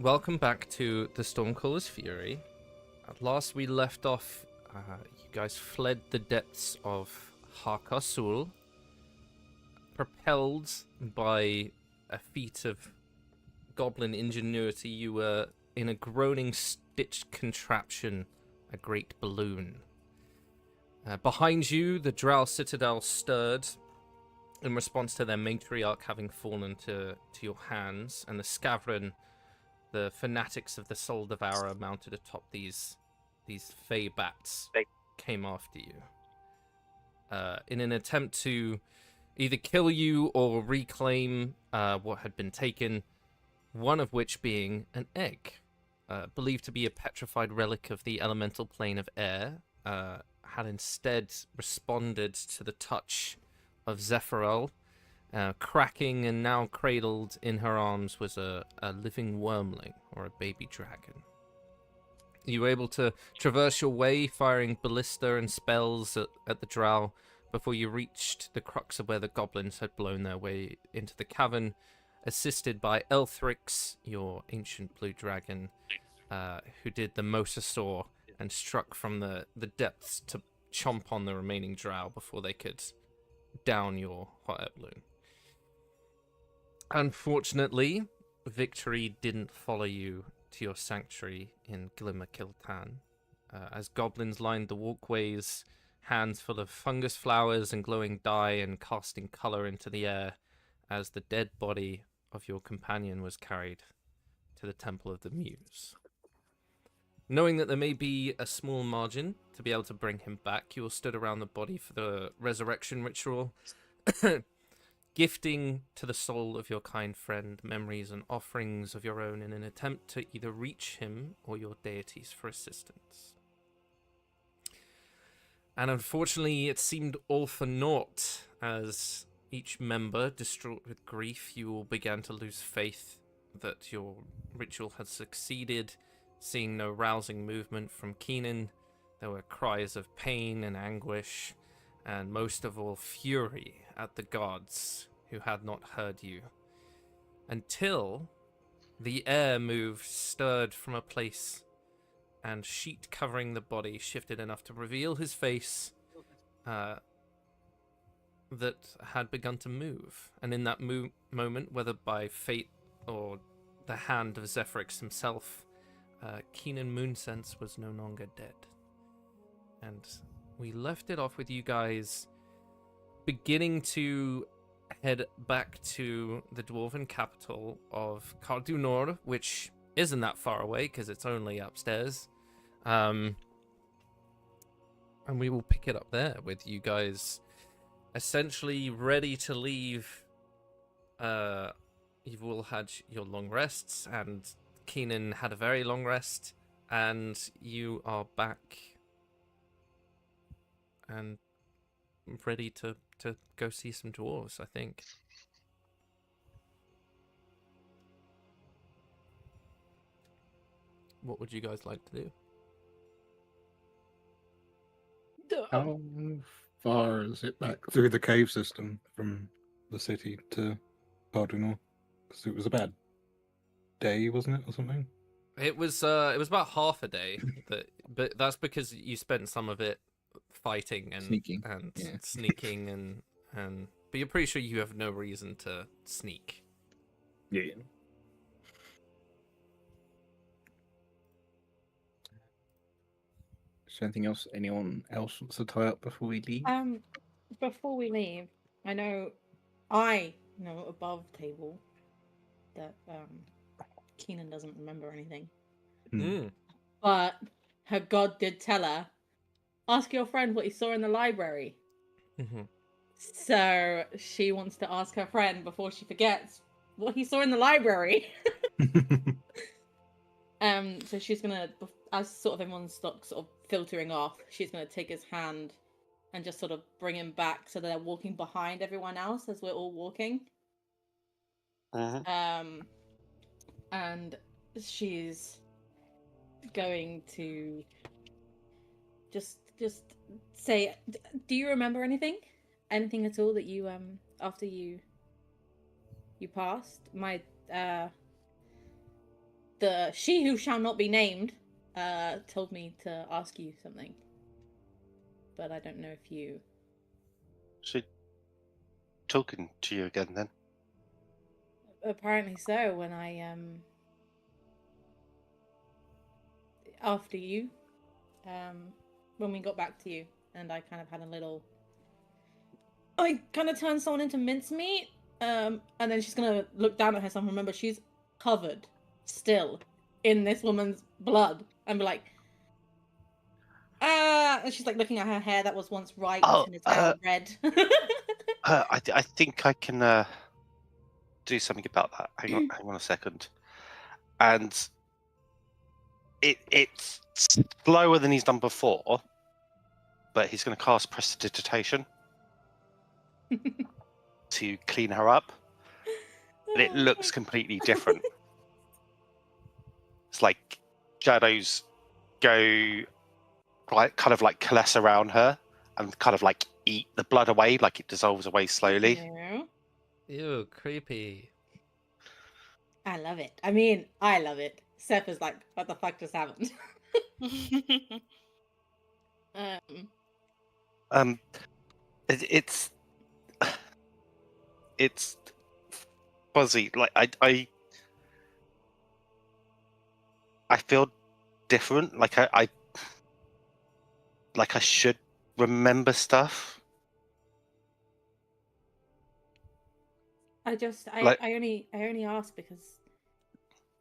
welcome back to the Stormcaller's Fury. At last we left off, you guys fled the depths of Harkasul, propelled by a feat of goblin ingenuity. You were in a groaning stitched contraption, a great balloon. Behind you, the Drow Citadel stirred in response to their matriarch having fallen to your hands, and the Scavren, the fanatics of the Soul Devourer, mounted atop these fey bats, came after you in an attempt to either kill you or reclaim what had been taken, one of which being an egg, believed to be a petrified relic of the elemental plane of air, had instead responded to the touch of Zephyral. Cracking and now cradled in her arms was a living wormling, or a baby dragon. You were able to traverse your way, firing ballista and spells at the drow before you reached the crux of where the goblins had blown their way into the cavern, assisted by Elthrix, your ancient blue dragon, who did the mosasaur and struck from the depths to chomp on the remaining drow before they could down your hot air balloon. Unfortunately, victory didn't follow you to your sanctuary in Glimmerkiltan, as goblins lined the walkways, hands full of fungus flowers and glowing dye, and casting color into the air as the dead body of your companion was carried to the Temple of the Muse. Knowing that there may be a small margin to be able to bring him back, you all stood around the body for the resurrection ritual, gifting to the soul of your kind friend memories and offerings of your own in an attempt to either reach him or your deities for assistance. And unfortunately, it seemed all for naught, as each member, distraught with grief, you all began to lose faith that your ritual had succeeded. Seeing no rousing movement from Keenan, there were cries of pain and anguish, and most of all, fury at the gods who had not heard you. Until the air moved, stirred from a place, and sheet covering the body shifted enough to reveal his face that had begun to move. And in that moment, whether by fate or the hand of Zephyrix himself, Keenan Moonsense was no longer dead. And we left it off with you guys beginning to head back to the Dwarven capital of Cardunor, which isn't that far away because it's only upstairs. And we will pick it up there with you guys essentially ready to leave. You've all had your long rests, and Keenan had a very long rest, and you are back and ready to go see some dwarves, I think. What would you guys like to do? How far is it back through the cave system from the city to Cardinal? Because it was about a day, wasn't it, or something? It was about half a day, but that's because you spent some of it fighting and Sneaking. Sneaking and but you're pretty sure you have no reason to sneak. Yeah. Is there anything else anyone else wants to tie up before we leave? Before we leave, I know above table that Keenan doesn't remember anything. But her god did tell her, ask your friend what he saw in the library. Mm-hmm. So she wants to ask her friend before she forgets what he saw in the library. So she's gonna, as sort of everyone's sort of filtering off, she's gonna take his hand and just sort of bring him back so that they're walking behind everyone else as we're all walking. And she's going to just say, do you remember anything at all that you after you passed? My the she who shall not be named told me to ask you something. But I don't know if you... She talking to you again then? Apparently so, when I, after you, when we got back to you, and I kind of had a little... I kind of turned someone into mincemeat, and then she's gonna look down at herself and remember she's covered, still, in this woman's blood, and be like, and she's like looking at her hair that was once white and is now red. I think I can do something about that. Hang on a second. And it's slower than he's done before, but he's going to cast Prestidigitation to clean her up. But it looks completely different. It's like shadows go like kind of like coalesce around her and kind of like eat the blood away, like it dissolves away slowly. Yeah. Ew, creepy. I love it. I mean, I love it. Seth is like, what the fuck just happened? It's fuzzy. Like I feel different. Like I should remember stuff. I only asked because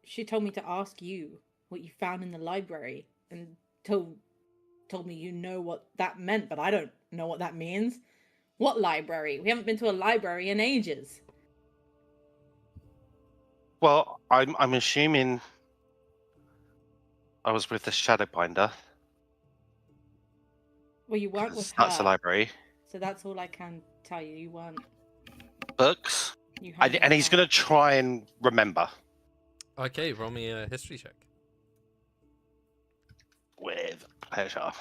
she told me to ask you what you found in the library and told me you know what that meant, but I don't know what that means. What library? We haven't been to a library in ages. Well, I'm assuming I was with the Shadowbinder. Well, you weren't with That's the her, library. so that's all I can tell you. You weren't. Books. You And he's going to try and remember. Okay, roll me a history check. With pleasure.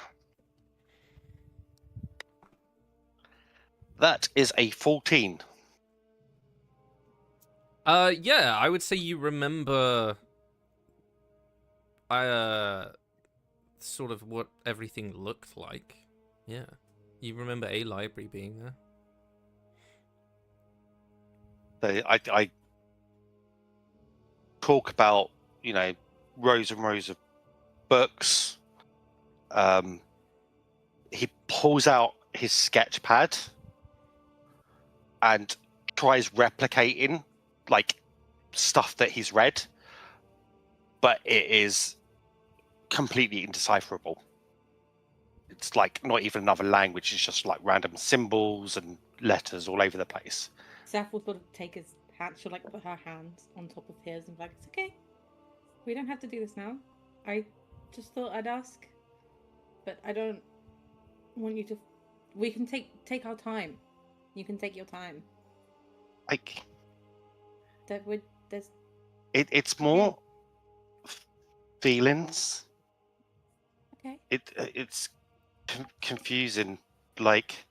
That is a 14. Yeah, I would say you remember sort of what everything looked like. Yeah. You remember a library being there. So I talk about, rows and rows of books. He pulls out his sketch pad and tries replicating like stuff that he's read, but it is completely indecipherable. It's like not even another language, it's just like random symbols and letters all over the place. Zeph will sort of take his hand, she'll like put her hand on top of his and be like, it's okay. We don't have to do this now. I just thought I'd ask. But I don't want you to... We can take our time. You can take your time. Like... There's... It's more feelings. Okay. It's confusing. Like...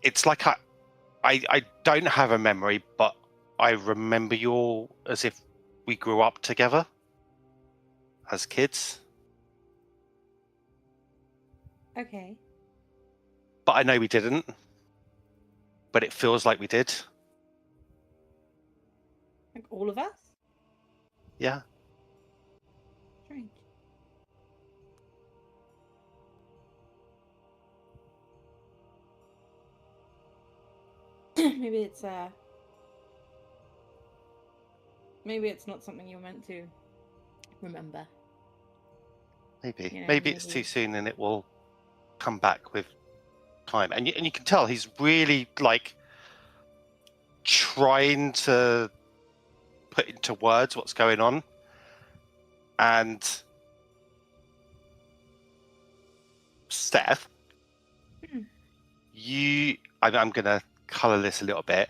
It's like I don't have a memory, but I remember you all as if we grew up together as kids. Okay. But I know we didn't. But it feels like we did. Like all of us? Yeah. Strange. Maybe it's not something you're meant to remember. Maybe. Maybe it's too soon and it will come back with time. And you can tell he's really like trying to put into words what's going on. And Steph, I'm going to color this a little bit.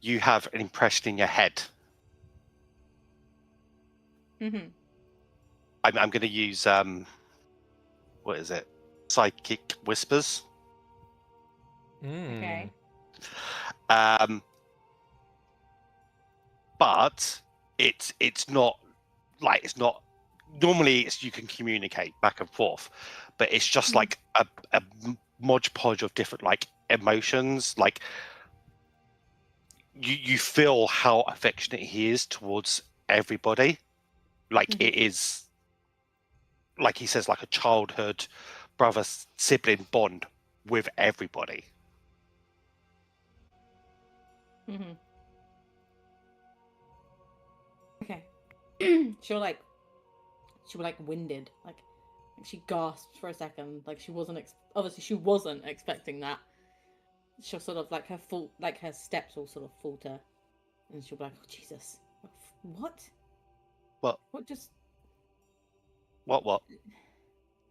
You have an impression in your head. Mm-hmm. I'm going to use what is it? Psychic whispers. Okay. But it's not like it's not normally it's you can communicate back and forth, but it's just like a modge podge of different like emotions. Like you feel how affectionate he is towards everybody. Like it is, like he says, like a childhood brother sibling bond with everybody. Okay. she'll be like winded, like she gasps for a second, like she wasn't obviously she wasn't expecting that. She'll sort of like her steps will sort of falter, and she'll be like, "Oh Jesus, what? What? What just? What?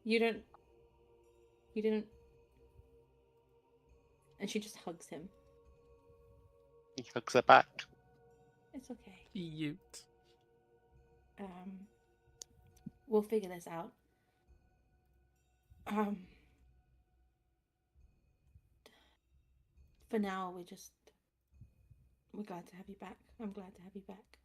You didn't?" And she just hugs him. He hugs her back. It's okay. Cute. We'll figure this out. For now, we're glad to have you back. I'm glad to have you back.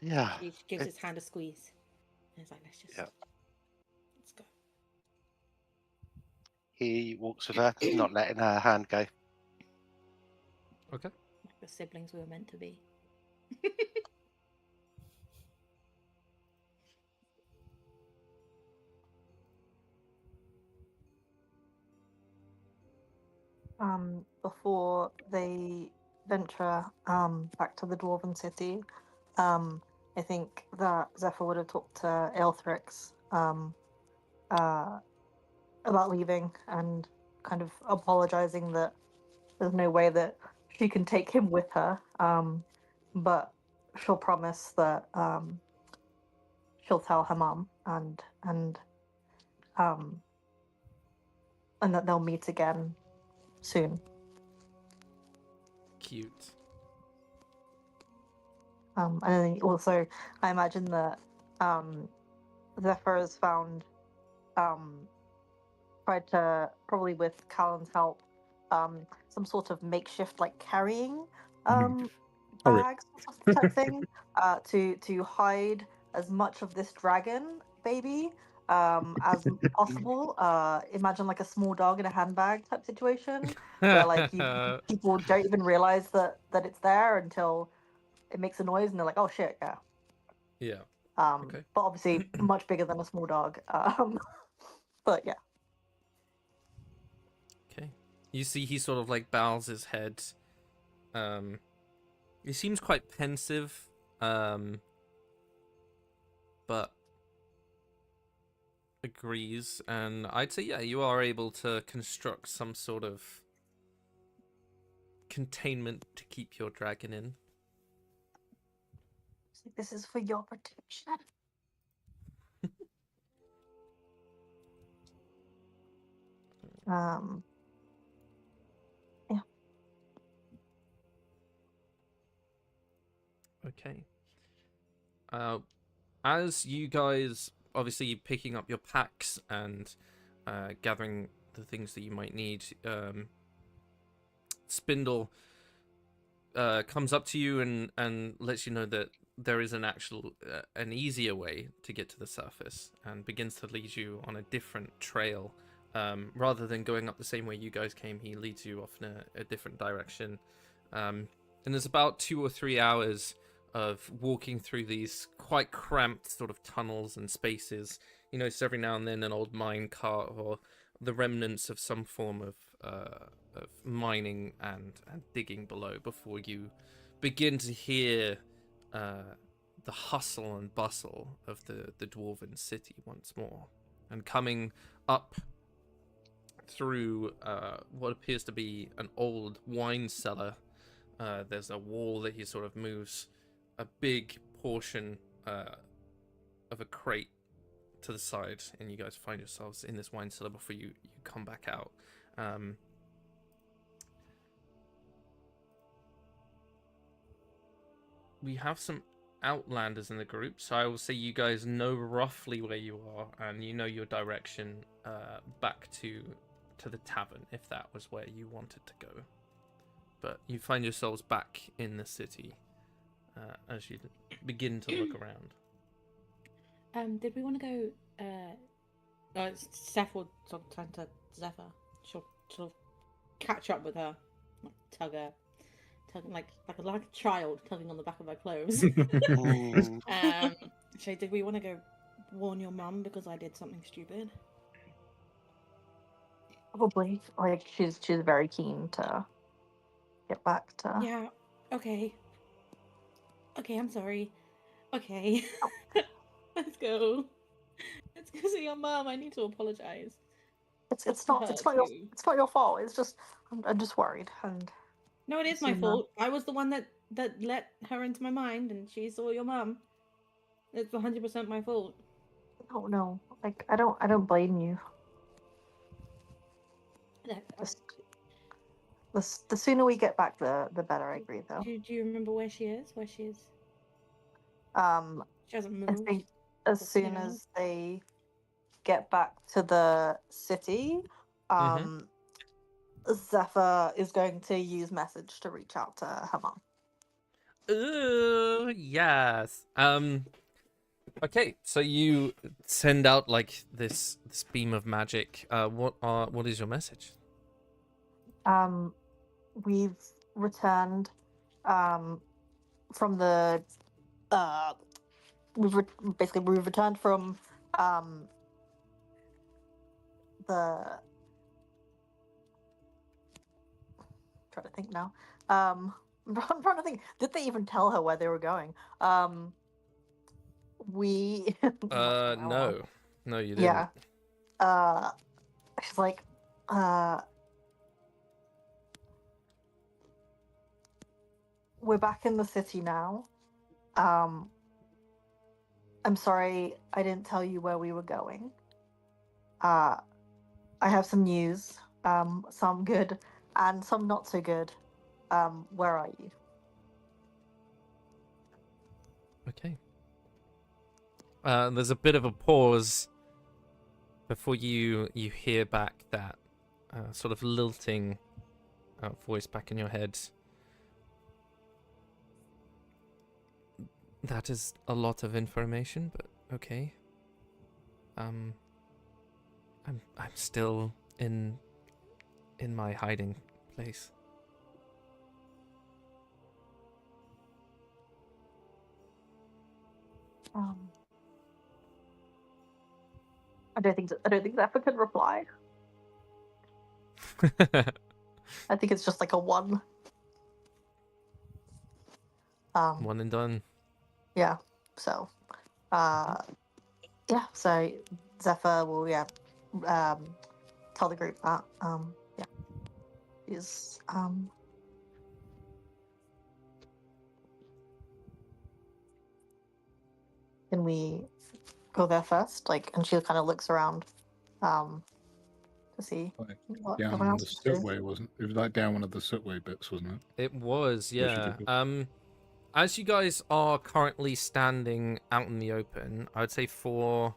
Yeah. He gives his hand a squeeze. And he's like, let's go. He walks with her, not letting her hand go. Okay. Like the siblings we were meant to be. Before they venture back to the Dwarven city, I think that Zephyr would have talked to Aelthrix about leaving and kind of apologizing that there's no way that she can take him with her, but she'll promise that she'll tell her mum and that they'll meet again soon. Cute. And then also, I imagine that Zephyr has found, tried to, probably with Callan's help, some sort of makeshift, like, carrying bags type thing to hide as much of this dragon baby as possible. Imagine like a small dog in a handbag type situation where like people don't even realize that it's there until it makes a noise and they're like, oh shit, yeah. Yeah. Okay. But obviously much bigger than a small dog. But yeah. Okay. You see he sort of like bows his head. He seems quite pensive, but agrees, and I'd say, yeah, you are able to construct some sort of containment to keep your dragon in. This is for your protection. Yeah. Okay. As you guys obviously picking up your packs and gathering the things that you might need, Spindle comes up to you and lets you know that there is an easier way to get to the surface, and begins to lead you on a different trail. Rather than going up the same way you guys came, he leads you off in a different direction. And there's about 2 or 3 hours of walking through these quite cramped sort of tunnels and spaces. You notice every now and then an old mine cart or the remnants of some form of mining and digging below, before you begin to hear the hustle and bustle of the Dwarven city once more. And coming up through what appears to be an old wine cellar, there's a wall that he sort of moves a big portion of a crate to the side, and you guys find yourselves in this wine cellar before you come back out. We have some outlanders in the group, so I will say you guys know roughly where you are, and you know your direction back to the tavern, if that was where you wanted to go. but you find yourselves back in the city as you begin to look around. Did we want to go? Zephyr will sort of turn to Zephyr. She'll sort of catch up with her, like, tugging like a child tugging on the back of her clothes. So did we want to go warn your mum because I did something stupid? Probably. Like she's very keen to get back to. Yeah. Okay. Okay, I'm sorry. Okay. Let's go. Let's go see your mum. I need to apologize. It's not your fault. It's just I'm just worried. And no, it is my fault. I was the one that let her into my mind, and she saw your mum. It's 100% my fault. Oh no, like I don't blame you. The sooner we get back, the better. I agree, though. Do you remember where she is? Where she is? She hasn't moved. I think as soon as they get back to the city, Zephyr is going to use message to reach out to her mom. Ooh, yes. Okay, so you send out like this beam of magic. What is your message? We've returned from the we've returned from the trying to think now. I'm trying to think. Did they even tell her where they were going? We no, you didn't. Yeah. She's like, we're back in the city now. I'm sorry I didn't tell you where we were going. I have some news, some good and some not so good. Where are you? Okay. There's a bit of a pause before you hear back that sort of lilting voice back in your head. That is a lot of information, but okay. I'm still in my hiding place. I don't think Zephyr can reply. I think it's just like a one. One and done. Yeah. So, yeah. So Zephyr will tell the group that is Can we go there first? Like, and she kind of looks around, to see what Down everyone the else is doing. sootway, wasn't it? It was like down one of the sootway bits, wasn't it? It was, yeah. Yeah. As you guys are currently standing out in the open, I would say for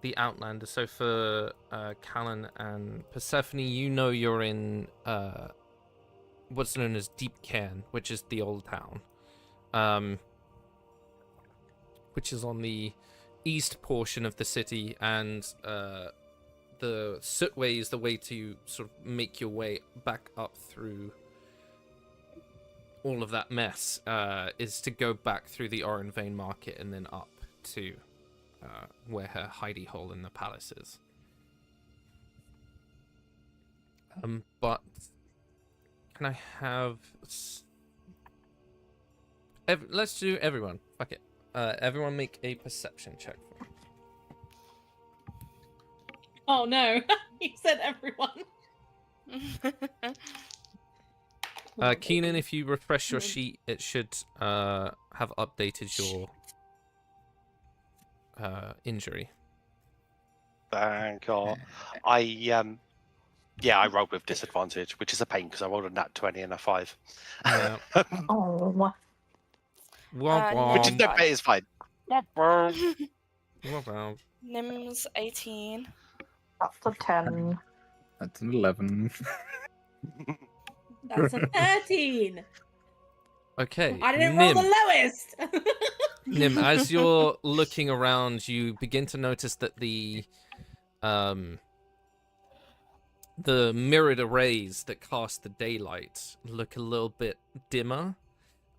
the Outlander, so for Callan and Persephone, you know you're in what's known as Deep Cairn, which is the old town, which is on the east portion of the city, and the sootway is the way to sort of make your way back up through all of that mess, is to go back through the Oran Vein Market and then up to where her hidey hole in the palace is. But can I have... let's do everyone. Fuck it. Everyone make a perception check for me. Oh no, you said everyone. Keenan, if you refresh your sheet, it should have updated your injury. Thank God. I rolled with disadvantage, which is a pain because I rolled a nat 20 and a 5. Yeah. Oh, Which is no, it's fine. Nim's 18. that's a 10. That's an 11. That's a 13. Okay. I didn't roll the lowest. Nim, as you're looking around, you begin to notice that the mirrored arrays that cast the daylight look a little bit dimmer.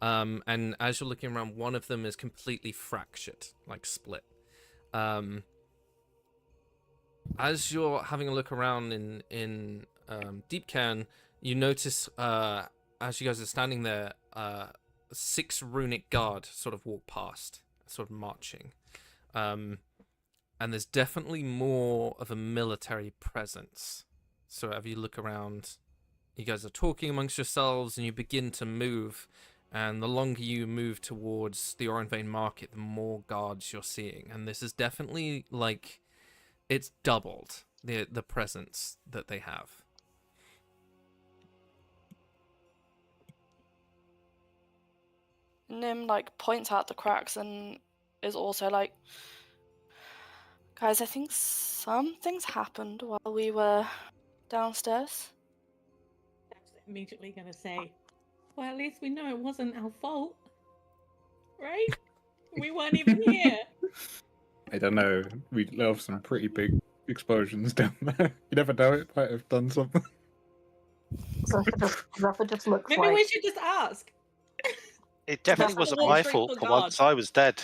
And as you're looking around, one of them is completely fractured, like split. As you're having a look around in Deepcan, you notice as you guys are standing there, 6 runic guard sort of walk past, sort of marching. And there's definitely more of a military presence. So as you look around, you guys are talking amongst yourselves and you begin to move. And the longer you move towards the Oranvein Market, the more guards you're seeing. And this is definitely like, it's doubled the presence that they have. Nim like points out the cracks and is also like, guys, I think something's happened while we were downstairs. I was immediately going to say, well, at least we know it wasn't our fault, right? We weren't even here. I don't know. We let off some pretty big explosions down there. You never know, it might have done something. Zephyr just looks Maybe like... we should just ask. It definitely That's wasn't all my straight fault to for God. once I was dead.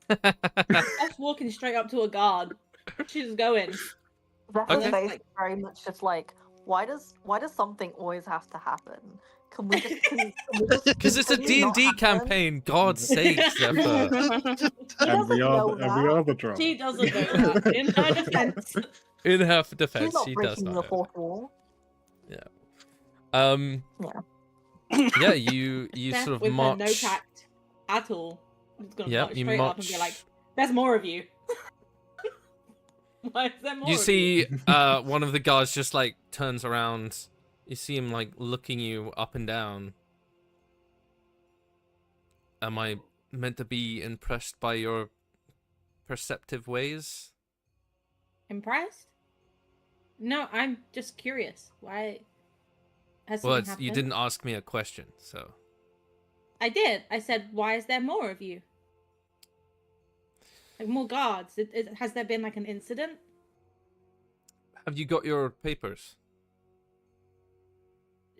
Us walking straight up to a guard. She's going. Zephyr's Okay. face is very much just like, why does something always have to happen? Can we just Because it's a D&D campaign, God's sake, Zephyr. And we are the drama. She doesn't know that. In her defense. In her She's defense, not she does breaking not the know. fourth wall. Yeah, you Steph sort of with march. her no tact at all. I'm just gonna Yep, march you straight march. up and be like, "There's more of you." Why is there more? You of see, one of the guards just like turns around. You see him like looking you up and down. Am I meant to be impressed by your perceptive ways? Impressed? No, I'm just curious. Why has Well, something happened? you didn't ask me a question, so. I did. I said, "Why is there more of you? Like more guards? Has there been like an incident?" Have you got your papers?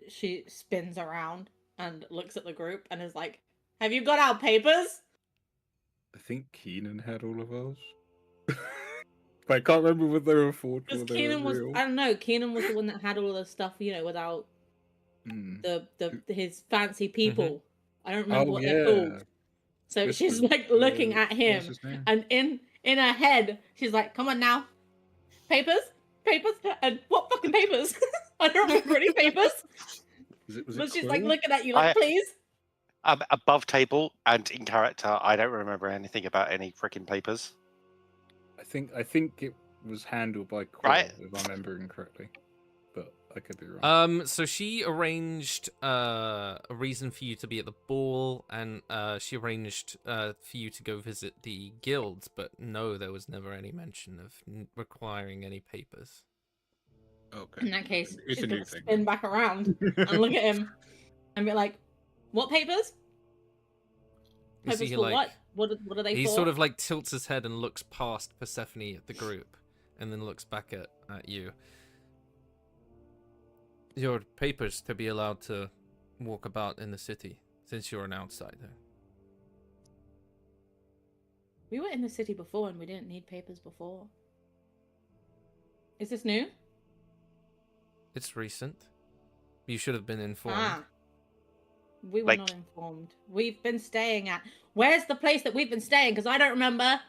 She spins around and looks at the group and is like, "Have you got our papers?" I think Keenan had all of ours. But I can't remember whether they were forged or Because they Keenan were was, real. I don't know, Keenan was the one that had all the stuff, you know, without his fancy people. I don't remember what they're called. So This she's was, like looking at what's him, his name? and in her head, she's like, "Come on now, papers, and what fucking papers? I don't remember any papers." Was But it she's like Quill? looking at you like, "Please." Above table and in character, I don't remember anything about any freaking papers. I think it was handled by Quill, Right. if I'm remembering correctly. But I could be wrong. So she arranged a reason for you to be at the ball, and she arranged for you to go visit the guilds, but no, there was never any mention of requiring any papers. Okay. In that case, It's she's a new gonna thing. spin back around and look at him and be like, "What papers? You Papers see, for like, what? What are they he for?" sort of like tilts his head and looks past Persephone at the group, and then looks back at you. Your papers to be allowed to walk about in the city, since you're an outsider. We were in the city before and we didn't need papers before. Is this new? It's recent. You should have been informed. Ah. We were Like- not informed. We've been staying at... Where's the place that we've been staying? Because I don't remember.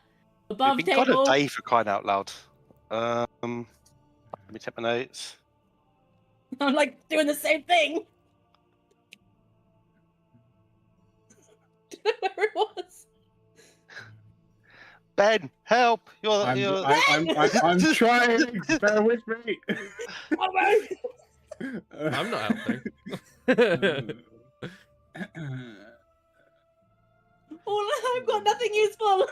Above We've been gone table. a day for crying out loud. Let me check my notes. I'm like doing the same thing. Where it was. Ben, help! I'm trying. Bear with me. Oh, no. I'm not helping. Oh, I've got nothing useful.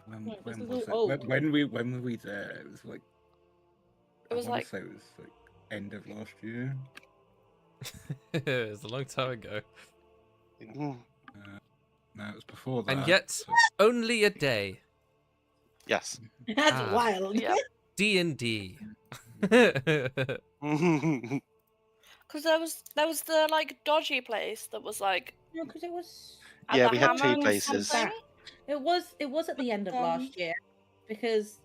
When Wait, this was is it? all old. When were we there? It was like It was I wanna like say it was like end of last year. It was a long time ago. Mm, No, it was before that. And yet, so- only a day. yes. That's Ah. wild. yeah, D&D. because there was the like dodgy place that was like No, because it was. at Yeah, the we had two hammer and places. something. It was at the end of last year, because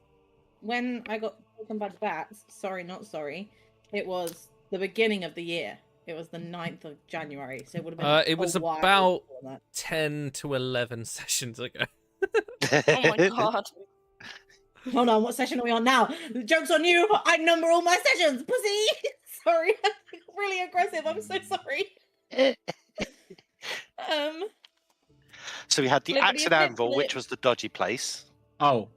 when I got taken by the bats, sorry, not sorry, it was the beginning of the year. It was the 9th of January, so it would have been. It was a while about before that. 10 to 11 sessions ago. Oh my god. Hold on, what session are we on now? The joke's on you. I number all my sessions, pussy. Sorry, I'm really aggressive. I'm so sorry. So we had the Nobody axe and admits anvil, it. which was the dodgy place. Oh,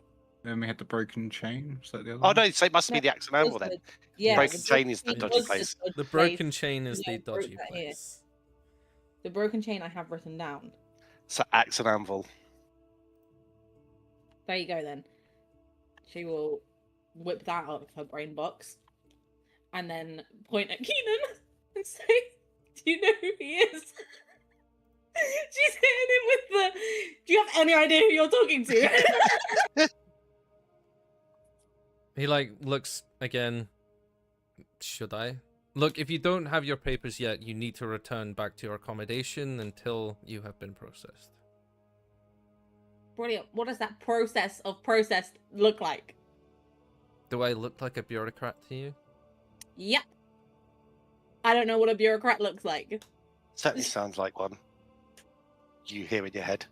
then we had the broken chain. Was that the other Oh one? no, so it must be No, the axe and it anvil was then. the- yeah, Broken the chain is the chain dodgy was place. dodgy The place. broken chain is Yeah, the I wrote dodgy that here. place. The broken chain I have written down. So axe and anvil. There you go then. She will whip that out of her brain box and then point at Keenan and say, "Do you know who he is?" She's hitting him with the, "Do you have any idea who you're talking to?" He like looks again. Should I? Look, if you don't have your papers yet, you need to return back to your accommodation until you have been processed. Brilliant. What does that process of processed look like? Do I look like a bureaucrat to you? Yep. I don't know what a bureaucrat looks like. Certainly sounds like one. You hear in your head.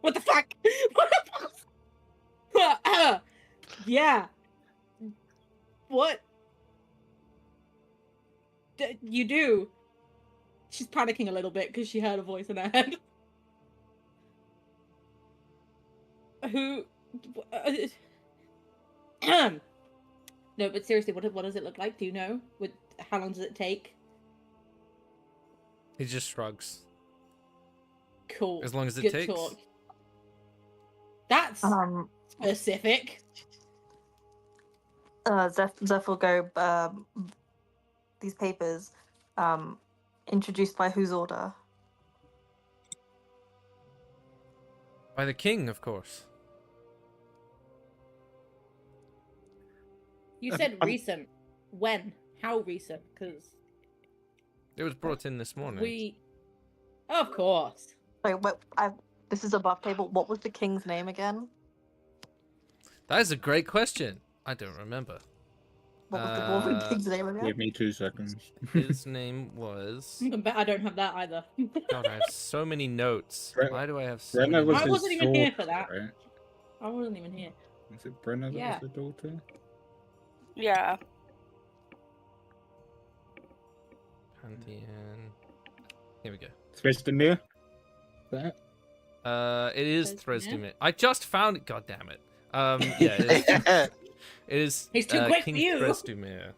What the fuck? What the fuck? Yeah. What? You do. She's panicking a little bit because she heard a voice in her head. Who? No, but seriously, what does it look like? Do you know? How long does it take? He just shrugs. Cool. As long as it Good takes. talk. That's specific. Zeph will go. These papers, introduced by whose order? By the king, of course. You said recent. When? How recent? Because It was brought in this morning. we. Of course. Wait, this is above table. What was the king's name again? That is a great question. I don't remember. What was the dwarven king's name again? Give me 2 seconds. His name was... I bet I don't have that either. God, I have so many notes. Brenna- Why do I have so Brenna many was I his wasn't even here for daughter, that. right? I wasn't even here. Is it Brenna that Yeah. was the daughter? Yeah. Pantheon. Here we go. Thristamere? That? It is Thresdomere? Thresdomere. I just found it. God damn it. Yeah, it is. It is He's too quick for King you. Thresdomere.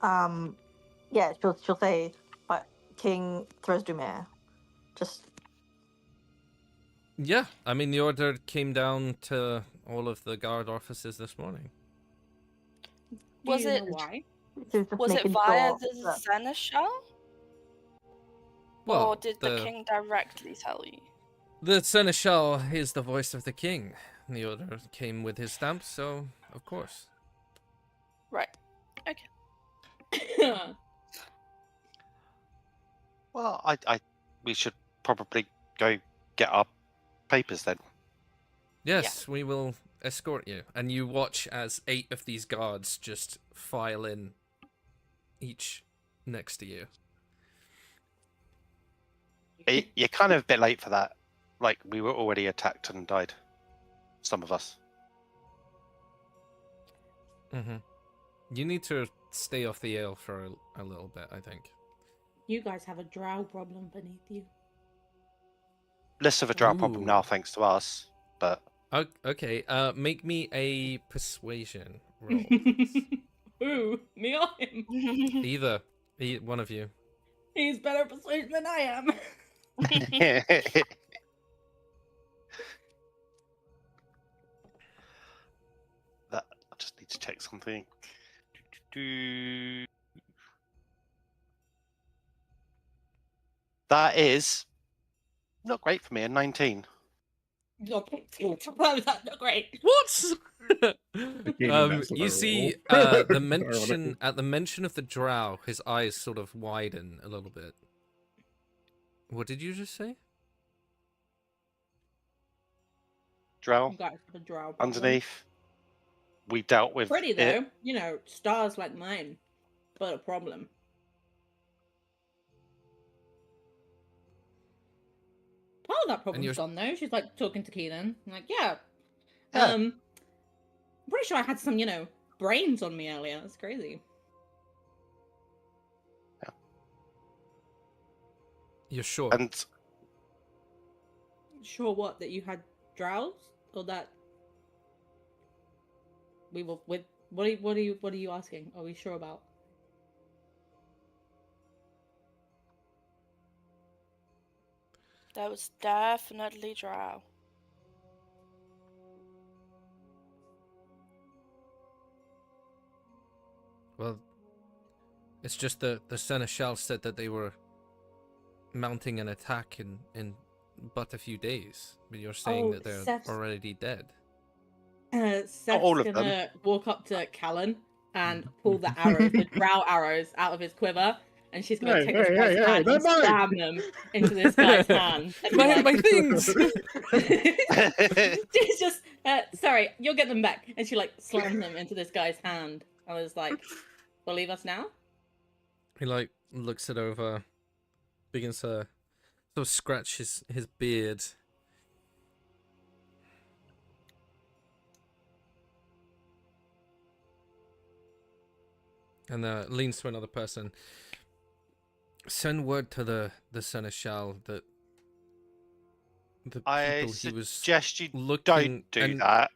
Yeah, she'll say, but King Thresdomere. Just Yeah, I mean the order came down to all of the guard offices this morning. Was Do you it- know why? she was just Was it making via sure the that- seneschal? Well, Or did the king directly tell you? The seneschal is the voice of the king. The order came with his stamp, so of course. Right. Well, we should probably go get our papers then. Yes, we will escort you. And you watch as 8 of these guards just file in, each next to you. You're kind of a bit late for that. Like, we were already attacked and died. Some of us. Mm-hmm. You need to stay off the ale for a little bit, I think. You guys have a drow problem beneath you. Less of a drought problem Ooh. now, thanks to us. But Okay, make me a persuasion roll. Who? Me or him? Either. One of you. He's better persuasion than I am. I just need need to check something. That is not great for me. A 19. That's not great. What? That's You a see, roll. the mention at the mention of the drow, his eyes sort of widen a little bit. What did you just say? Drow You guys have a drow problem. underneath. We dealt with Pretty it. though, you know, stars like mine, but a problem. Part of that problem's gone though. She's like talking to Keelan. I'm like, yeah. I'm pretty sure I had some, you know, brains on me earlier. That's crazy. Yeah. You're sure? And Sure what? That you had drows? Or that we were with what are you asking? Are we sure about? There was definitely drow. Well, it's just the Seneschal said that they were mounting an attack in but a few days. But you're saying that they're Seth's already dead. Seth's all of them. gonna walk up to Callan and pull the arrows, the drow arrows, out of his quiver, and she's gonna take this guy's hand and stab them into this guy's hand. And be My things! She's just, sorry, you'll get them back. And she like slams them into this guy's hand. I was like, believe us now? He like looks it over, begins to sort of scratch his beard. And leans to another person. Send word to the Seneschal that the people he was suggest you looking don't do that.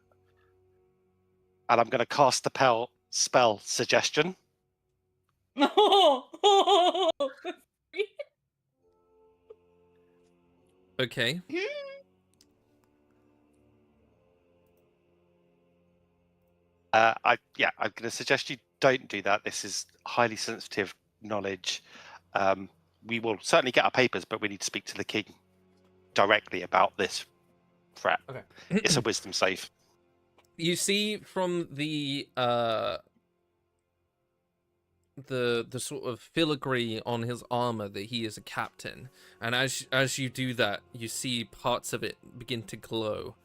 And I'm going to cast the spell suggestion. Okay. I'm going to suggest you don't do that. This is highly sensitive knowledge. We will certainly get our papers, but we need to speak to the king directly about this threat. Okay. It's a wisdom save. You see from the sort of filigree on his armor that he is a captain, and as you do that, you see parts of it begin to glow,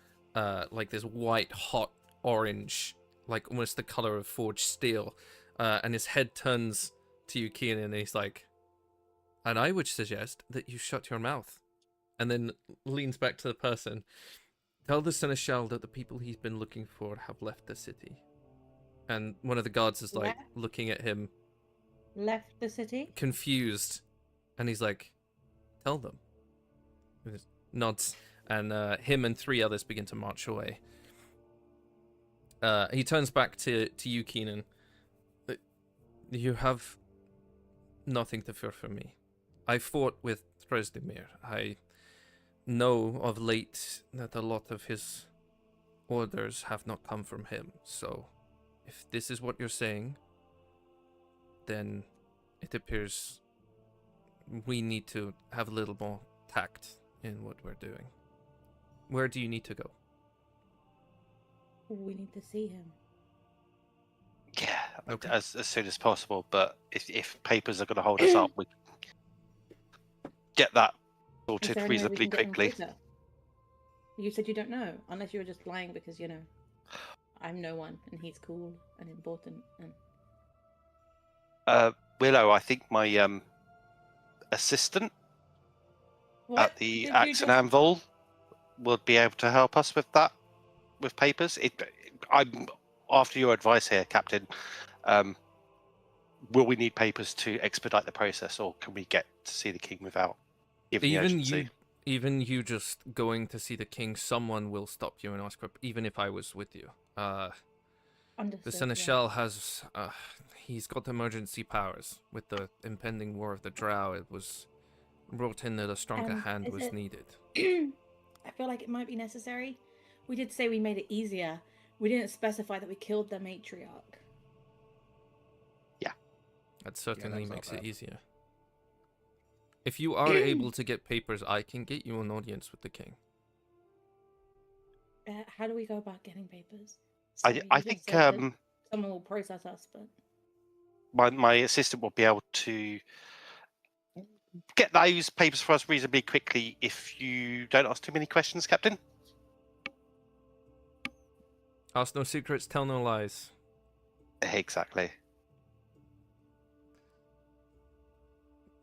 like this white hot orange, like almost the color of forged steel, and his head turns to you, Keenan, and he's like, and I would suggest that you shut your mouth, and then leans back to the person. Tell the Seneschal that the people he's been looking for have left the city. And one of the guards is like looking at him. Left the city? Confused. And he's like, tell them. He just nods. And him and 3 others begin to march away. He turns back to you, Keenan. You have nothing to fear from me. I fought with Trzdemir. I know of late that a lot of his orders have not come from him. So, if this is what you're saying, then it appears we need to have a little more tact in what we're doing. Where do you need to go? We need to see him. Yeah, Okay. as soon as possible. But if papers are going to hold us up, we get that sorted reasonably quickly. You said you don't know, unless you were just lying because, you know, I'm no one and he's cool and important. And Willow, I think my assistant at the Axe and Anvil will be able to help us with that, with papers. I'm after your advice here, Captain. Will we need papers to expedite the process, or can we get to see the king without giving the urgency? Even you just going to see the king, someone will stop you and ask for, even if I was with you. The Seneschal has, he's got emergency powers. With the impending war of the Drow, it was brought in that a stronger hand was needed. I feel like it might be necessary. We did say we made it easier We didn't specify that we killed the matriarch. That certainly was not makes bad. it easier. If you are able to get papers, I can get you an audience with the king. How do we go about getting papers? I You I just think said that someone will process us, but my assistant will be able to get those papers for us reasonably quickly if you don't ask too many questions, Captain. Ask no secrets, tell no lies. Exactly.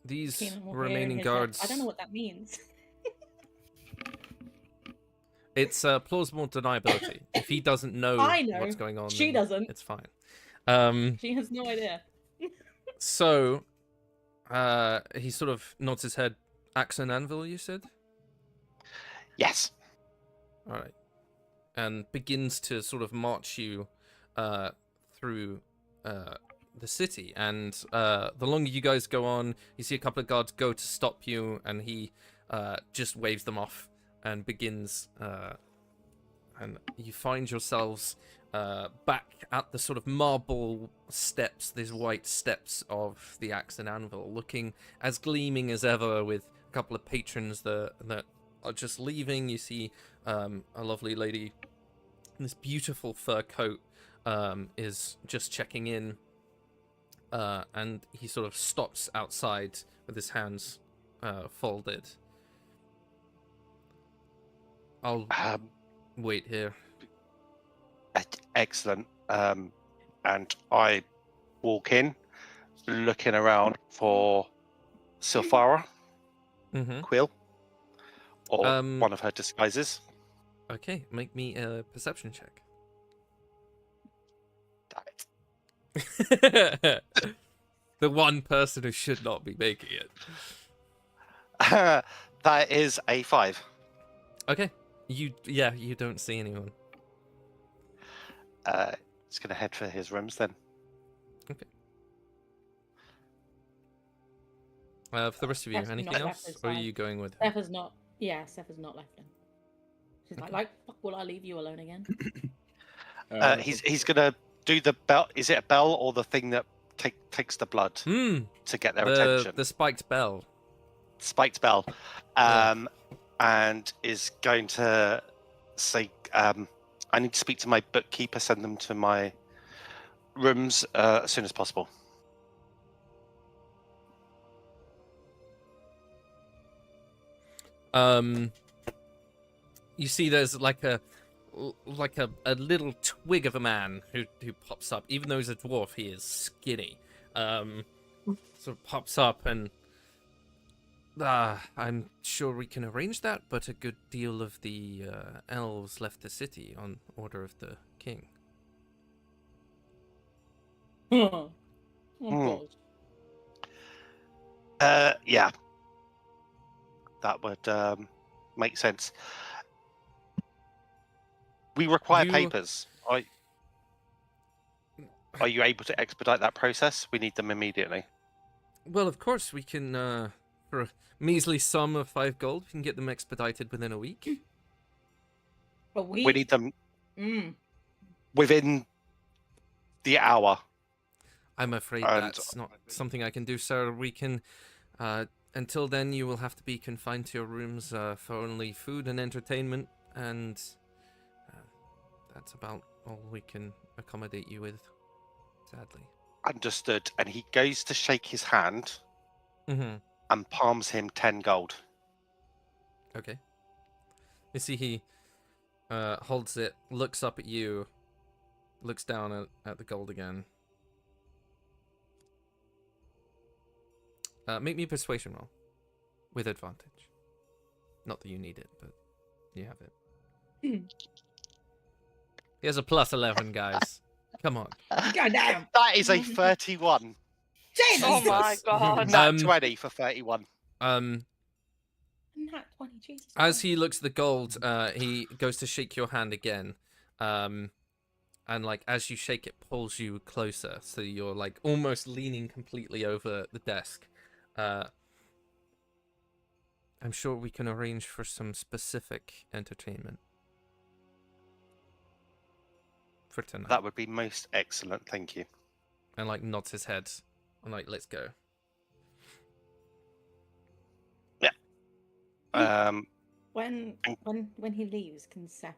These Keenan will hear remaining his head. guards... I don't know what that means. It's plausible deniability. If he doesn't know, I know. what's going on, She then doesn't. it's fine. She has no idea. So, he sort of nods his head. Axe and anvil, you said? Yes. All right. And begins to sort of march you through the city. And the longer you guys go on, you see a couple of guards go to stop you, and he just waves them off and begins... and you find yourselves back at the sort of marble steps, these white steps of the Axe and Anvil, looking as gleaming as ever, with a couple of patrons that are just leaving. You see a lovely lady in this beautiful fur coat is just checking in, and he sort of stops outside with his hands folded. I'll wait here. Excellent. And I walk in, looking around for Sylphara, Mm-hmm. Quill, or Um, one of her disguises. Okay, make me a perception check. Damn it. The one person who should not be making it. That is a 5. Okay, you don't see anyone. Just gonna head for his rooms then. Okay. For the rest of you, That's anything not else, left or are aside. you going with her? Steph has not. Yeah, Steph has not left him. She's like, fuck, will I leave you alone again? He's gonna do the bell. Is it a bell or the thing that takes the blood to get their attention? The spiked bell. Spiked bell, Yeah. and is going to say, "I need to speak to my bookkeeper. Send them to my rooms as soon as possible." You see, there's like a little twig of a man who pops up. Even though he's a dwarf, he is skinny. Sort of pops up, and I'm sure we can arrange that. But a good deal of the elves left the city on order of the king. Of course. Yeah, that would make sense. We require papers. Are you able to expedite that process? We need them immediately. Well, of course we can. For a measly sum of 5 gold, we can get them expedited within a week. But We need them Mm. within the hour. I'm afraid And- that's not something I can do, sir. We can. Until then, you will have to be confined to your rooms for only food and entertainment, and that's about all we can accommodate you with, sadly. Understood. And he goes to shake his hand Mm-hmm. and palms him 10 gold. Okay. You see, he holds it, looks up at you, looks down at the gold again. Make me a persuasion roll with advantage. Not that you need it, but you have it. He has a plus 11, guys. Come on. God damn. That is a 31. Jesus. Oh my Jesus. god. Nat 20 for 31. Nat 20, Jesus. As he looks at the gold, he goes to shake your hand again. And like as you shake it, pulls you closer, so you're like almost leaning completely over the desk. I'm sure we can arrange for some specific entertainment. for tonight. That would be most excellent, thank you. And like nods his head. I'm like, let's go. When he leaves, can Seth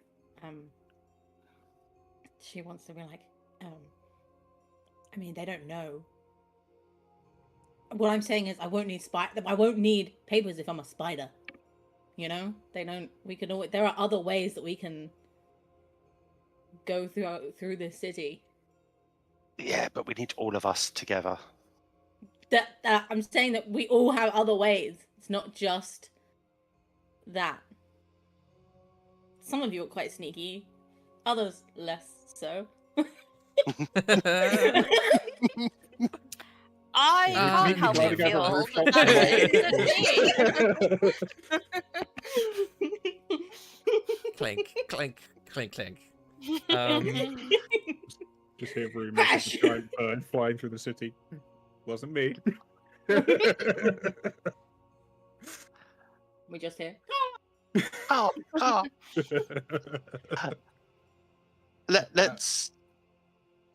she wants to be like, I mean, they don't know. What I'm saying is I won't need papers if I'm a spider. You know? They don't there are other ways that we can go through this city. Yeah, but we need all of us together. That I'm saying that we all have other ways. It's not just that. Some of you are quite sneaky, others less so. I can't help but feel that me. Clink, clink, clink, clink. Just hear rumors of a giant bird flying through the city. Wasn't me. We just hear. Oh. Let's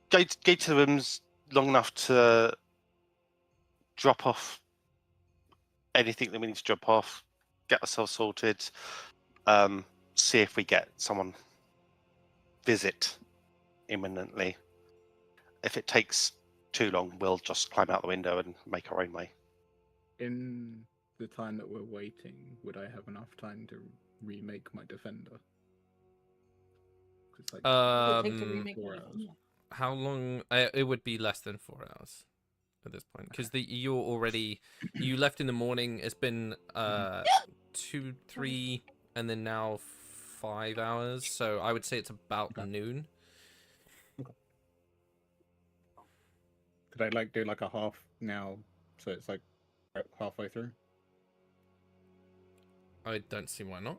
go to the rooms long enough to drop off anything that we need to drop off, get ourselves sorted, see if we get someone visit imminently. If it takes too long, we'll just climb out the window and make our own way. In the time that we're waiting, would I have enough time to remake my defender? It's like Does it take to remake 4 the hours. defender? How long? It would be less than 4 hours at this point, because you left in the morning. It's been 2, 3, and then now 5 hours. So I would say it's about noon. Could I like do like a half now, so it's like halfway through? I don't see why not.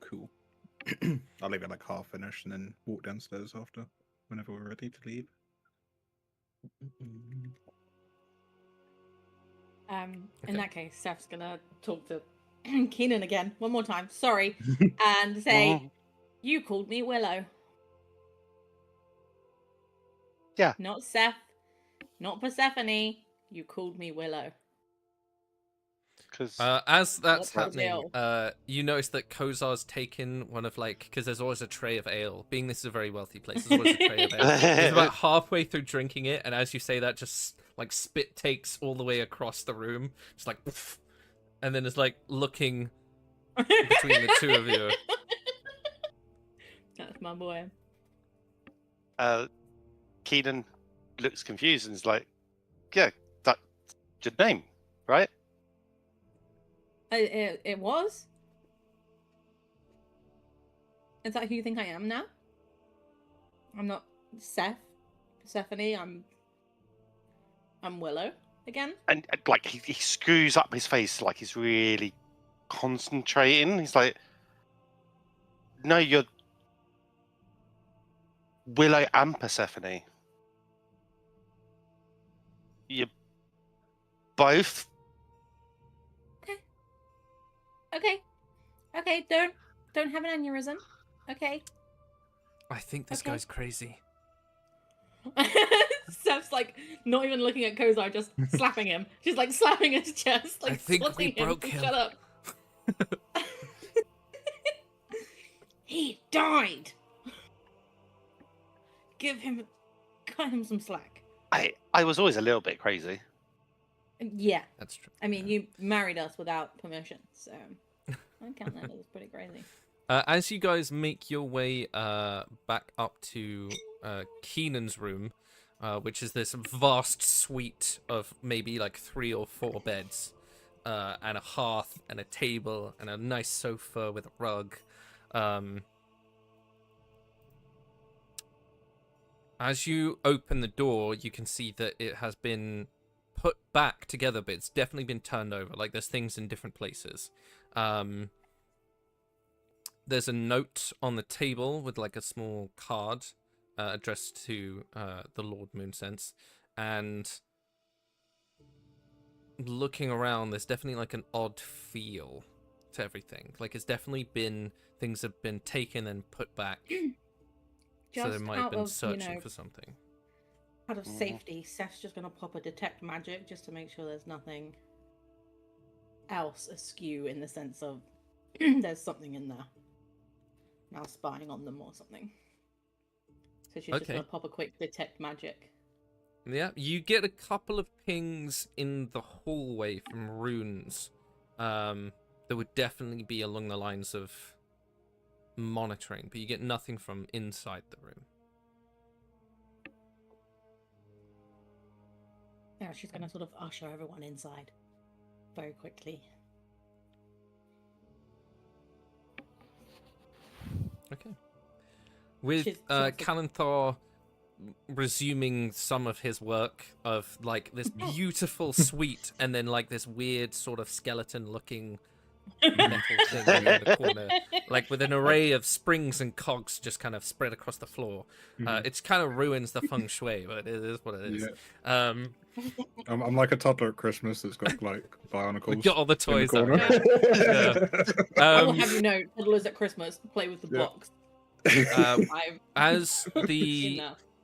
Cool. I'll leave it like half finished and then walk downstairs after, whenever we're ready to leave. In that case, Seth's gonna talk to Keenan again one more time. Sorry, and say, "You called me Willow." Yeah. Not Seth, not Persephone. You called me Willow. Because As that's What's the happening, deal? you notice that Kozar's taken one of because there's always a tray of ale. Being this is a very wealthy place, there's always a tray of ale. He's about halfway through drinking it, and as you say that, just like spit takes all the way across the room, just like, poof, and then it's like looking between the two of you. That's my boy. Keenan looks confused and is like, "Yeah, that's your name, right?" It was. Is that who you think I am now? I'm not Seth, Persephone. I'm Willow again. And like he screws up his face like he's really concentrating. He's like, "No, you're Willow and Persephone. You're both." Okay. Don't have an aneurysm. Okay. I think this Okay. guy's crazy. Seth's like not even looking at Kozar, just slapping him. She's like slapping his chest, like I think we swatting him broke to him. shut up. He died. Cut him some slack. I was always a little bit crazy. Yeah. That's true. I mean, you married us without permission, so I count that as pretty crazy. As you guys make your way back up to Keenan's room, which is this vast suite of maybe like 3 or 4 beds, and a hearth and a table and a nice sofa with a rug. As you open the door, you can see that it has been put back together, but it's definitely been turned over. Like there's things in different places. There's a note on the table with like a small card addressed to the Lord Moonsense, and looking around, there's definitely like an odd feel to everything. Like it's definitely been things have been taken and put back. So Just they might have out been of, searching for something. out of safety, Seth's just gonna pop a detect magic just to make sure there's nothing else askew in the sense of there's something in there now spying on them or something. So she's just gonna pop a quick detect magic. Yeah, you get a couple of pings in the hallway from runes that would definitely be along the lines of monitoring, but you get nothing from inside the room. Yeah, she's gonna sort of usher everyone inside very quickly. Okay. With Kalanthor resuming some of his work of like this beautiful suite and then like this weird sort of skeleton looking metal thing in the corner, like with an array of springs and cogs just kind of spread across the floor. It kind of ruins the feng shui, but it is what it is. Yeah. I'm like a toddler at Christmas that's got like bionicles. We've got all the toys in the Yeah. I will have you know, toddlers at Christmas play with the box. As the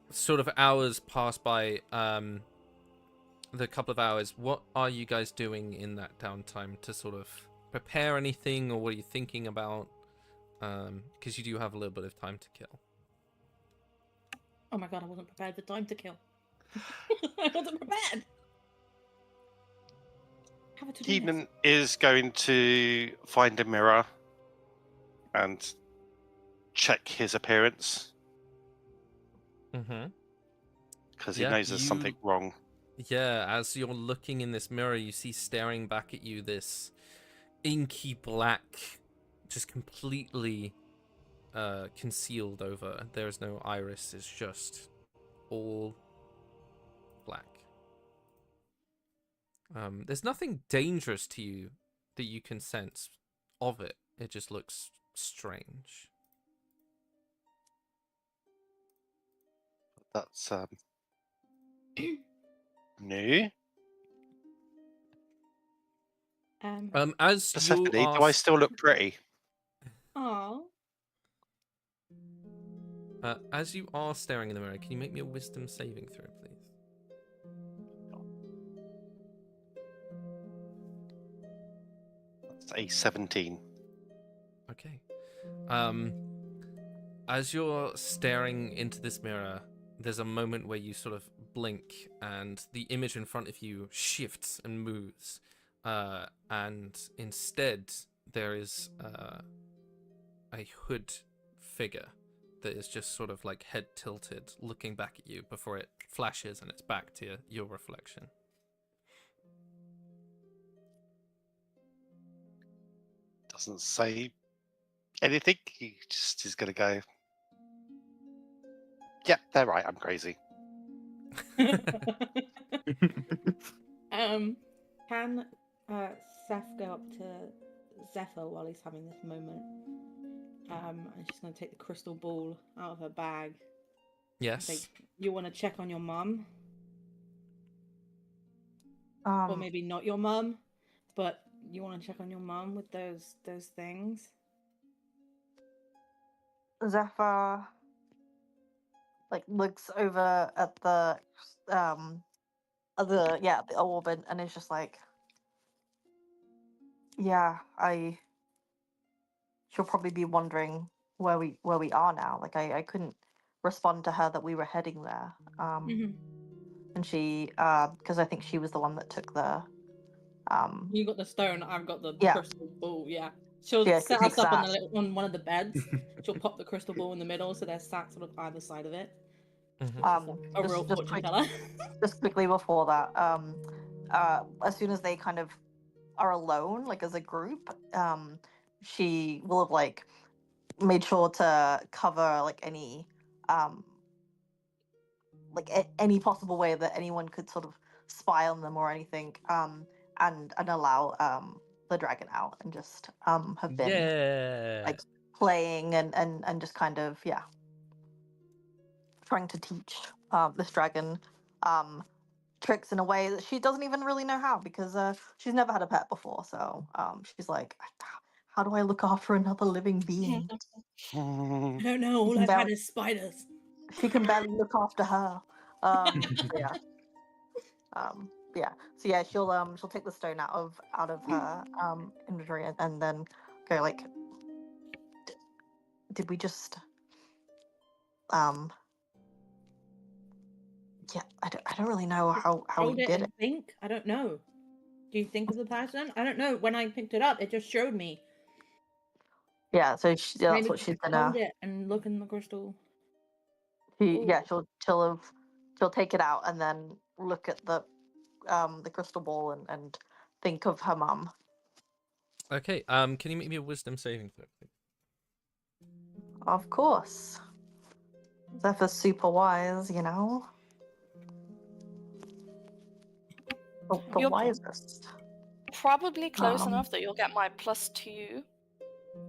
sort of hours pass by, the couple of hours, what are you guys doing in that downtime to sort of prepare anything, or what are you thinking about? Because you do have a little bit of time to kill. Oh my god, I wasn't prepared for time to kill. I wasn't prepared. Keenan is going to find a mirror and check his appearance. Because he knows there's something wrong. Yeah, as you're looking in this mirror, you see staring back at you this inky black, just completely concealed over. There's no iris, it's just all black. There's nothing dangerous to you that you can sense of it. It just looks strange. That's new. As Persephone, you are... do I still look pretty? Aww. As you are staring in the mirror, can you make me a wisdom saving throw, please? That's a 17. Okay. As you're staring into this mirror, there's a moment where you sort of blink and the image in front of you shifts and moves. And instead, there is a hood figure that is just sort of like head tilted, looking back at you before it flashes and it's back to your reflection. Doesn't say anything. He just is going to go, yeah, they're right, I'm crazy. Can Seth go up to Zephyr while he's having this moment? And she's going to take the crystal ball out of her bag. Yes. Say, you want to check on your mum? Or maybe not your mum, but you want to check on your mum with those things? Zephyr like looks over at the orb and is just like, yeah, she'll probably be wondering where we are now. Like I couldn't respond to her that we were heading there. And she because I think she was the one that took the you got the stone, I've got the crystal ball. She'll set us up on one of the beds. She'll pop the crystal ball in the middle, so they're sat sort of either side of it. A real fortune teller. Just quickly before that, as soon as they kind of are alone, like as a group, she will have like made sure to cover like any any possible way that anyone could sort of spy on them or anything, and allow the dragon out and just have been like playing and just kind of trying to teach this dragon tricks in a way that she doesn't even really know how, because she's never had a pet before. So she's like, How do I look after another living being? I don't know. All can I've had barely- is spiders. She can barely look after her. Yeah. Yeah. So yeah, she'll take the stone out of her inventory and then go like, did we just yeah, I don't really know how Hold we it did and it. think. I don't know. Do you think of the person? I don't know. When I picked it up, it just showed me. Yeah, so that's Maybe what she's hold gonna. it and look in the crystal. Yeah, she'll take it out and then look at the crystal ball and think of her mum. Okay. Can you make me a wisdom saving throw, please? Of course. Zephyr's super wise, you know. The You're wisest. Probably close Um, enough that you'll get my +2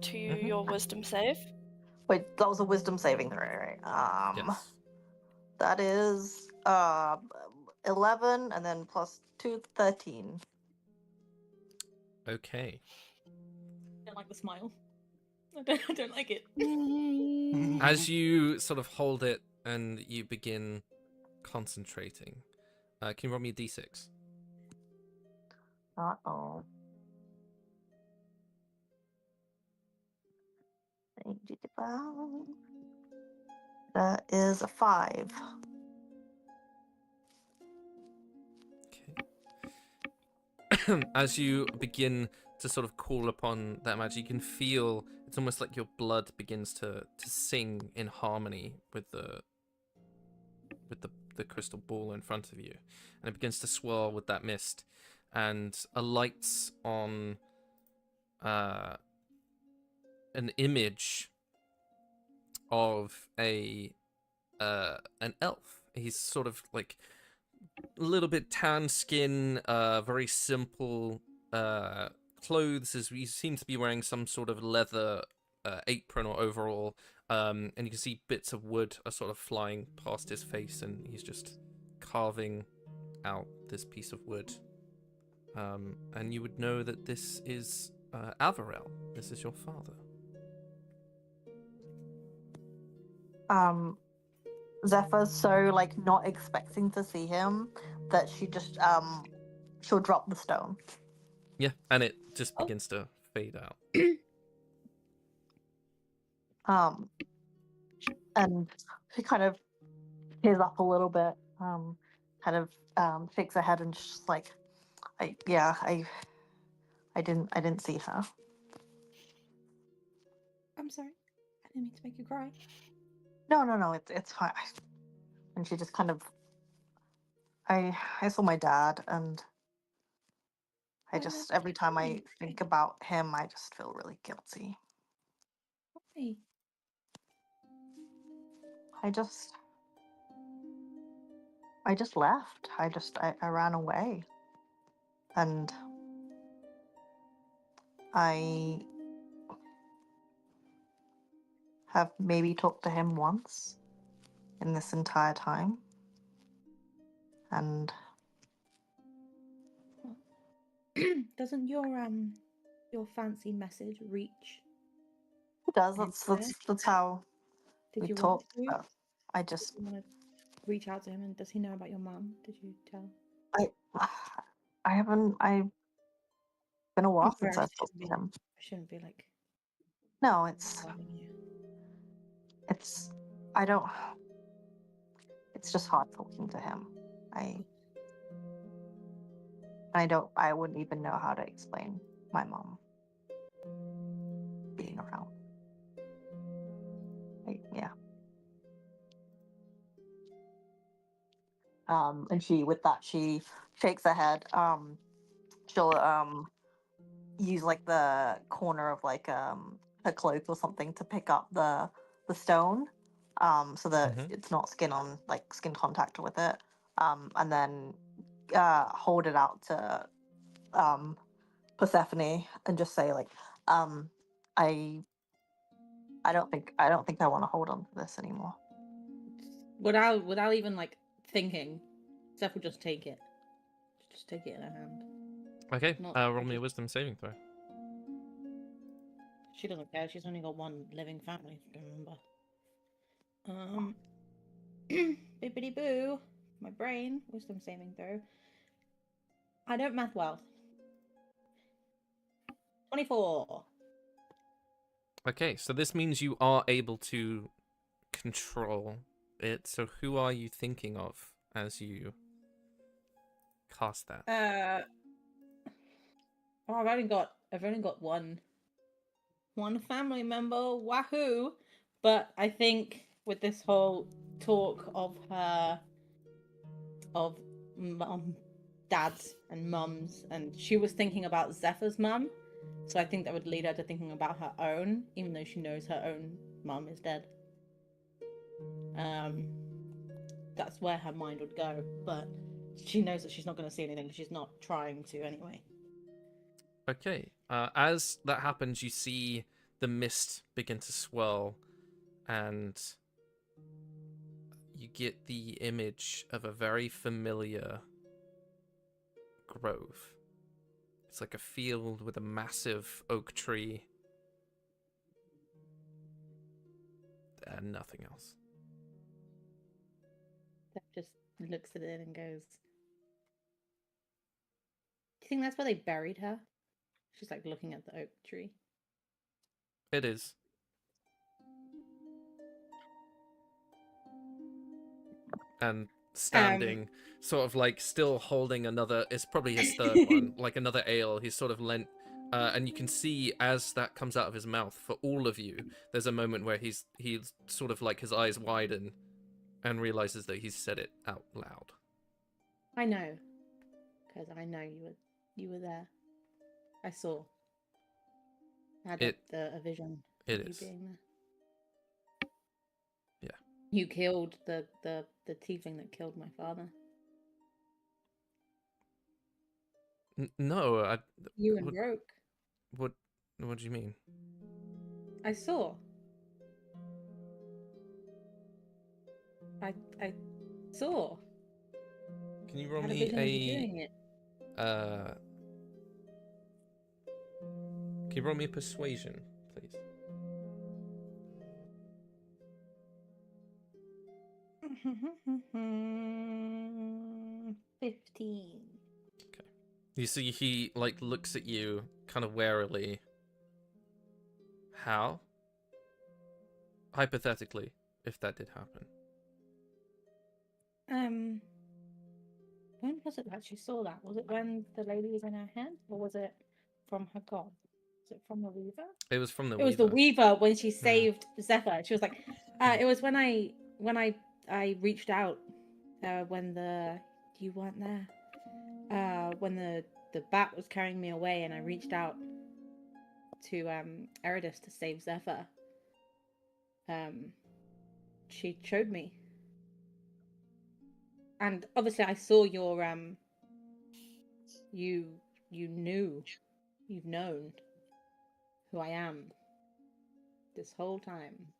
to your wisdom save. Wait, that was a wisdom saving throw, right? Yes. That is 11 and then +2, 13. Okay. I don't like the smile. I don't like it. As you sort of hold it and you begin concentrating, can you roll me a d6? Uh-oh. That is a 5. Okay. As you begin to sort of call upon that magic, you can feel it's almost like your blood begins to sing in harmony with the crystal ball in front of you, and it begins to swirl with that mist, and alights on an image of an elf. He's sort of like a little bit tan skin, very simple clothes, as he seems to be wearing some sort of leather apron or overall, and you can see bits of wood are sort of flying past his face, and he's just carving out this piece of wood. And you would know that this is Averell. This is your father. Zephyr's so like not expecting to see him that she just she'll drop the stone. Yeah, and it just begins to fade out. And she kind of tears up a little bit, kind of shakes her head and just like, I didn't see her. I'm sorry. I didn't mean to make you cry. No, it's fine. And she just kind of, I saw my dad, and I just every time I think about him, I just feel really guilty. Why? I just left. I ran away. And I have maybe talked to him once in this entire time. And Doesn't your fancy message reach? it does. Anywhere? That's how Did we you talk. want to? I just Did you want to reach out to him, and does he know about your mum? Did you tell? I haven't. I've been a while I'm sorry, since I've talked to him. I shouldn't be like No, it's bothering you. I don't. It's just hard talking to him. I wouldn't even know how to explain my mom being around. Yeah. And she shakes her head. She'll use like the corner of like her cloak or something to pick up the stone, so that it's not skin contact with it. And then hold it out to Persephone and just say like, I don't think I want to hold on to this anymore. Without even like thinking, Zeph will just take it. Just take it in her hand. Okay, Not roll me a wisdom saving throw. She doesn't care. She's only got one living family, if you remember. Bippity boo. My brain. Wisdom saving throw. I don't math well. 24. Okay, so this means you are able to control it. So who are you thinking of as you cast that? Oh, I've only got one family member. Wahoo! But I think with this whole talk of her, of dads and mums, and she was thinking about Zephyr's mum, so I think that would lead her to thinking about her own, even though she knows her own mum is dead. That's where her mind would go, but she knows that she's not going to see anything. She's not trying to anyway. Okay, as that happens, you see the mist begin to swirl, and you get the image of a very familiar grove. It's like a field with a massive oak tree and nothing else. Steph just looks at it and goes, "Do you think that's where they buried her?" She's like looking at the oak tree. It is. And standing, sort of like still holding another, it's probably his third one, like another ale. He's sort of lent, and you can see as that comes out of his mouth, for all of you, there's a moment where he's sort of like his eyes widen and realizes that he's said it out loud. I know, because I know you were there. I saw. I had a vision of you being there. Yeah. You killed the tiefling that killed my father. No, You and Roke. What do you mean? I saw. I saw. Can you roll I had me a vision of you doing it. Can you roll me a persuasion, please? 15. Okay. You see he like looks at you kind of warily. How? Hypothetically, if that did happen. When was it that she saw that? Was it when the lady was in her head, or was it from her god? Was it from the Weaver? It was from the It Weaver. was the Weaver when she saved Zephyr. She was like, it was when I reached out when you weren't there. When the bat was carrying me away, and I reached out to Eridus to save Zephyr. She showed me. And obviously I saw your you've known who I am this whole time.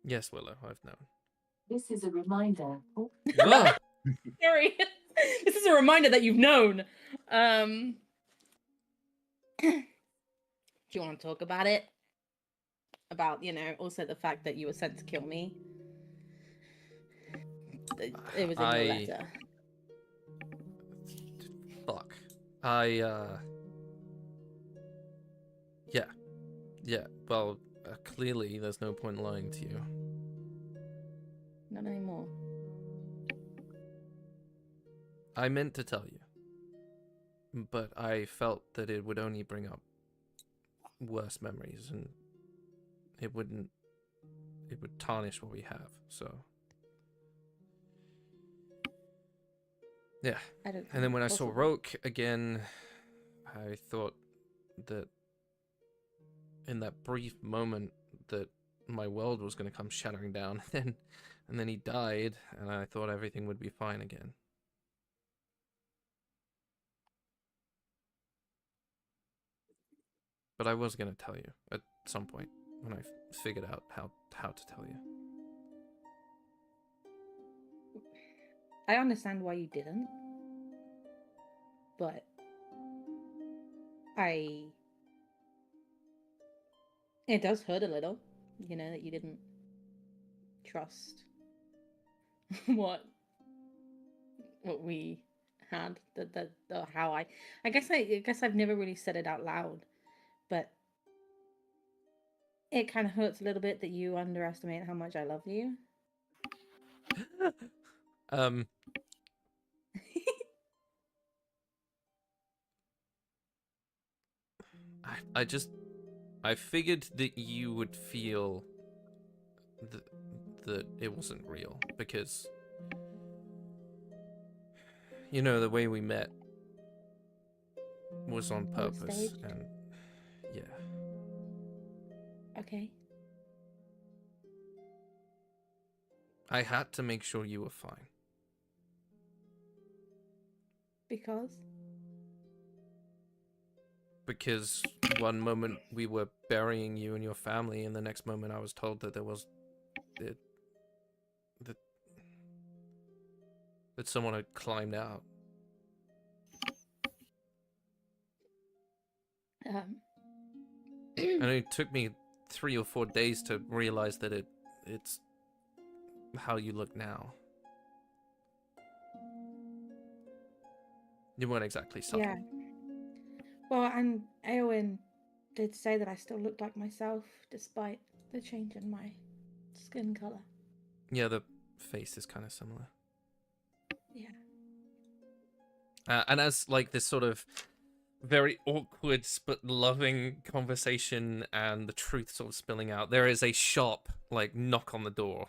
Yes, Willow, I've known. This is a reminder. Oh. Sorry. This is a reminder that you've known. Do you want to talk about it? About, also the fact that you were sent to kill me? It was in your letter. Fuck. Yeah. Well, clearly there's no point lying to you. Not anymore. I meant to tell you, but I felt that it would only bring up worse memories, and it would tarnish what we have, so. Yeah. And then when I saw Roke again, I thought that in that brief moment that my world was going to come shattering down, and then he died, and I thought everything would be fine again. But I was going to tell you at some point when I figured out how to tell you. I understand why you didn't. But I It does hurt a little, that you didn't trust what we had. How I guess I've never really said it out loud, but it kind of hurts a little bit that you underestimate how much I love you. I figured that you would feel that it wasn't real, because the way we met was on purpose, staged? and yeah. Okay. I had to make sure you were fine. Because one moment we were burying you and your family, and the next moment I was told that there was that someone had climbed out. And it took me 3 or 4 days to realize that it's how you look now. You weren't exactly subtle. Yeah. Well, and Eowyn did say that I still looked like myself despite the change in my skin color. Yeah, the face is kind of similar. Yeah. And as like this sort of very awkward but loving conversation and the truth sort of spilling out, there is a sharp knock on the door.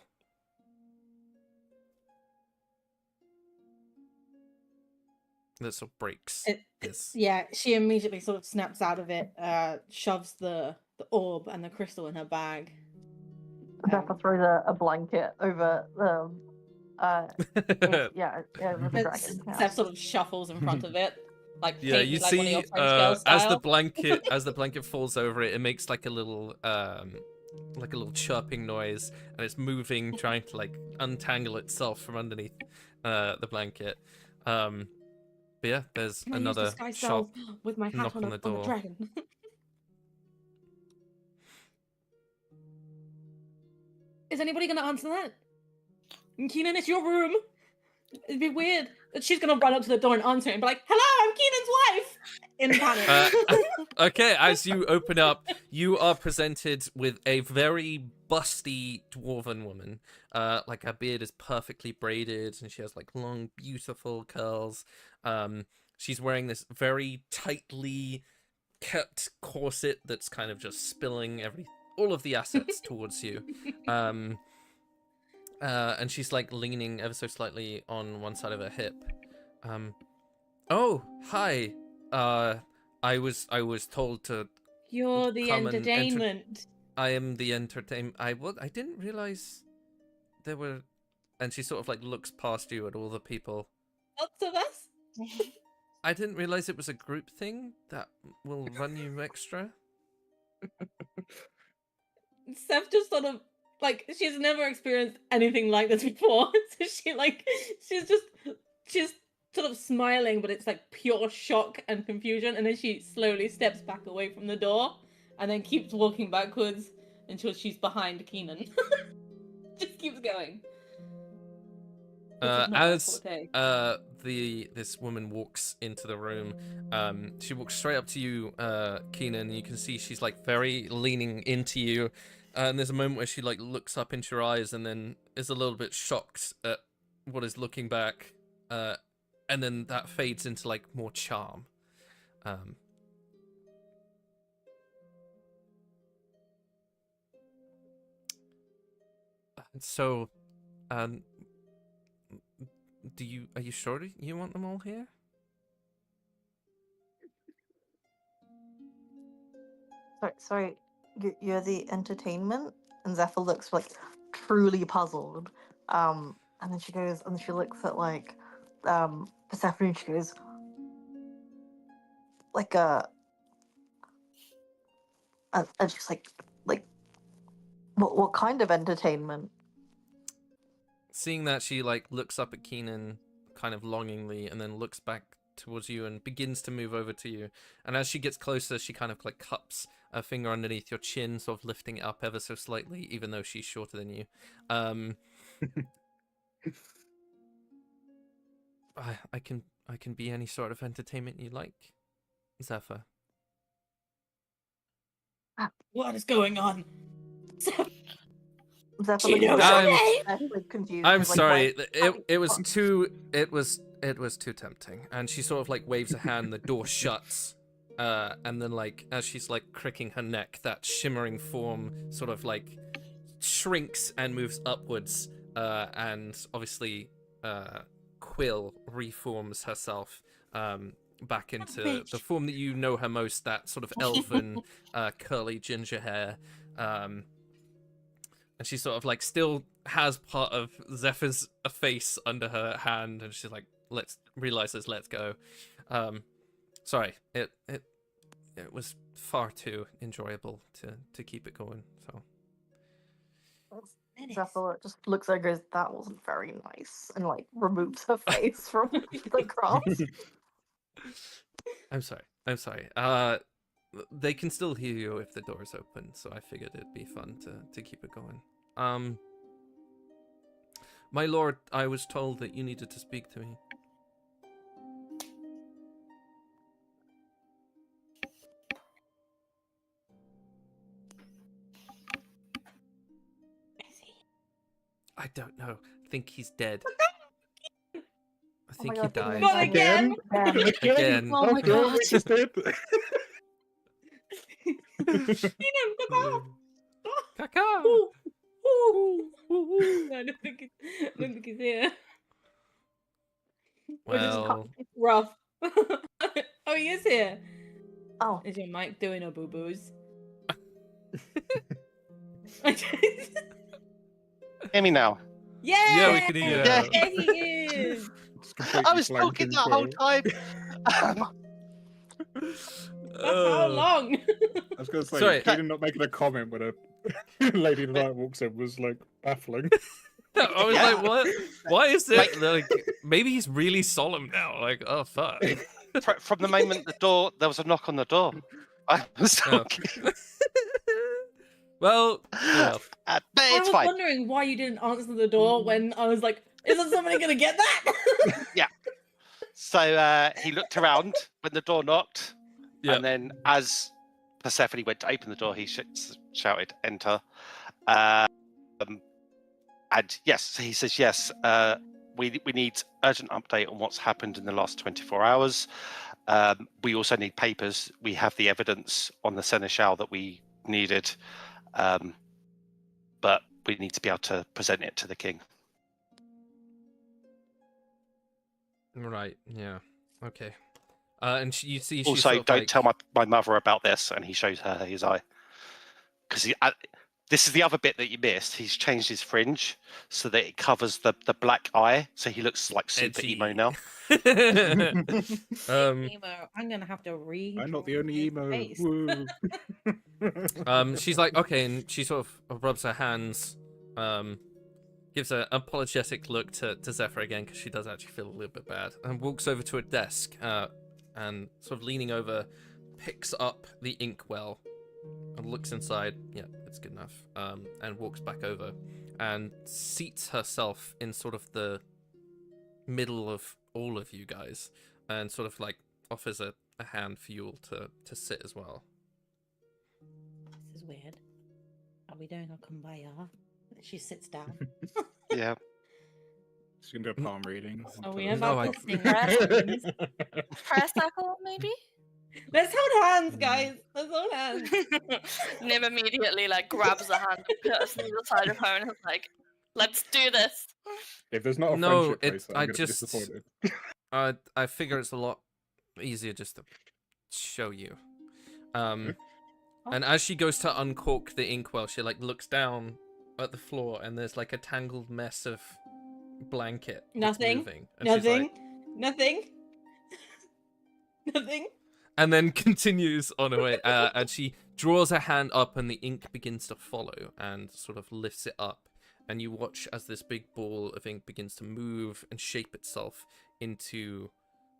That sort of breaks this. Yeah, she immediately sort of snaps out of it, shoves the orb and the crystal in her bag. Zephyr throws a blanket over the over the dragon. Zeph sort of shuffles in front of it, Yeah, you like one of see, your French girl as style. the blanket falls over it, it makes like a little chirping noise, and it's moving, trying to untangle itself from underneath the blanket. But yeah, there's Can I another use disguise sharp self with my hat knock on on the the door. dragon. Is anybody gonna answer that? Keenan, it's your room. It'd be weird that she's gonna run up to the door and answer it and be like, "Hello, I'm Keenan's wife." In panic. Okay, as you open up, you are presented with a very busty dwarven woman. Her beard is perfectly braided, and she has long, beautiful curls. She's wearing this very tightly kept corset that's kind of just spilling all of the assets towards you. And she's leaning ever so slightly on one side of her hip. Oh, hi. I was told to. You're the come and entertainment. I am the entertainment. I didn't realize there were. And she sort of looks past you at all the people. Lots of us. I didn't realize it was a group thing that will run you extra. Seth just sort of she's never experienced anything like this before. So she's sort of smiling, but it's pure shock and confusion, and then she slowly steps back away from the door and then keeps walking backwards until she's behind Keenan. Just keeps going. As this woman walks into the room, she walks straight up to you, Keenan, and you can see she's very leaning into you, and there's a moment where she looks up into your eyes and then is a little bit shocked at what is looking back, and then that fades into more charm. So, are you sure you want them all here? Sorry, you're the entertainment? And Zephyr looks truly puzzled. And then she goes, and she looks at Persephone, and she goes, and she's what kind of entertainment? Seeing that, she looks up at Keenan kind of longingly, and then looks back towards you and begins to move over to you. And as she gets closer, she kind of like cups a finger underneath your chin, sort of lifting it up ever so slightly, even though she's shorter than you. I can be any sort of entertainment you like, Zephyr. What is going on? Zephyr She knows looks her like, confused. I'm He's like, sorry. "Why- It was too tempting. And she sort of like waves a hand, the door shuts. And then like as she's like cricking her neck, that shimmering form sort of like shrinks and moves upwards. And obviously Quill reforms herself back into the form that you know her most, that sort of elven curly ginger hair. And she sort of like still has part of Zephyr's face under her hand, and she's like, let's go. Sorry, it was far too enjoyable to keep it going, so. Zephyr just looks at her and goes, that wasn't very nice, and like removes her face from the grass. I'm sorry. They can still hear you if the door's open, so I figured it'd be fun to keep it going. My lord, I was told that you needed to speak to me. I don't know. I think he's dead. I think he God, died. Not again. Again. Oh my god. We just did. Caca! Ooh, ooh, ooh, ooh. I don't think he's here. Well, Rough. Oh, he is here. Oh, Is your mic doing a boo boos? Hear me now. Yeah, we can hear you yeah, now. he is. It's completely I was blank talking as that whole well. time. How long? I was going to say, Sorry. Keenan not making a comment when a lady in the night walks in was like baffling. I was Yeah. like, what? Why is it like maybe he's really solemn now? Like, oh fuck. From the moment there was a knock on the door. I was Oh. talking. Well, But I it's was fine. wondering why you didn't answer the door when I was like, isn't somebody gonna get that? So he looked around when the door knocked, yeah. and then as Persephone went to open the door, he shouted, "Enter!" And yes, he says, "Yes, we need urgent update on what's happened in the last 24 hours. We also need papers. We have the evidence on the seneschal that we needed, but we need to be able to present it to the king." Right. Yeah. Okay. And you see, she's Also, sort of don't like, tell my mother about this. And he shows her his eye, because this is the other bit that you missed. He's changed his fringe so that it covers the black eye, so he looks like super edgy. emo now. Emo, I'm gonna have to read. I'm not the only emo. Woo. She's like, okay, and she sort of rubs her hands, gives an apologetic look to Zephyr again, because she does actually feel a little bit bad, and walks over to a desk, and sort of leaning over, picks up the inkwell, and looks inside. Yeah, it's good enough. And walks back over, and seats herself in sort of the middle of all of you guys, and sort of like offers a hand for you all to sit as well. This is weird. Are we doing a kumbaya? She sits down. Yeah. She's going to do a palm reading. Are we No, about I- to sing? Prayer circle, maybe? Let's hold hands, guys. Let's hold hands. Nim immediately like grabs the hand and puts it on the side of her and is like, "Let's do this." If there's not a No, friendship it's- bracelet, I I'm going to be just- disappointed. I figure it's a lot easier just to show you. And as she goes to uncork the inkwell, she like looks down at the floor, and there's like a tangled mess of blanket. that's Nothing. moving, and she's Nothing. like- Nothing. Nothing. and then continues on her way. And she draws her hand up, and the ink begins to follow, and sort of lifts it up. And you watch as this big ball of ink begins to move and shape itself into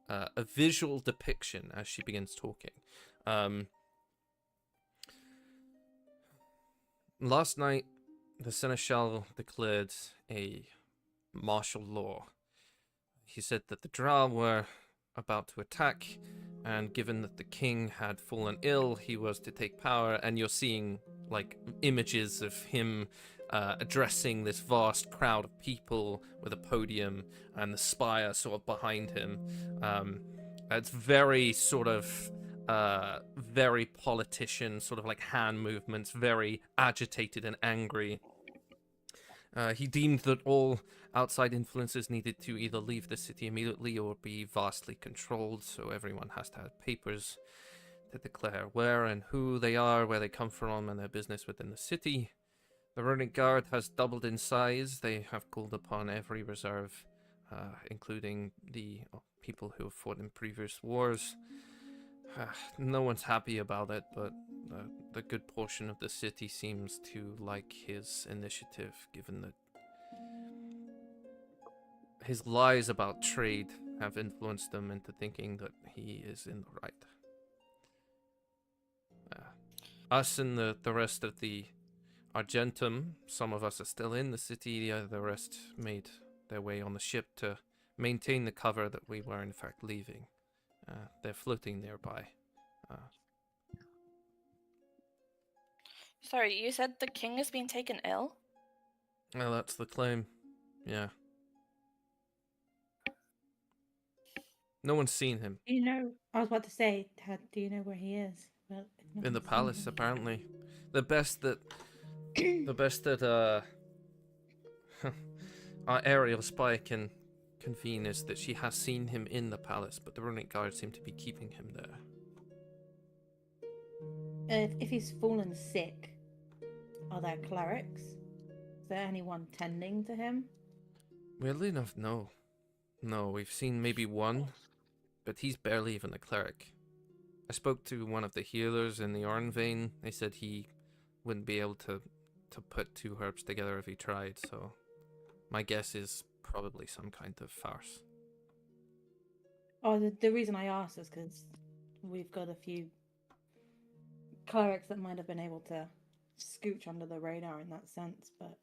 a visual depiction as she begins talking. Last night, the Seneschal declared a martial law. He said that the Drow were about to attack, and given that the king had fallen ill, he was to take power, and you're seeing, like, images of him addressing this vast crowd of people with a podium and the spire sort of behind him. It's very sort of very politician, sort of like hand movements, very agitated and angry. He deemed that all outside influences needed to either leave the city immediately or be vastly controlled, so everyone has to have papers to declare where and who they are, where they come from, and their business within the city. The Runic Guard has doubled in size. They have called upon every reserve, including the people who have fought in previous wars. No one's happy about it, but the good portion of the city seems to like his initiative, given that his lies about trade have influenced them into thinking that he is in the right. Us and the rest of the Argentum, some of us are still in the city, the rest made their way on the ship to maintain the cover that we were in fact leaving. They're floating nearby. Sorry, you said the king has been taken ill? Well, that's the claim. Yeah. No one's seen him. Do you know? I was about to say, Dad, do you know where he is? Well, no In the one's seen palace, him. apparently. The best that our aerial spy can convene is that she has seen him in the palace, but the Runic Guard seem to be keeping him there. If he's fallen sick, are there clerics? Is there anyone tending to him? Weirdly enough, no. No, we've seen maybe one, but he's barely even a cleric. I spoke to one of the healers in the Orn vein. They said he wouldn't be able to put two herbs together if he tried, so my guess is probably some kind of farce. Oh, the reason I asked is because we've got a few clerics that might have been able to scooch under the radar in that sense, but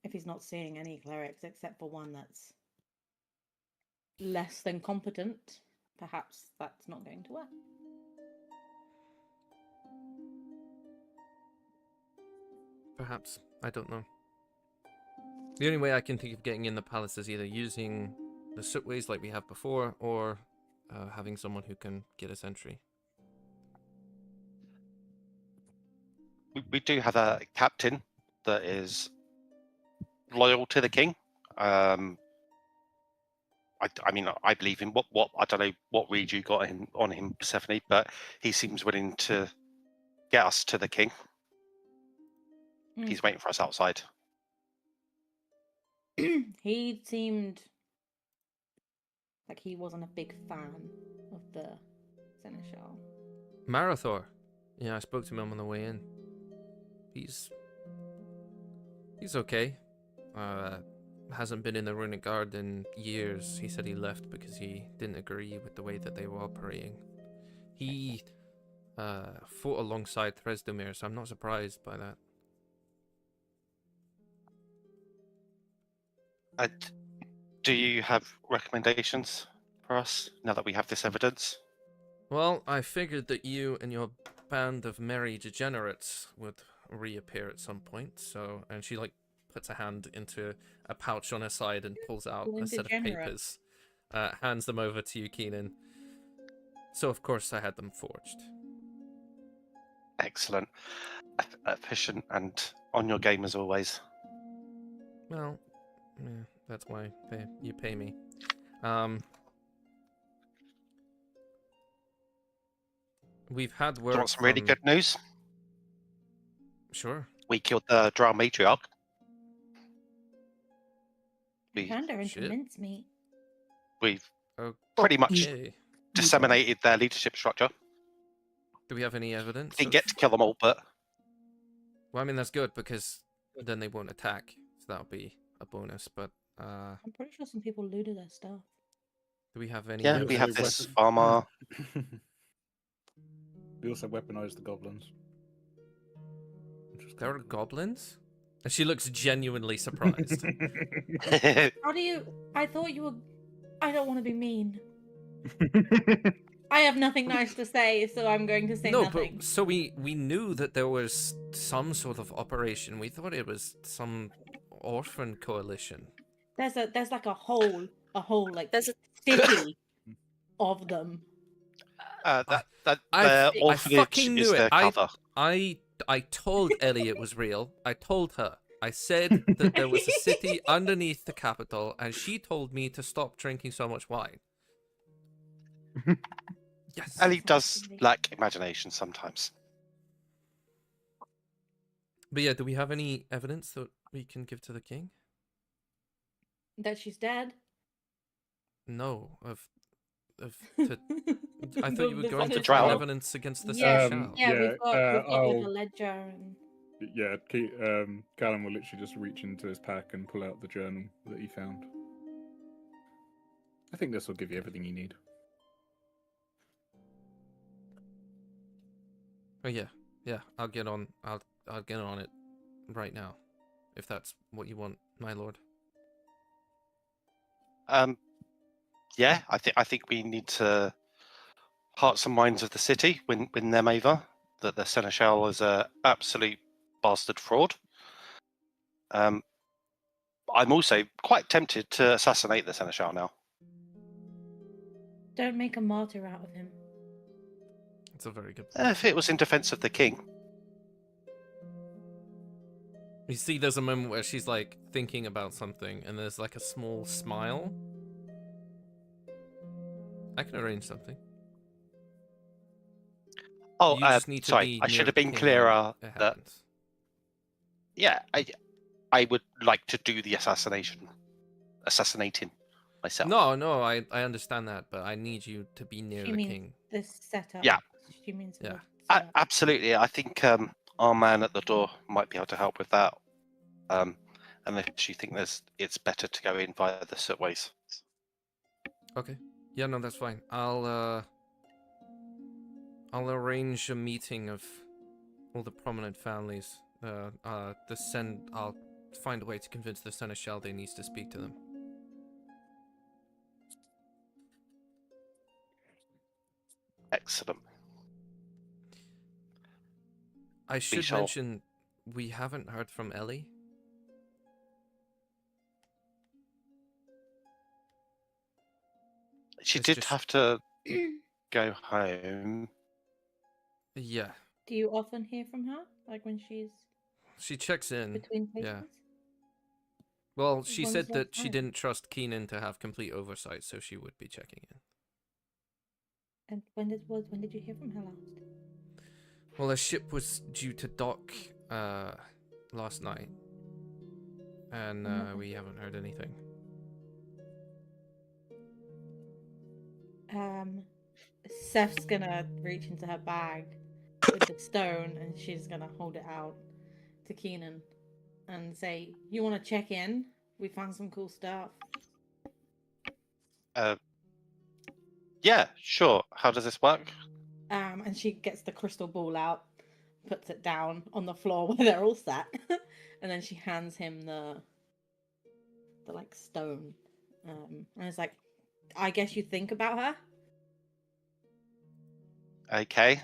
if he's not seeing any clerics except for one that's less than competent, perhaps that's not going to work. Perhaps. I don't know. The only way I can think of getting in the palace is either using the sootways like we have before, or having someone who can get us entry. We do have a captain that is loyal to the king. I mean, I believe him. What I don't know what read you got on him, Persephone, but he seems willing to get us to the king. He's waiting for us outside. He seemed like he wasn't a big fan of the Seneschal. Marathor. Yeah, I spoke to him on the way in. He's okay. Hasn't been in the Runic Guard in years. He said he left because he didn't agree with the way that they were operating. He fought alongside Thresdomir, so I'm not surprised by that. Do you have recommendations for us now that we have this evidence? Well, I figured that you and your band of merry degenerates would reappear at some point, and she puts a hand into a pouch on her side and pulls out a set of papers, hands them over to you, Keenan. So of course I had them forged. Excellent. Efficient and on your game as always. Well, yeah, that's why you pay me. We've had word. Do you want some really good news? Sure. We killed the Drow matriarch. Turned her into mincemeat. We've pretty much disseminated their leadership structure. Do we have any evidence? Didn't get to kill them all, but... Well, I mean, that's good, because then they won't attack, so that'll be a bonus, but... I'm pretty sure some people looted their stuff. Do we have any? Yeah, Yeah, we so have we've this weapon- armor. We also weaponized the goblins. There are goblins? And she looks genuinely surprised. How do you? I thought you were. I don't want to be mean. I have nothing nice to say, so I'm going to say No, nothing. but so we knew that there was some sort of operation. We thought it was some orphan coalition. There's like a whole like There's a city of them. That the I orphanage fucking is knew it. the cover. I told Ellie it was real. I told her. I said that there was a city underneath the capital, and she told me to stop drinking so much wine. Yes. Ellie does lack imagination sometimes. But yeah, do we have any evidence that we can give to the king? That she's dead. No, I thought you were going to drow. find evidence against the Yeah. Seneschal. Yeah, Yeah, we've got like I'll- a ledger and. Yeah, Callum will literally just reach into his pack and pull out the journal that he found. I think this will give you everything you need. Oh yeah. I'll get on it right now, if that's what you want, my lord. Yeah, I think we need to hearts and minds of the city, win them over. That the Seneschal is a absolute bastard fraud. I'm also quite tempted to assassinate the Seneschal now. Don't make a martyr out of him. It's a very good. If it was in defense of the king. You see, there's a moment where she's like thinking about something, and there's like a small smile. I can arrange something. Oh, You just need to sorry, be I near should have the been king clearer when it that happens. yeah, I would like to do the assassinating myself. No, I understand that, but I need you to be near She the means king. this setup. Yeah. She means Yeah. the setup. Absolutely. I think our man at the door might be able to help with that. Unless you think it's better to go in via the Sootways. Okay. Yeah, no, that's fine. I'll arrange a meeting of all the prominent families. I'll find a way to convince the Seneschal they needs to speak to them. Excellent. I should shall- mention we haven't heard from Ellie. She It's did just- have to go home. Yeah. Do you often hear from her? Like when she's She checks in. between places? yeah. Well, she When said was last that she time? didn't trust Keenan to have complete oversight, so she would be checking in. And when did you hear from her last? Well, a ship was due to dock last night, and we haven't heard anything. Seth's gonna reach into her bag with the stone, and she's gonna hold it out to Keenan and say, "You want to check in? We found some cool stuff." Yeah, sure. How does this work? And she gets the crystal ball out, puts it down on the floor where they're all sat, and then she hands him the like stone, and it's like, "I guess you think about her." Okay.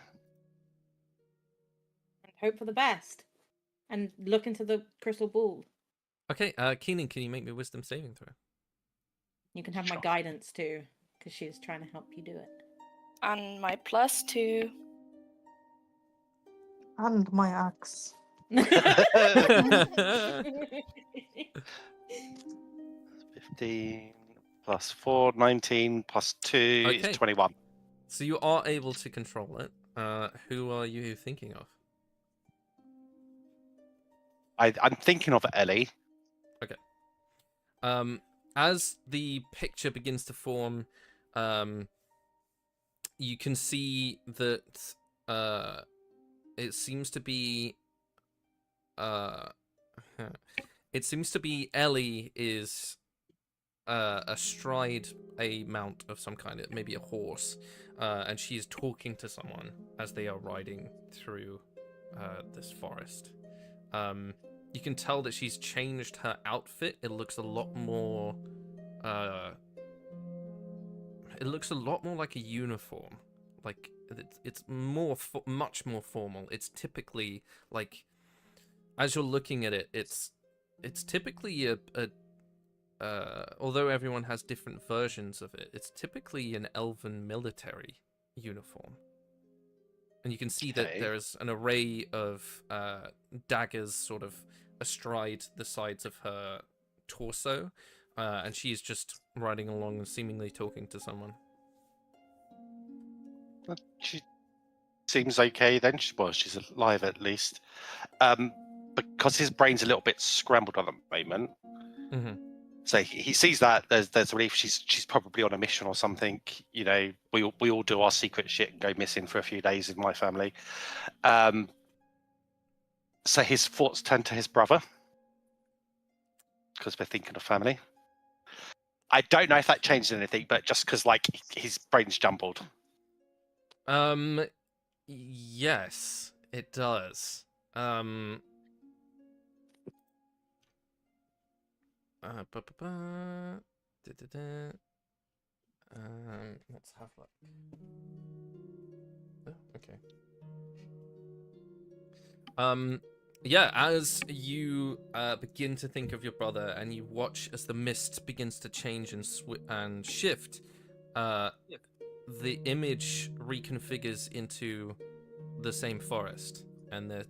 And hope for the best, and look into the crystal ball. Okay, Keenan, can you make me a wisdom saving throw? You can have my Sure. guidance too, because she's trying to help you do it. And my +2. And my axe. 15 plus 4, 19 plus 2 Okay. is 21. So you are able to control it. Who are you thinking of? I'm thinking of Ellie. As the picture begins to form, you can see that it seems to be Ellie is astride a mount of some kind, maybe a horse, and she is talking to someone as they are riding through this forest. You can tell that she's changed her outfit. It looks a lot more. It looks a lot more like a uniform. Like it's much more formal. It's typically like, as you're looking at it, it's typically although everyone has different versions of it, it's typically an elven military uniform. And you can see that there's an array of daggers sort of astride the sides of her torso, and she's just riding along and seemingly talking to someone. She seems okay then. She's alive at least. Because his brain's a little bit scrambled at the moment. Mm-hmm. So he sees that there's relief. She's probably on a mission or something. You know, we all do our secret shit and go missing for a few days in my family. So his thoughts turn to his brother because we're thinking of family. I don't know if that changed anything, but just because like his brain's jumbled. Yes, it does. Let's have a look. Oh, okay. Yeah, as you begin to think of your brother and you watch as the mist begins to change and shift, the image reconfigures into the same forest, and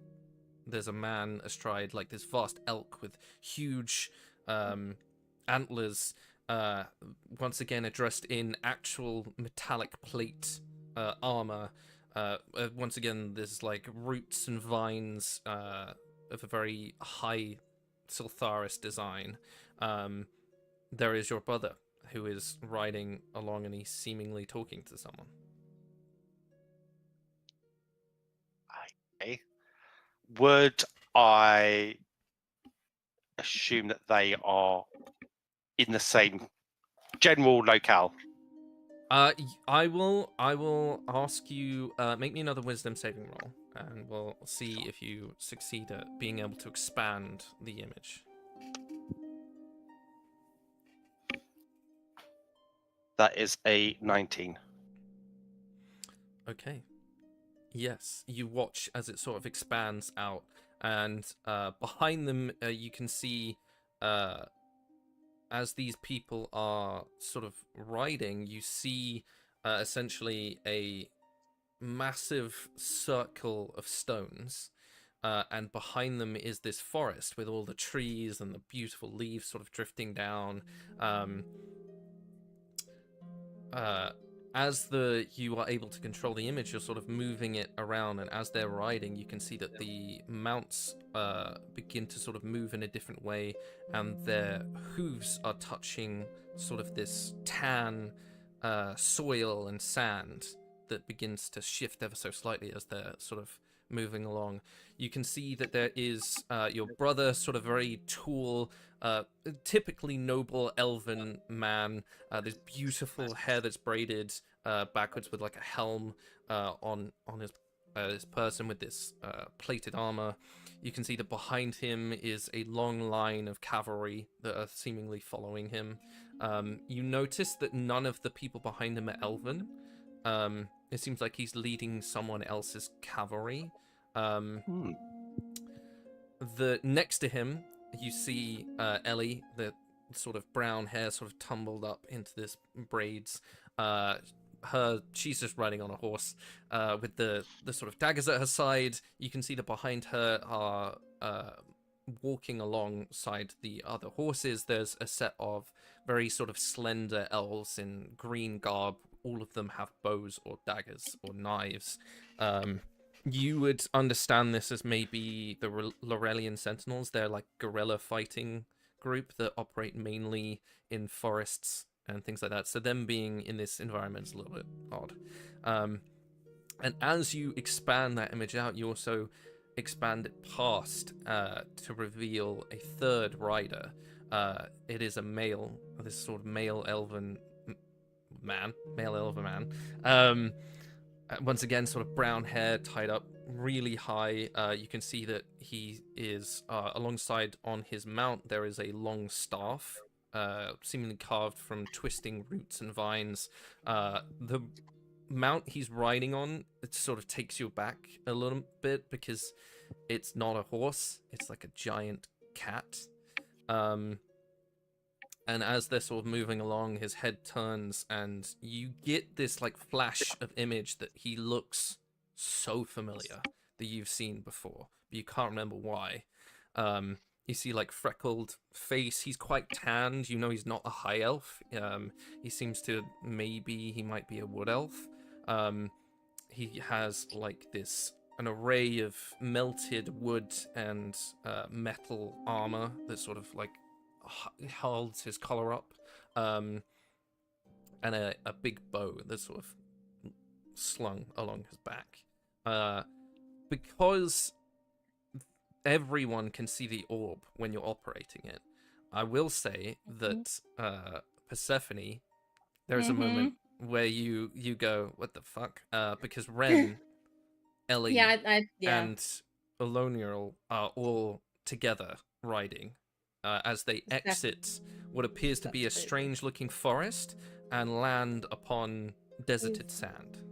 there's a man astride like this vast elk with huge antlers, once again addressed in actual metallic plate armor. Once again, there's like roots and vines of a very high Siltharis design. There is your brother, who is riding along, and he's seemingly talking to someone. Okay. Would I assume that they are in the same general locale? I will ask you, make me another wisdom saving roll, and we'll see if you succeed at being able to expand the image. That is a 19. Okay. Yes, you watch as it sort of expands out, and behind them you can see, as these people are sort of riding, you see essentially a massive circle of stones, and behind them is this forest with all the trees and the beautiful leaves sort of drifting down. As you are able to control the image, you're sort of moving it around, and as they're riding, you can see that the mounts begin to sort of move in a different way, and their hooves are touching sort of this tan soil and sand that begins to shift ever so slightly as they're sort of moving along. You can see that there is your brother, sort of very tall, typically noble elven man, this beautiful hair that's braided backwards with like a helm on his person with this plated armor. You can see that behind him is a long line of cavalry that are seemingly following him. You notice that none of the people behind him are elven. It seems like he's leading someone else's cavalry. The next to him, you see Ellie, the sort of brown hair sort of tumbled up into this braids. She's just riding on a horse with the sort of daggers at her side. You can see that behind her are walking alongside the other horses. There's a set of very sort of slender elves in green garb. All of them have bows or daggers or knives. You would understand this as maybe the Lorelian Sentinels. They're like guerrilla fighting group that operate mainly in forests and things like that. So them being in this environment is a little bit odd. And as you expand that image out, you also expand it past to reveal a third rider. It is a male this sort of male elven man. Once again, sort of brown hair tied up really high. You can see that he is alongside on his mount. There is a long staff, seemingly carved from twisting roots and vines. The mount he's riding on, it sort of takes you back a little bit because it's not a horse. It's like a giant cat. And as they're sort of moving along, his head turns, and you get this like flash of image that he looks so familiar that you've seen before, but you can't remember why. You see like freckled face. He's quite tanned. You know he's not a high elf. He seems to he might be a wood elf. He has like an array of melted wood and metal armor that sort of like holds his collar up, and a big bow that's sort of slung along his back. Because everyone can see the orb when you're operating it, I will say that Persephone, there's a moment where you go, what the fuck? Because Ren, Ellie, and Eloniel are all together riding as they exit what appears to be a strange-looking forest and land upon deserted sand.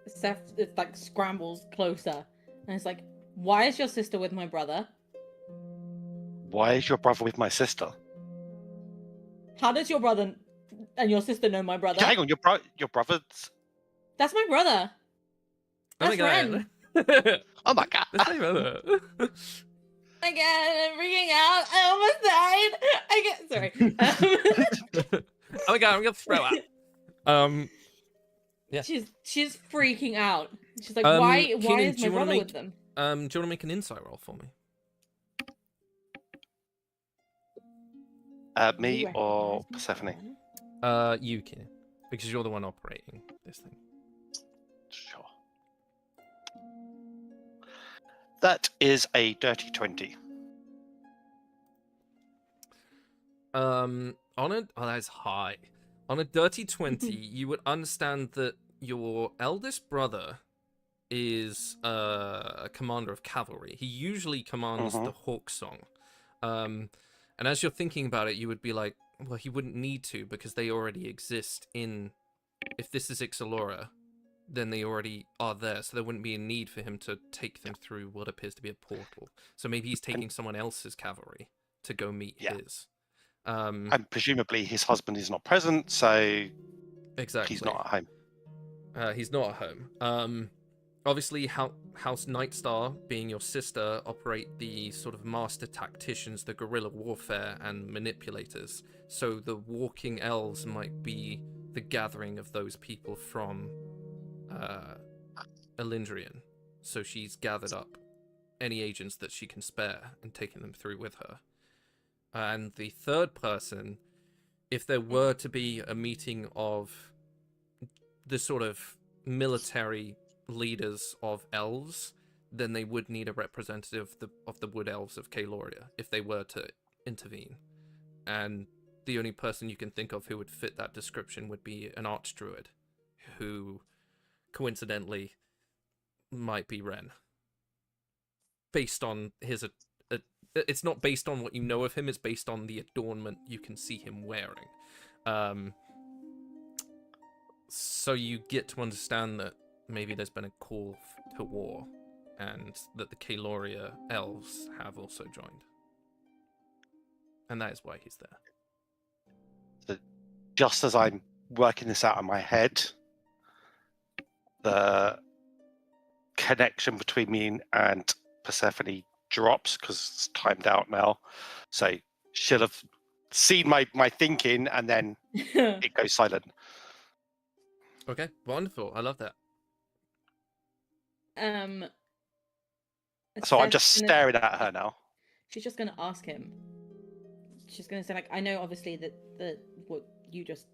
Seth like scrambles closer and it's like, why is your sister with my brother? Why is your brother with my sister? How does your brother and your sister know my brother? Hang on, your brother's... That's my brother. That's Ren. Oh my god. That's my brother. Again, I'm freaking out. I almost died. Sorry. Oh my god, I'm gonna throw up. Yeah. She's freaking out. She's like, why Keenan, is my brother with them? Do you want to make an insight roll for me? Me or Persephone? You, Keenan, because you're the one operating this thing. Sure. That is a dirty 20. That's high. On a dirty 20, you would understand that your eldest brother is a commander of cavalry. He usually commands the Hawk Song. And as you're thinking about it, you would be like, well, he wouldn't need to because they already exist in... If this is Ixalora, then they already are there, so there wouldn't be a need for him to take them through what appears to be a portal. So maybe he's taking someone else's cavalry to go meet his. And presumably his husband is not present, so exactly, he's not at home. He's not at home. Obviously, House Nightstar, being your sister, operate the sort of master tacticians, the guerrilla warfare, and manipulators. So the walking elves might be the gathering of those people from Elindrian. So she's gathered up any agents that she can spare and taken them through with her. And the third person, if there were to be a meeting of the sort of military leaders of elves, then they would need a representative of the wood elves of Kaloria if they were to intervene. And the only person you can think of who would fit that description would be an archdruid, who coincidentally might be Ren. Based on his... it's not based on what you know of him, it's based on the adornment you can see him wearing. So you get to understand that maybe there's been a call to war, and that the Kaloria elves have also joined. And that is why he's there. So just as I'm working this out in my head, the connection between me and Persephone drops because it's timed out now. So should have seen my thinking, and then it goes silent. Okay, wonderful. I love that. So I'm just staring at her now. She's just gonna ask him. She's gonna say, like, I know obviously that what you just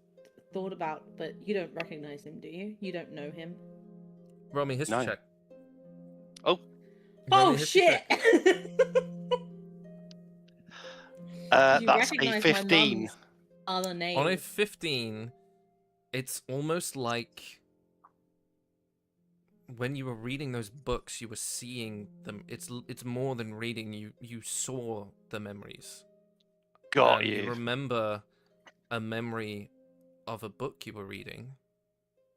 thought about, but you don't recognize him, do you? You don't know him. Roll me a history check. Oh. Oh shit! You That's a recognise my 15. mum's other name. On a 15, it's almost like when you were reading those books, you were seeing them. It's more than reading. You saw the memories. Got You you. remember a memory of a book you were reading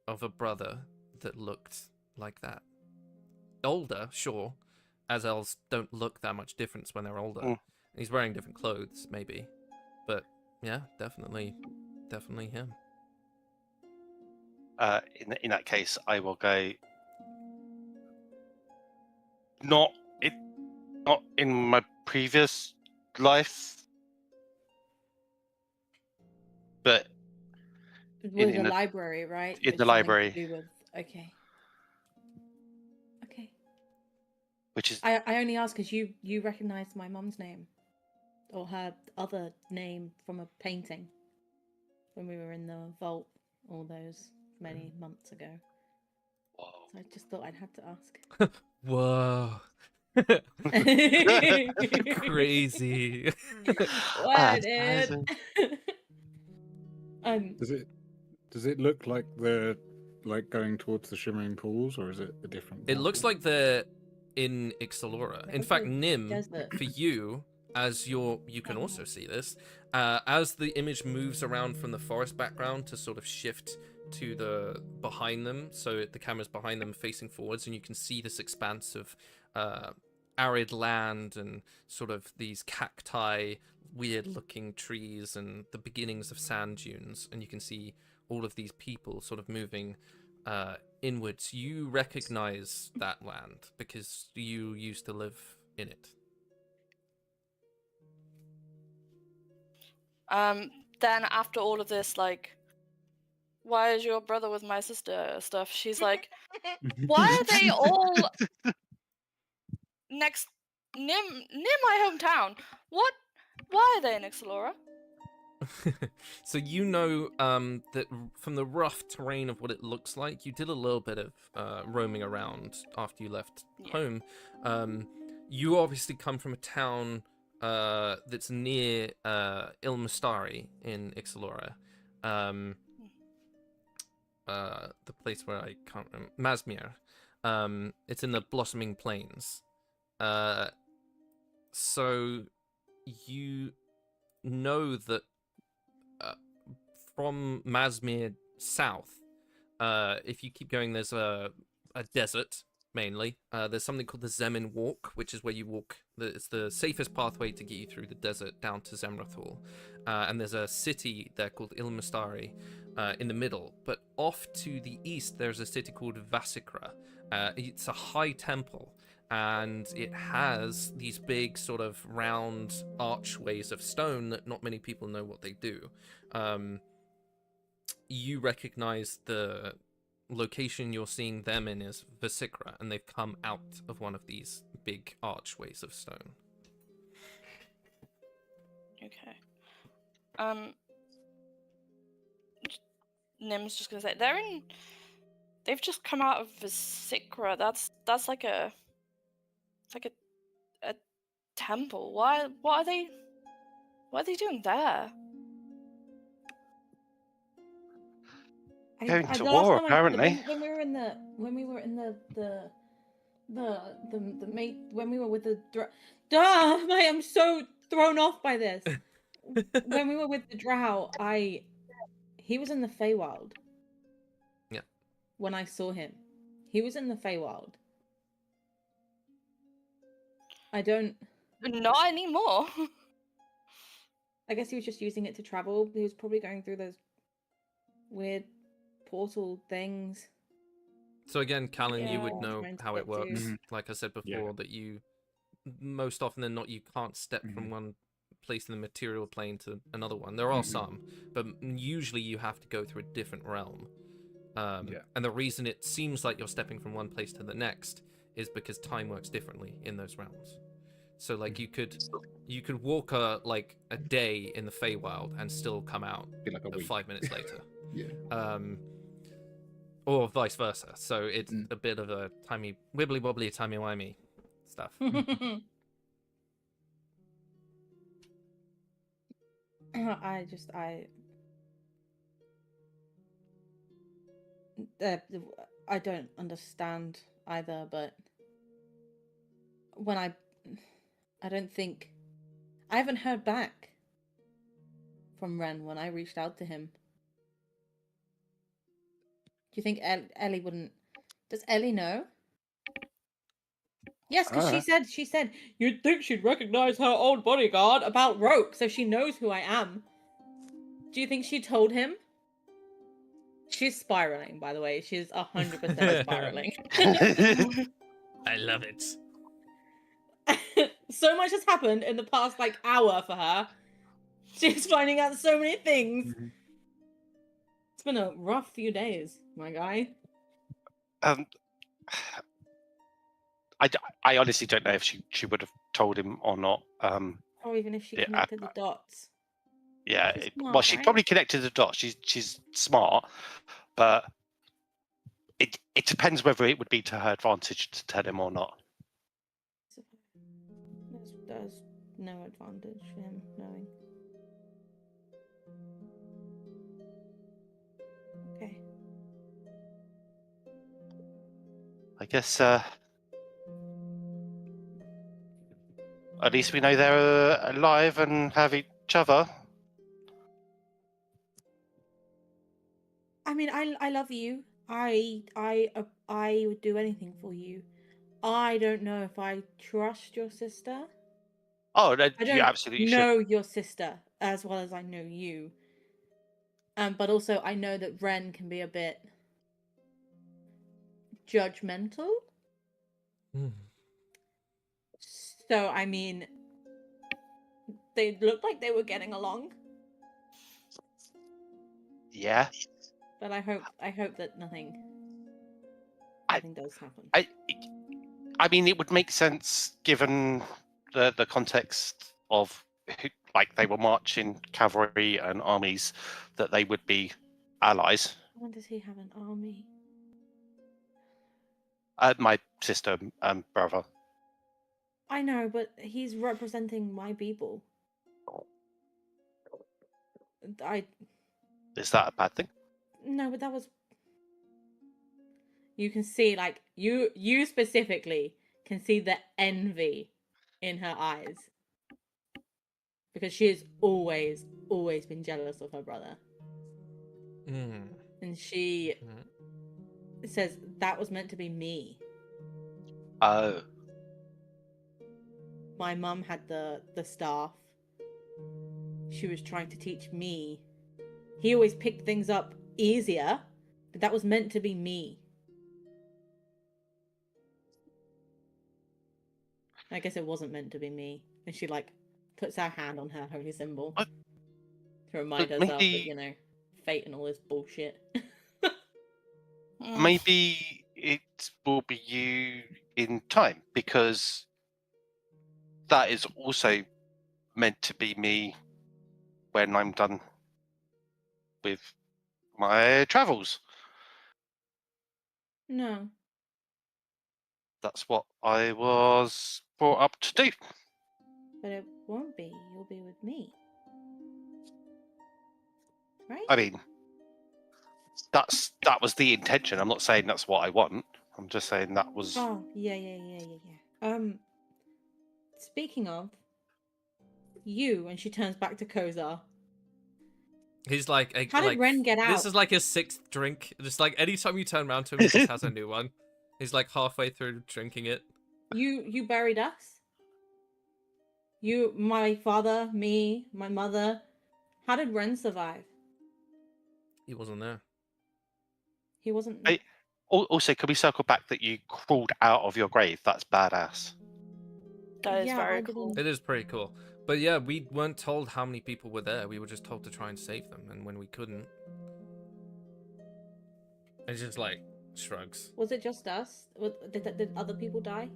of a brother that looked like that. Older, sure, as elves don't look that much different when they're older. Mm. He's wearing different clothes, maybe, but yeah, definitely him. In that case, I will go. Not in my previous life, but With the in the- library, right? in It's the something library. to do with... Okay. Okay. which is I only ask because you recognised my mum's name. Or her other name from a painting. When we were in the vault all those many months ago. whoa. So I just thought I'd have to ask. Whoa. Crazy. What, dude? Does it look like they're like going towards the shimmering pools, or is it a different? It looks like they're in Ixalora. In fact, Nim, Desert. for you, as you can also see this, as the image moves around from the forest background to sort of shift to the behind them, so the camera's behind them facing forwards, and you can see this expanse of arid land and sort of these cacti, weird looking trees, and the beginnings of sand dunes, and you can see all of these people sort of moving inwards. You recognize that land because you used to live in it. Then after all of this, like, why is your brother with my sister stuff? She's like, why are they all near my hometown? What? Why are they in Ixalora? So you know that from the rough terrain of what it looks like, you did a little bit of roaming around after you left home. You obviously come from a town that's near Ilmastari in Ixalora. The place where I can't remember, Masmir. It's in the Blossoming Plains. So you know that from Masmir south, if you keep going, there's a desert mainly. There's something called the Zemin Walk, which is where you walk. It's the safest pathway to get you through the desert down to Zemrathul. And there's a city there called Ilmastari in the middle. But off to the east, there's a city called Vasikra. It's a high temple, and it has these big sort of round archways of stone that not many people know what they do. You recognize the location you're seeing them in is Vasikra, and they've come out of one of these big archways of stone. Okay. Nim's just gonna say they've just come out of Vasikra. That's like a temple. What are they doing there? Going to the war, last time apparently. when we were in the when we were with the mate, I'm so thrown off by this. When we were with the drow, he was in the Feywild. Yeah. When I saw him, he was in the Feywild. I don't. Not anymore. I guess he was just using it to travel. He was probably going through those weird portal things. So again, Callan, you would Yeah, know trying to how it get to- works. Mhm. Like I said before, Yeah. that you, most often than not, you can't step from Mhm. one place in the material plane to another one. There are Mhm. some, but usually you have to go through a different realm. Yeah. And the reason it seems like you're stepping from one place to the next is because time works differently in those realms. So like you could walk a day in the Feywild and still come out Be like a week. 5 minutes later. Yeah. Or vice versa. So it's Mm. a bit of a wibbly wobbly, timey wimey stuff. I I don't understand either, but when I don't think I haven't heard back from Ren when I reached out to him. Do you think Ellie wouldn't? Does Ellie know? Yes, because she said you'd think she'd recognize her old bodyguard about Roke, so she knows who I am. Do you think she told him? She's spiraling, by the way. She's 100% spiraling. I love it. So much has happened in the past hour for her. She's finding out so many things. Mhm. It's been a rough few days, my guy. I honestly don't know if she would have told him or not. Or even if she Yeah, connected the dots. Yeah, She's smart, well, she right? probably connected the dots. She's smart, but it depends whether it would be to her advantage to tell him or not. There's no advantage for him knowing. Okay. I guess at least we know they're alive and have each other. I mean, I love you. I would do anything for you. I don't know if I trust your sister. Oh, no, I you don't absolutely know should. your sister as well as I know you. But also I know that Ren can be a bit judgmental. So I mean, they looked like they were getting along. Yeah. But I hope that nothing does happen. I mean, it would make sense given the context of they were marching cavalry and armies, that they would be allies. When does he have an army? My sister and brother. I know, but he's representing my people. Is that a bad thing? No, but that was. You can see, you specifically can see the envy in her eyes. Because she has always been jealous of her brother. And she says, that was meant to be me. Oh. My mum had the staff. She was trying to teach me. He always picked things up easier, but that was meant to be me. I guess it wasn't meant to be me. And she puts her hand on her holy symbol to remind herself that, fate and all this bullshit. Maybe it will be you in time, because that is also meant to be me when I'm done with my travels. No. That's what I was brought up to do. But it won't be. You'll be with me. Right? I mean, that was the intention. I'm not saying that's what I want. I'm just saying that was. Oh, yeah. Speaking of you, and she turns back to Kozar. He's like, how did Ren get out? This is like his 6th drink. Just anytime you turn around to him, he just has a new one. He's halfway through drinking it. You buried us? You, my father, me, my mother. How did Ren survive? He wasn't there. He wasn't. Also, can we circle back that you crawled out of your grave? That's badass. That is very cool. It is pretty cool. But yeah, we weren't told how many people were there. We were just told to try and save them. And when we couldn't, it's just shrugs. Was it just us? Did other people die?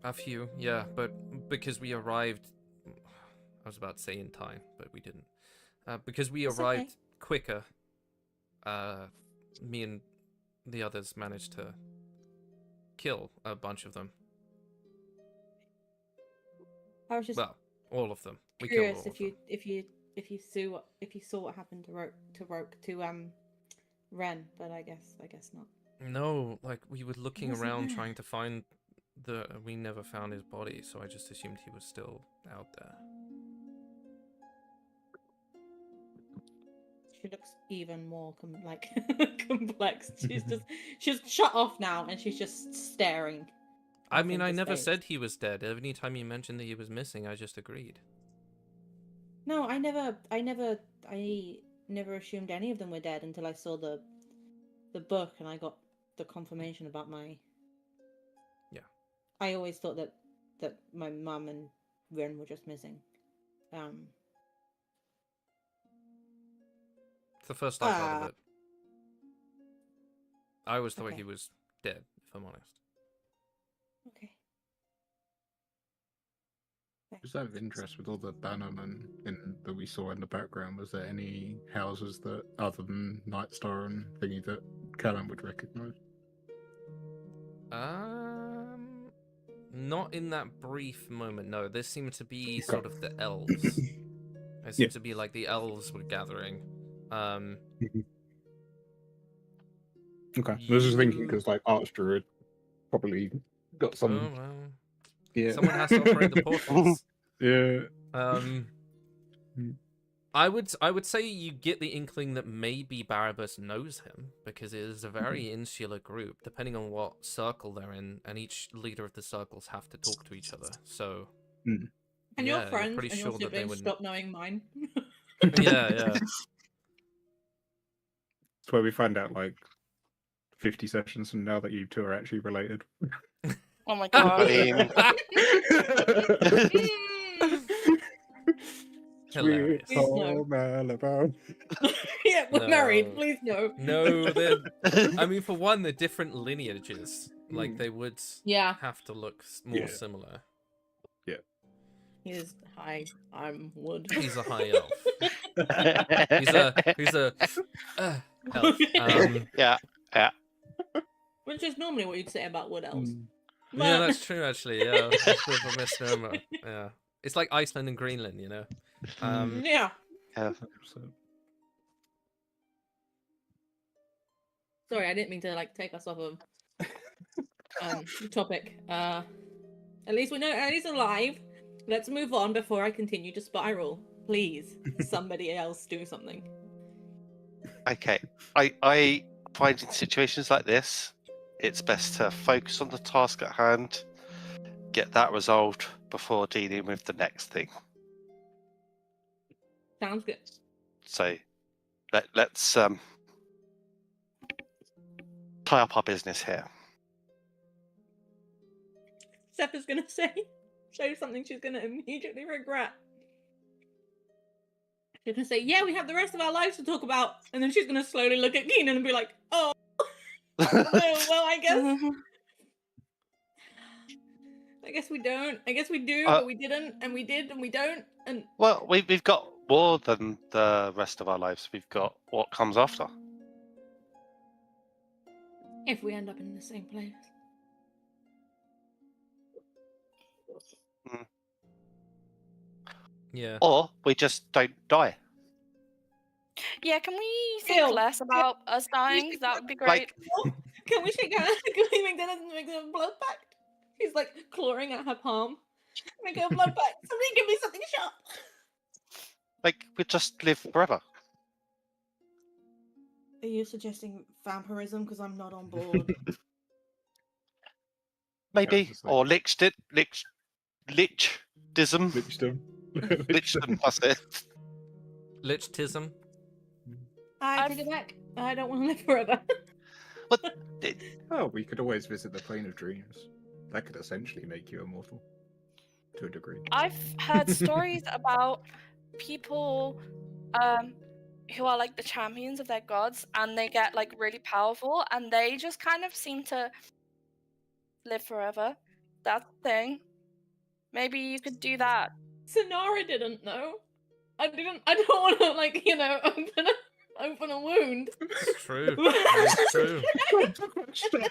A few, yeah. But because we arrived, I was about to say in time, but we didn't. Because we arrived quicker, me and the others managed to kill a bunch of them. I was just all of them. We curious killed all of them. if you saw what happened to Ren, but I guess not. No, like we were looking Wasn't around there? trying to find we never found his body, so I just assumed he was still out there. She looks even more complex. She's shut off now, and she's just staring. I off mean, I into never space. said he was dead. Every time you mentioned that he was missing, I just agreed. No, I never assumed any of them were dead until I saw the book and I got the confirmation about my. Yeah. I always thought that my mum and Ren were just missing. It's the first I thought of Ah. it. I always thought Okay. he was dead, if I'm honest. Okay. Just out of interest, with all the bannermen that we saw in the background, was there any houses that, other than Nightstar and thingy, that Callum would recognise? Not in that brief moment. No, this seemed to be Okay. sort of the elves. It seemed to be like the elves were gathering. Okay, I was just thinking because like Archdruid probably got some. Oh well. Yeah. Someone has to operate the portals. Yeah. I would say you get the inkling that maybe Barabbas knows him, because it is a very insular group, depending on what circle they're in, and each leader of the circles have to talk to each other. So, And yeah, your you're friends pretty and sure your that they siblings would. stop knowing mine. Yeah. It's where we find out like 50 sessions from now that you two are actually related. Oh my I god. mean, Hilarious. Please no. Alabama. Yeah, we're married. No. Please no. No, I mean, for one, they're different lineages. Like, they would Yeah. have to look more Yeah. similar. He is high. I'm wood. He's a high elf. He's a elf. yeah. Which is normally what you'd say about wood elves. Yeah, But- that's true, actually. Yeah, it's a bit of a misnomer. Yeah. It's like Iceland and Greenland, you know? Yeah. Sorry, I didn't mean to take us off of the topic. At least we know Annie's alive. Let's move on before I continue to spiral. Please, somebody else do something. Okay. I find in situations like this, it's best to focus on the task at hand, get that resolved before dealing with the next thing. Sounds good. So let's tie up our business here. Seth is gonna show something she's gonna immediately regret. She's gonna say, "Yeah, we have the rest of our lives to talk about," and then she's gonna slowly look at Keenan and be like, "Oh, well, I guess we don't. I guess we do, but we didn't, and we did, and we don't, and." Well, we've got more than the rest of our lives. We've got what comes after. If we end up in the same place. Yeah. Or we just don't die. Yeah, can we think Phil, less about us dying? That would be great. Like, Can we shake hands? Can we make a blood pact? She's like clawing at her palm. Make a blood pact. Somebody give me something sharp. we just live forever. Are you suggesting vampirism? Because I'm not on board. Maybe. just like- Or lichdism. Lichdom. Lichdom, that's it. Lichtism. I take it back. I don't want to live forever. Oh, we could always visit the plane of dreams. That could essentially make you immortal. To a degree. I've heard stories about people who are like the champions of their gods, and they get like really powerful, and they just kind of seem to live forever. That's the thing. Maybe you could do that. Sonara didn't know. I don't want to open a wound. It's true. It's true.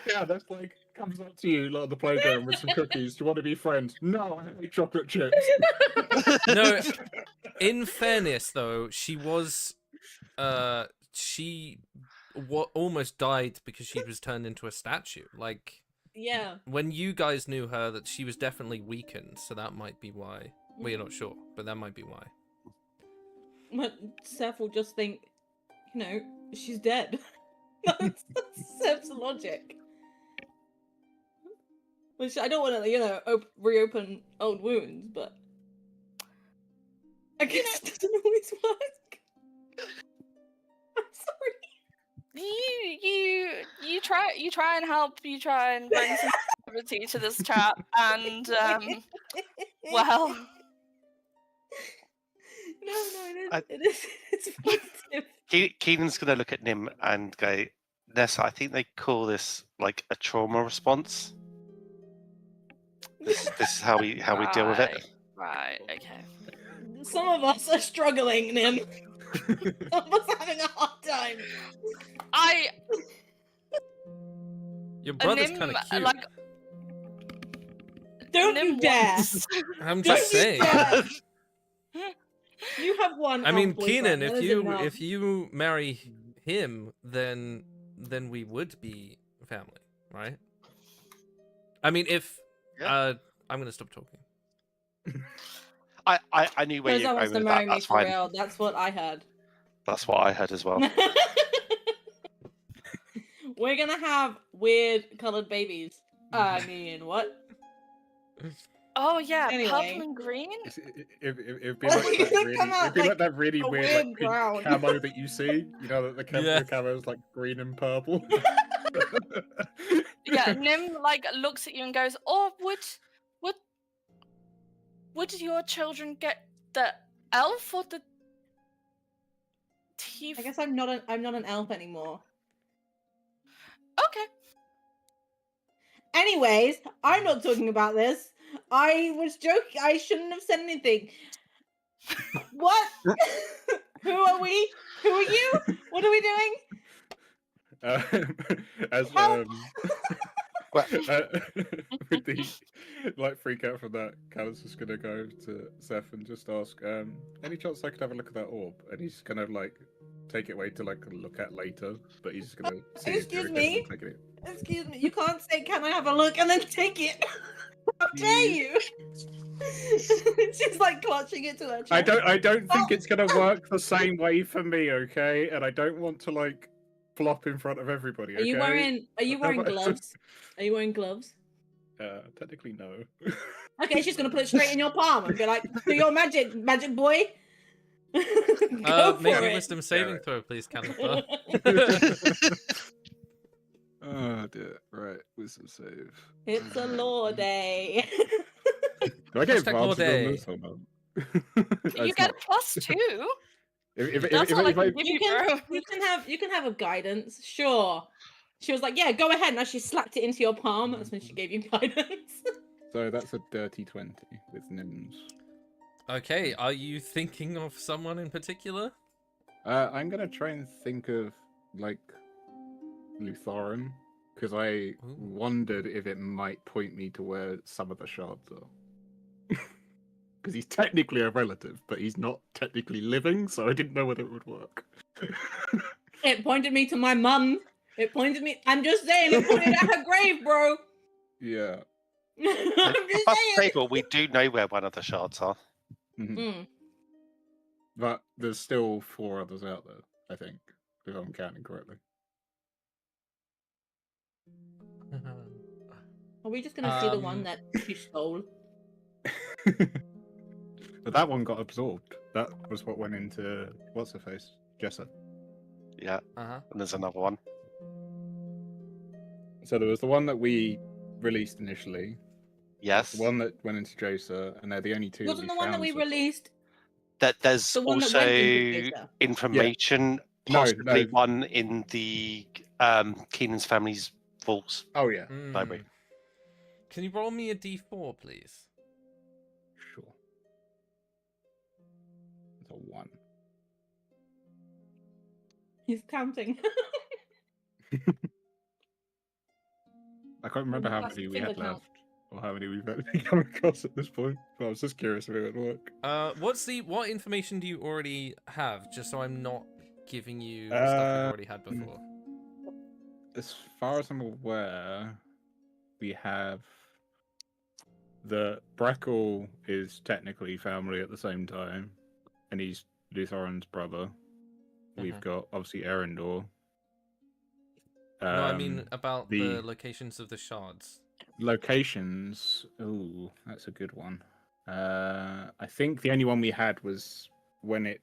Yeah, that's like comes up to you like the playground with some cookies. Do you want to be friends? No, I hate chocolate chips. No, In fairness, though, she was, almost died because she was turned into a statue. Like, Yeah. when you guys knew her, that she was definitely weakened, so that might be why. Well, you're not sure, but that might be why. But Seth will just think, she's dead. That's Seth's logic. Which I don't want to, reopen old wounds, but I guess it doesn't always work. I'm sorry. You try and help. You try and bring some positivity to this chat, and well. No, it's positive. Keenan's going to look at Nim and go, Nessa, I think they call this like a trauma response. This is how we deal with it. Right, okay. Some of us are struggling, Nim. Some of us are having a hard time. Your brother's kind of cute. Like, don't Nim you dare! I'm just saying. You have one. I mean, boyfriend. Keenan, if you marry him, then we would be family, right? I mean, if I'm gonna stop talking. I knew where you were going with that. That's fine. Real. That's what I heard. That's what I heard as well. We're gonna have weird colored babies. I mean, what? Oh yeah, Anyway. purple and green. It'd be like that really weird like, pink camo that you see. You know that the camo is like green and purple. Yeah, Nim like looks at you and goes, "Oh, would your children get the elf or the teeth?" I guess I'm not an elf anymore. Okay. Anyways, I'm not talking about this. I was joking. I shouldn't have said anything. What? Who are we? Who are you? What are we doing? With the freak out from that, Callum's just gonna go to Seth and just ask, any chance I could have a look at that orb? And he's gonna take it away to look at later, but he's just gonna see Excuse me. Excuse me. You can't say, "Can I have a look?" and then take it. How dare you? She's clutching it to her chest. I don't think it's gonna work the same way for me, okay? And I don't want to flop in front of everybody. Okay? Are you wearing gloves? Are you wearing gloves? Technically no. Okay, she's gonna put it straight in your palm and be like, "Do your magic boy." Make a wisdom saving throw, please, Caliper. Oh dear. Right, wisdom save. It's a law day. Do I get advantage on this or not? You get +2. You can have a guidance, sure. She was like, "Yeah, go ahead." And she slapped it into your palm. That's when she gave you guidance. So that's a dirty 20 with Nims. Okay, are you thinking of someone in particular? I'm gonna try and think of Lutharan, because I wondered if it might point me to where some of the shards are. Because he's technically a relative, but he's not technically living, so I didn't know whether it would work. It pointed me to my mum. It pointed me. I'm just saying, it pointed at her grave, bro. Yeah. I'm just saying. We do know where one of the shards are. Mm-hmm. But there's still 4 others out there, I think, if I'm counting correctly. Are we just gonna see the one that she stole? But that one got absorbed. That was what went into what's her face, Jessa. Yeah. And there's another one. So there was the one that we released initially. Yes. The one that went into Josa, and they're the only 2. Wasn't the one that we released? That there's the one also that went into information, possibly one in the Keenan's family's vaults. Oh yeah. Library. Can you roll me a d4, please? Sure. It's a 1. He's counting. I can't remember how many we had left. or how many we've actually come across at this point. But I was just curious if it would work. What information do you already have? Just so I'm not giving you the stuff you've already had before. As far as I'm aware, we have the Brackle is technically family at the same time, and he's Luthoran's brother. We've got obviously Erendor. No, I mean about the locations of the shards. Locations. Ooh, that's a good one. I think the only one we had was when it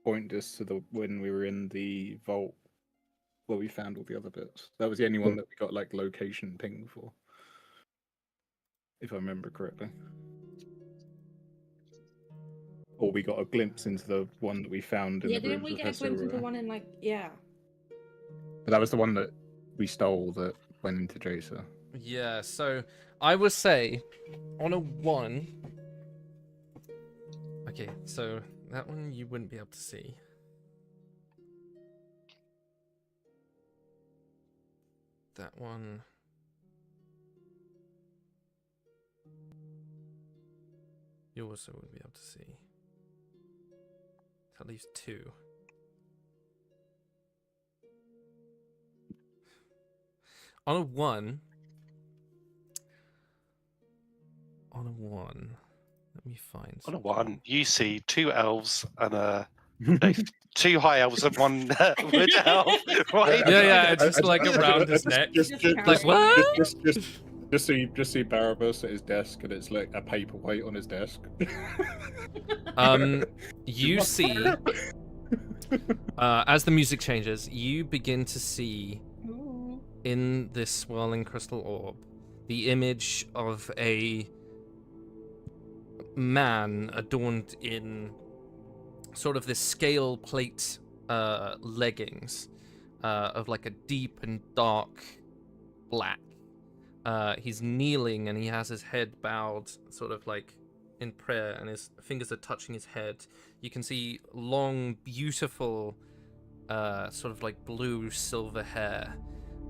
pointed us to when we were in the vault where we found all the other bits. That was the only one that we got like location ping for, if I remember correctly. Or we got a glimpse into the one that we found in the didn't room. we get a glimpse into one in like But that was the one that we stole that went into Jason. Yeah, so I would say on a 1. Okay, so that one you wouldn't be able to see. That one. You also wouldn't be able to see. At least 2. On a 1. Let me find. On a 1, you see 2 elves and 2 high elves and 1 wood elf. Right? Yeah, just like around his neck. Like what? Just see Barabbas at his desk, and it's like a paperweight on his desk. You see, as the music changes, you begin to see in this swirling crystal orb the image of a man adorned in sort of this scale plate leggings of like a deep and dark black. He's kneeling and he has his head bowed, sort of like in prayer, and his fingers are touching his head. You can see long, beautiful, sort of like blue silver hair,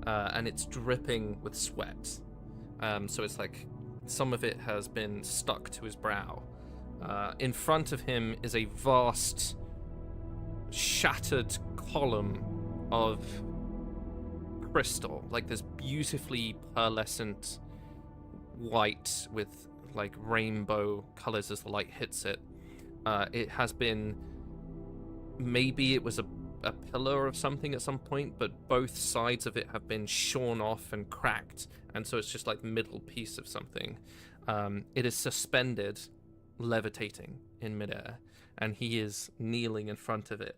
and it's dripping with sweat. So it's like some of it has been stuck to his brow. In front of him is a vast, shattered column of crystal, like this beautifully pearlescent white with like rainbow colors as the light hits it. It has been, maybe it was a pillar of something at some point, but both sides of it have been shorn off and cracked, and so it's just like the middle piece of something. It is suspended, levitating in midair, and he is kneeling in front of it.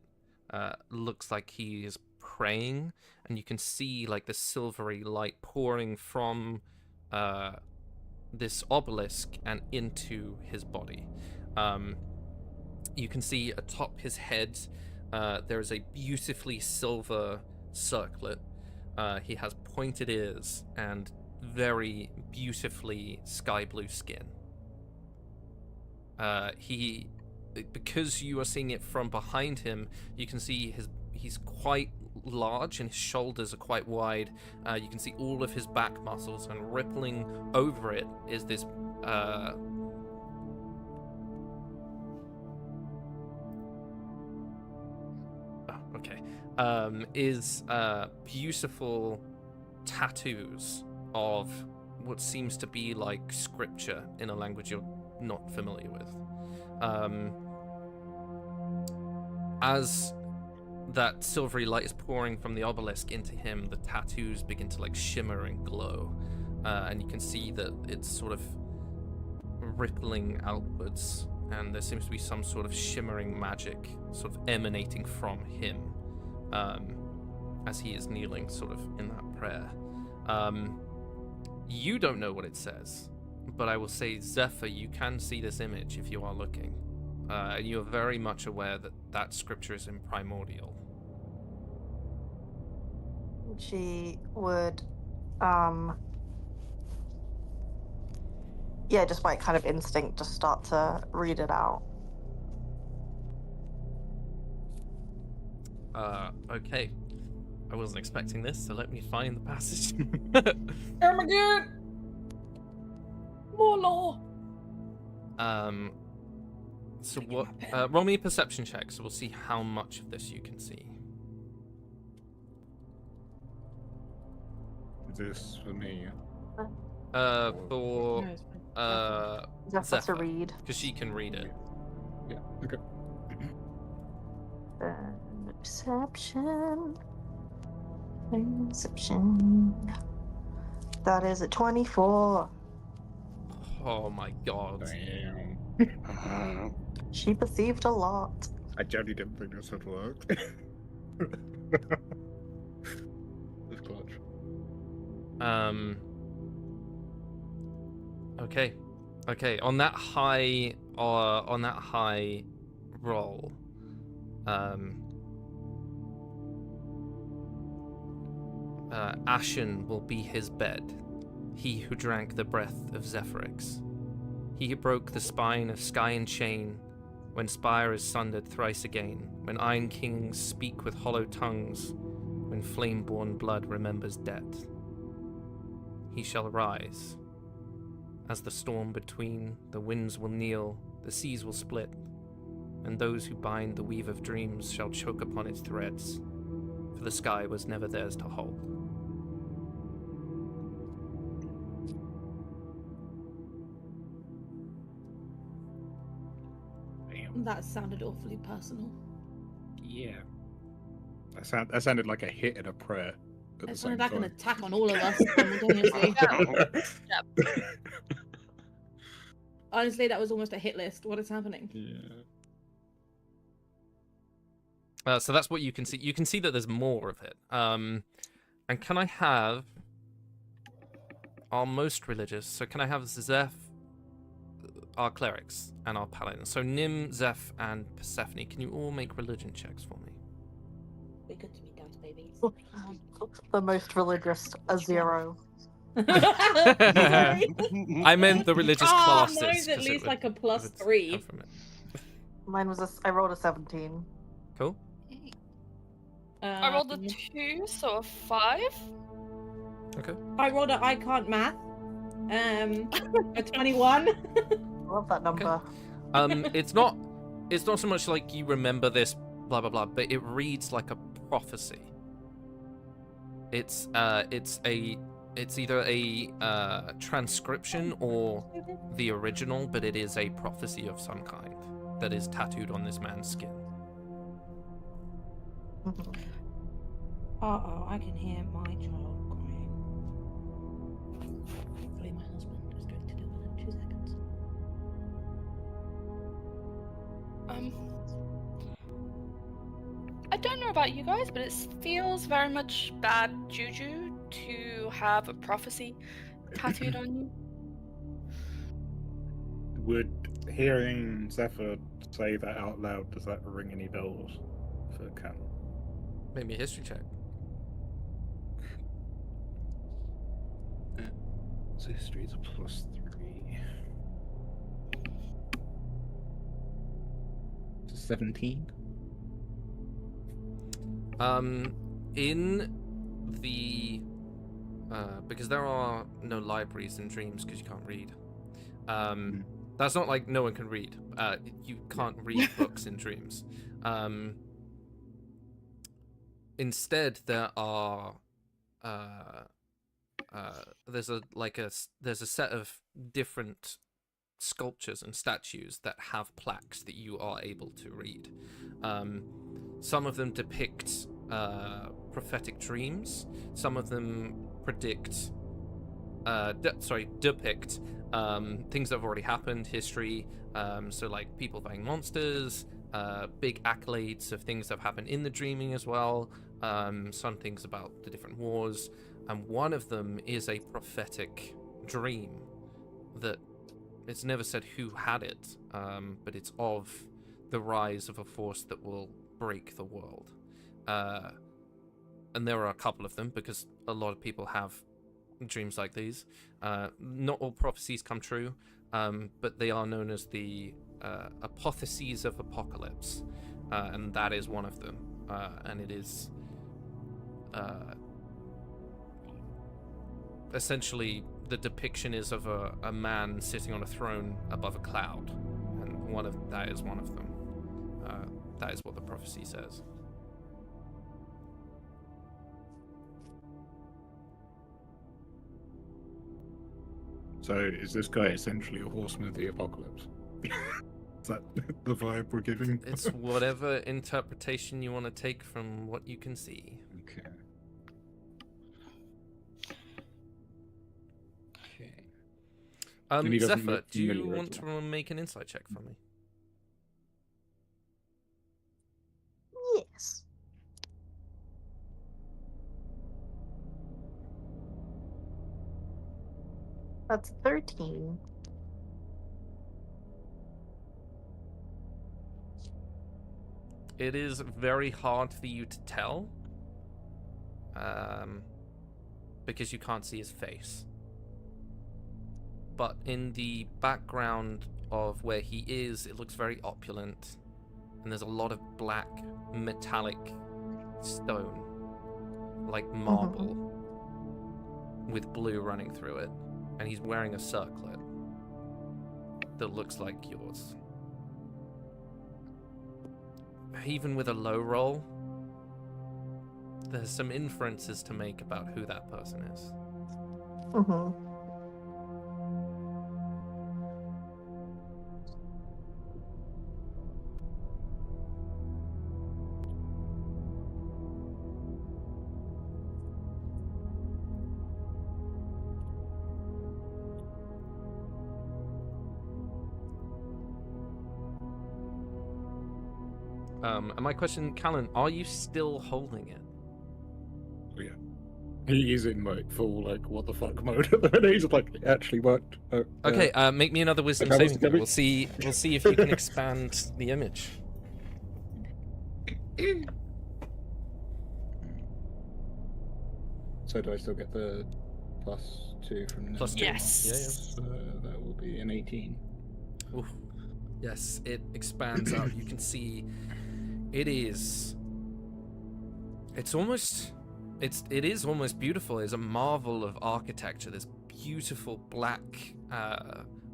Looks like he is praying, and you can see like the silvery light pouring from this obelisk and into his body. You can see atop his head there is a beautifully silver circlet. He has pointed ears and very beautifully sky blue skin. Because you are seeing it from behind him, you can see he's quite large and his shoulders are quite wide. You can see all of his back muscles, and rippling over it is this beautiful tattoos of what seems to be like scripture in a language you're not familiar with. As that silvery light is pouring from the obelisk into him, the tattoos begin to like shimmer and glow, and you can see that it's sort of rippling outwards, and there seems to be some sort of shimmering magic sort of emanating from him as he is kneeling sort of in that prayer. You don't know what it says, but I will say, Zephyr, you can see this image if you are looking. You are very much aware that that scripture is in primordial. She would, just by kind of instinct, just start to read it out. Okay. I wasn't expecting this, so let me find the passage. Oh my god! More law. So what? Roll me a perception check, so we'll see how much of this you can see. Is this for me? For No, it's fine. Zephyr to Zephyr, read. because she can read it. Yeah. Okay. Perception. Perception. That is a 24. Oh my god. Damn. She perceived a lot. I genuinely didn't think this would work. This clutch. Okay. On that high roll, Ashen will be his bed, he who drank the breath of Zephyrix. He who broke the spine of sky and chain, when spire is sundered thrice again, when iron kings speak with hollow tongues, when flame-born blood remembers death. He shall rise. As the storm between, the winds will kneel, the seas will split, and those who bind the weave of dreams shall choke upon its threads, for the sky was never theirs to hold. Damn. That sounded awfully personal. Yeah. That sounded like a hit and a prayer. At It the sounded same like an time. attack on all of us simultaneously. Honestly, that was almost a hit list. What is happening? Yeah. So that's what you can see. You can see that there's more of it. And can I have our most religious? So can I have Zeph, our clerics, and our paladins? So Nim, Zeph, and Persephone, can you all make religion checks for me? Be good to me, dance babies. The most religious, a 0. Sorry. I meant the religious Oh, classes. mine's at 'cause it least would- like a it plus would 3. come from it. Mine was I rolled a 17. Cool. I rolled a 2, so a 5. Okay. I rolled a I can't math. A 21. I love that number. It's not so much like you remember this blah blah blah, but it reads like a prophecy. It's either a transcription or the original, but it is a prophecy of some kind that is tattooed on this man's skin. Uh-oh, I can hear my child crying. Hopefully my husband is going to deal with it in 2 seconds. I don't know about you guys, but it feels very much bad juju to have a prophecy tattooed on you. Would hearing Zephyr say that out loud, does that ring any bells for Cam? Maybe a history check. So history is a +3. 17. In the because there are no libraries in dreams because you can't read. That's not like no one can read. You can't read books in dreams. Instead, there are there's a set of different sculptures and statues that have plaques that you are able to read. Some of them depict prophetic dreams. Some of them depict things that have already happened, history. So like people fighting monsters, big accolades of things that have happened in the dreaming as well. Some things about the different wars, and one of them is a prophetic dream that it's never said who had it, but it's of the rise of a force that will break the world. And there are a couple of them because a lot of people have dreams like these. Not all prophecies come true, but they are known as the apotheoses of apocalypse, and that is one of them. And it is essentially the depiction is of a man sitting on a throne above a cloud, and that is one of them. That is what the prophecy says. So is this guy essentially a horseman of the apocalypse? Is that the vibe we're giving? It's whatever interpretation you want to take from what you can see. Okay. And he doesn't Zephyr, look do you familiar want at to make an insight check for me? Yes. That's 13. It is very hard for you to tell, because you can't see his face. But in the background of where he is, it looks very opulent, and there's a lot of black metallic stone, like marble, with blue running through it, and he's wearing a circlet that looks like yours. Even with a low roll, there's some inferences to make about who that person is. And my question, Callan, are you still holding it? Oh, yeah. He's in like full like what the fuck mode at the minute. He's like it actually worked. Okay, make me another wisdom That was saving throw. gonna be- We'll see if you can expand the image. So do I still get the +2 from now? +2. Yes. Yeah, That will be an 18. Oof. Yes, it expands out. You can see it is. It is almost beautiful. It's a marvel of architecture. This beautiful black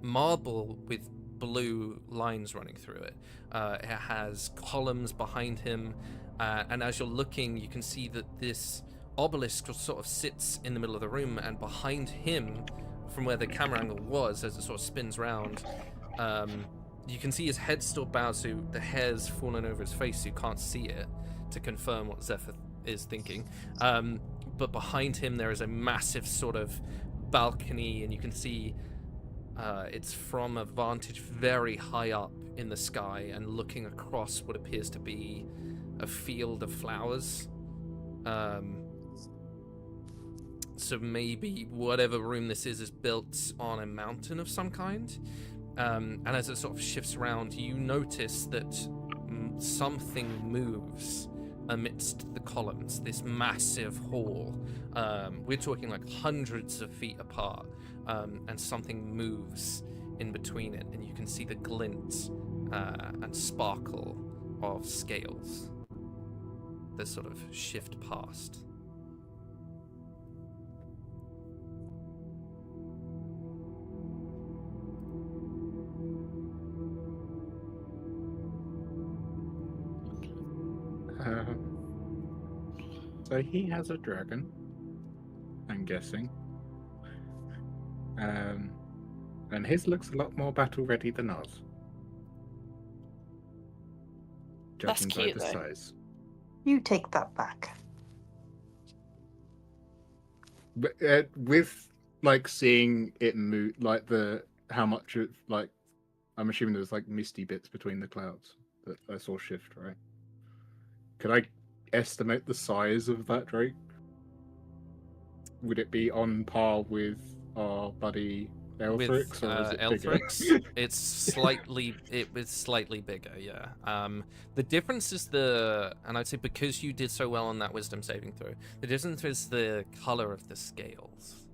marble with blue lines running through it. It has columns behind him, and as you're looking, you can see that this obelisk sort of sits in the middle of the room, and behind him, from where the camera angle was, as it sort of spins round, you can see his head still bowed, so the hair's fallen over his face, so you can't see it, to confirm what Zephyr is thinking. But behind him there is a massive sort of balcony, and you can see it's from a vantage very high up in the sky and looking across what appears to be a field of flowers. So maybe whatever room this is built on a mountain of some kind. And as it sort of shifts around, you notice that something moves amidst the columns, this massive hall. We're talking like hundreds of feet apart, and something moves in between it, and you can see the glint and sparkle of scales that sort of shift past. So he has a dragon, I'm guessing. And his looks a lot more battle ready than ours. That's Judging cute, by the though. size. You take that back. But with like seeing it move, like how much it, like I'm assuming there's like misty bits between the clouds that I saw shift, right? Could I estimate the size of that drake? Would it be on par with our buddy Elthrix, or is it Elthrix, it's slightly bigger, yeah. The difference is and I'd say because you did so well on that wisdom saving throw, the difference is the color of the scales,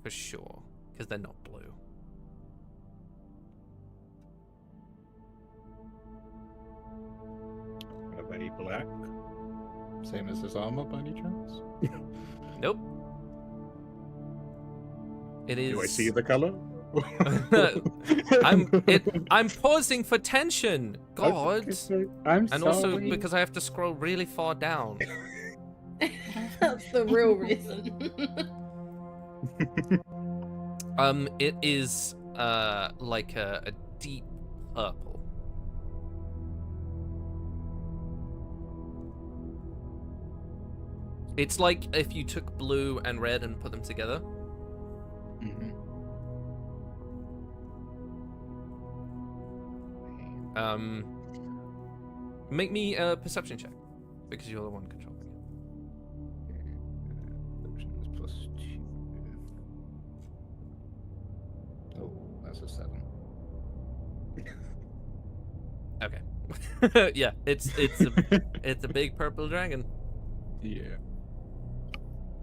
for sure, because they're not blue. Are they black? Same as his armor, by any chance? Nope. It is. Do I see the color? I'm pausing for tension. God. I'm And sorry. also because I have to scroll really far down. That's the real reason. It is like a deep purple. It's like if you took blue and red and put them together. Mhm. Make me a perception check because you're the one controlling it. Perception is +2. Oh, that's a 7. Okay. Yeah, it's a big purple dragon. Yeah.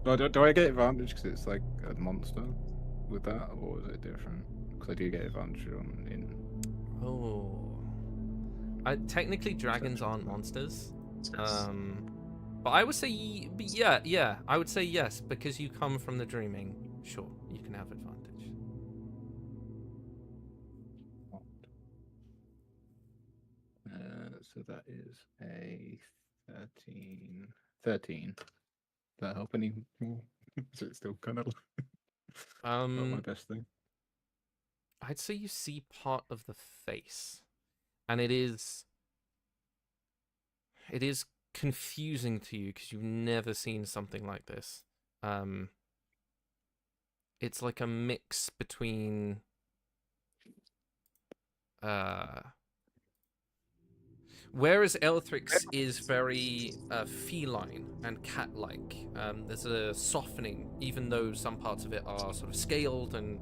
Oh, do I get advantage because it's like a monster with that, or is it different? Because I do get advantage on in. Oh. Technically, dragons aren't monsters. But I would say, yeah, I would say yes, because you come from the dreaming. Sure, you can have advantage. So that is a 13. 13. Does that help any more? Is it still kind of not my best thing? I'd say you see part of the face, and it is confusing to you because you've never seen something like this. It's like a mix between whereas Elthrix is very feline and cat-like, there's a softening, even though some parts of it are sort of scaled and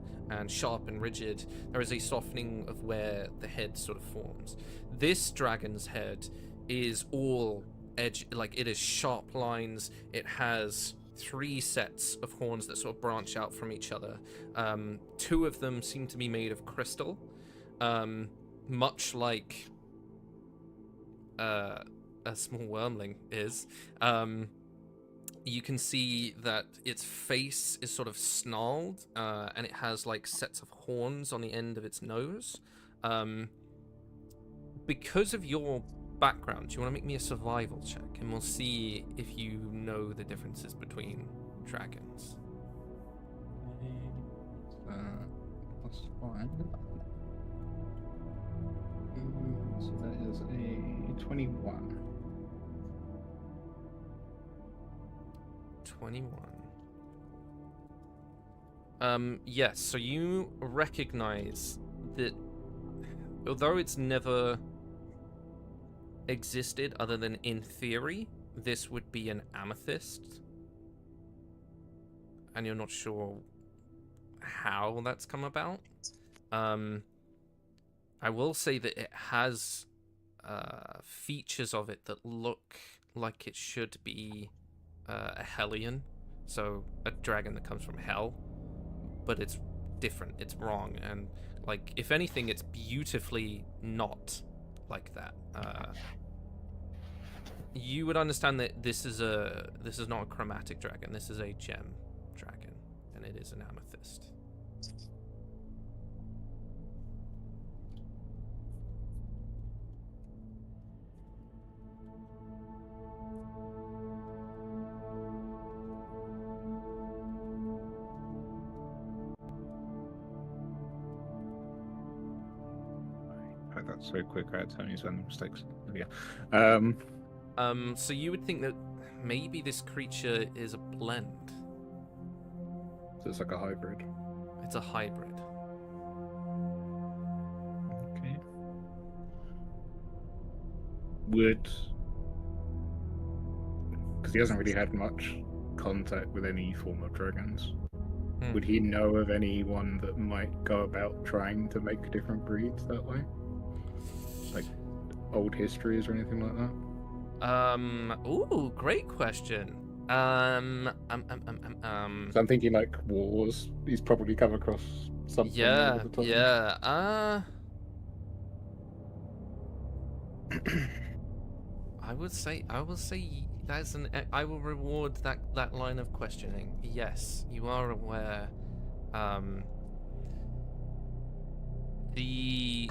sharp and rigid. There is a softening of where the head sort of forms. This dragon's head is all edge, like it is sharp lines. It has 3 sets of horns that sort of branch out from each other. 2 of them seem to be made of crystal, much like a small wormling is. You can see that its face is sort of snarled, and it has like sets of horns on the end of its nose. Because of your background, do you want to make me a survival check, and we'll see if you know the differences between dragons. +1. So that is a 21. 21. Yes, so you recognize that although it's never existed other than in theory, this would be an amethyst. And you're not sure how that's come about. I will say that it has features of it that look like it should be a Hellion, so a dragon that comes from hell, but it's different, it's wrong, and like if anything it's beautifully not like that. You would understand that this is not a chromatic dragon, this is a gem dragon, and it is an amethyst. That's so quick. I had so many random mistakes. Yeah. So you would think that maybe this creature is a blend. So it's like a hybrid. It's a hybrid. Okay. Because he hasn't really had much contact with any form of dragons. Hmm. Would he know of anyone that might go about trying to make different breeds that way? Like old histories or anything like that? Ooh, great question. So I'm thinking like wars. He's probably come across something. Yeah, over the time. yeah. I will say I will reward that line of questioning. Yes, you are aware The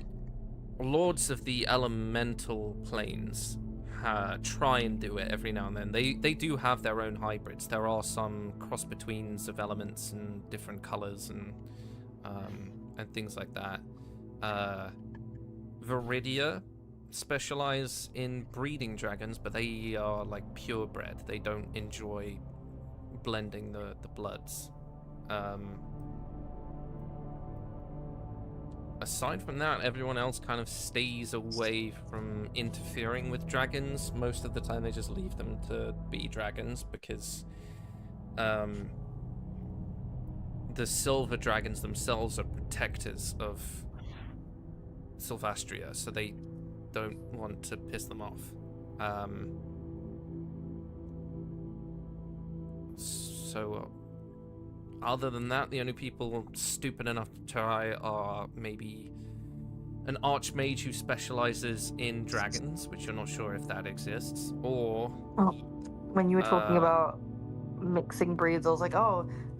Lords of the Elemental Planes try and do it every now and then. They do have their own hybrids. There are some cross-betweens of elements and different colors and things like that. Viridia specialize in breeding dragons, but they are like purebred. They don't enjoy blending the bloods. Aside from that, everyone else kind of stays away from interfering with dragons. Most of the time they just leave them to be dragons because the silver dragons themselves are protectors of Sylvastria, so they don't want to piss them off. Other than that, the only people stupid enough to try are maybe an archmage who specializes in dragons, which you're not sure if that exists, or... When you were talking about mixing breeds, I was like,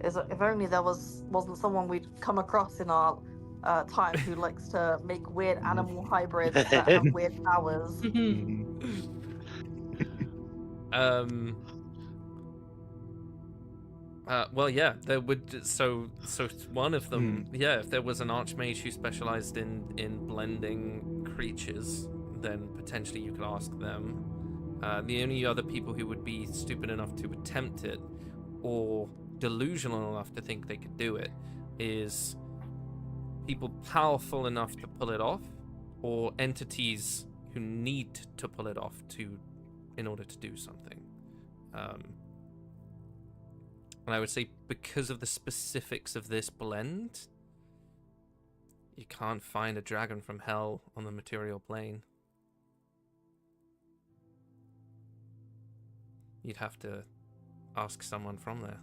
if only there wasn't someone we'd come across in our time who likes to make weird animal hybrids that have weird powers. Well, yeah, there would. So one of them, yeah, if there was an archmage who specialized in blending creatures, then potentially you could ask them. The only other people who would be stupid enough to attempt it, or delusional enough to think they could do it, is people powerful enough to pull it off, or entities who need to pull it off in order to do something. And I would say because of the specifics of this blend, you can't find a dragon from hell on the material plane. You'd have to ask someone from there.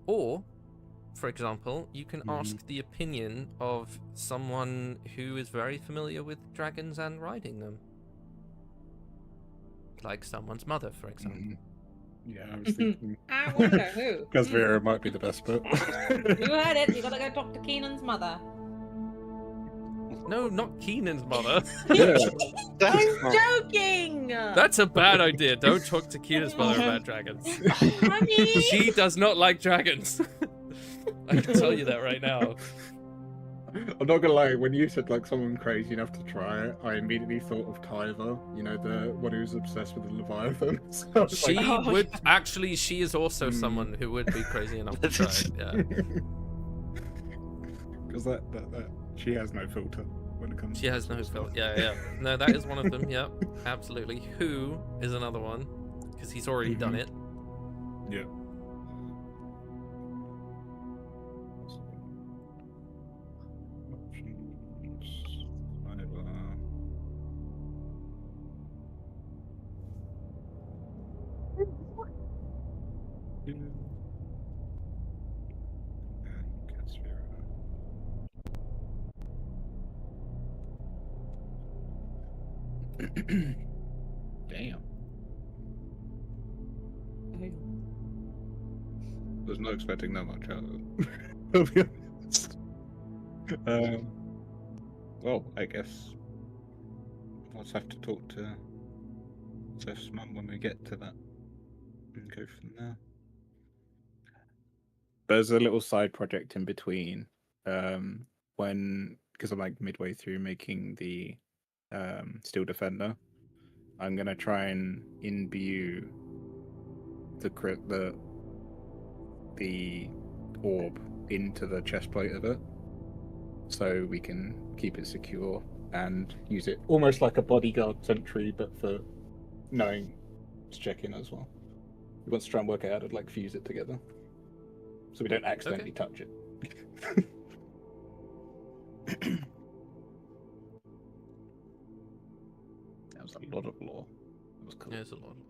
Or, for example, you can ask the opinion of someone who is very familiar with dragons and riding them. Like someone's mother, for example. Yeah, I was thinking... I wonder who. Because Vera might be the best bet. You heard it, you gotta go talk to Keenan's mother. No, not Keenan's mother. I'm joking! That's a bad idea. Don't talk to Keenan's mother about dragons. Honey! She does not like dragons. I can tell you that right now. I'm not gonna lie, when you said like someone crazy enough to try it, I immediately thought of Tyver, you know, the one who's obsessed with the Leviathan. So she would actually, she is also someone who would be crazy enough to try it, yeah. Because that she has no filter when it comes. She has no filter. Yeah. No, that is one of them. Yeah, absolutely. Who is another one? Because he's already done it. Yeah. Damn. Was not expecting that much out of it. I'll be honest. Well, I guess I'll just have to talk to Zeph's mum when we get to that and go from there. There's a little side project in between because I'm like midway through making the Steel Defender. I'm gonna try and imbue the orb into the chest plate of it, so we can keep it secure and use it almost like a bodyguard sentry, but for knowing to check in as well. We want to try and work out how to like fuse it together, so we don't accidentally touch it. That was a lot of lore. That was cool. Yeah, it's a lot of lore.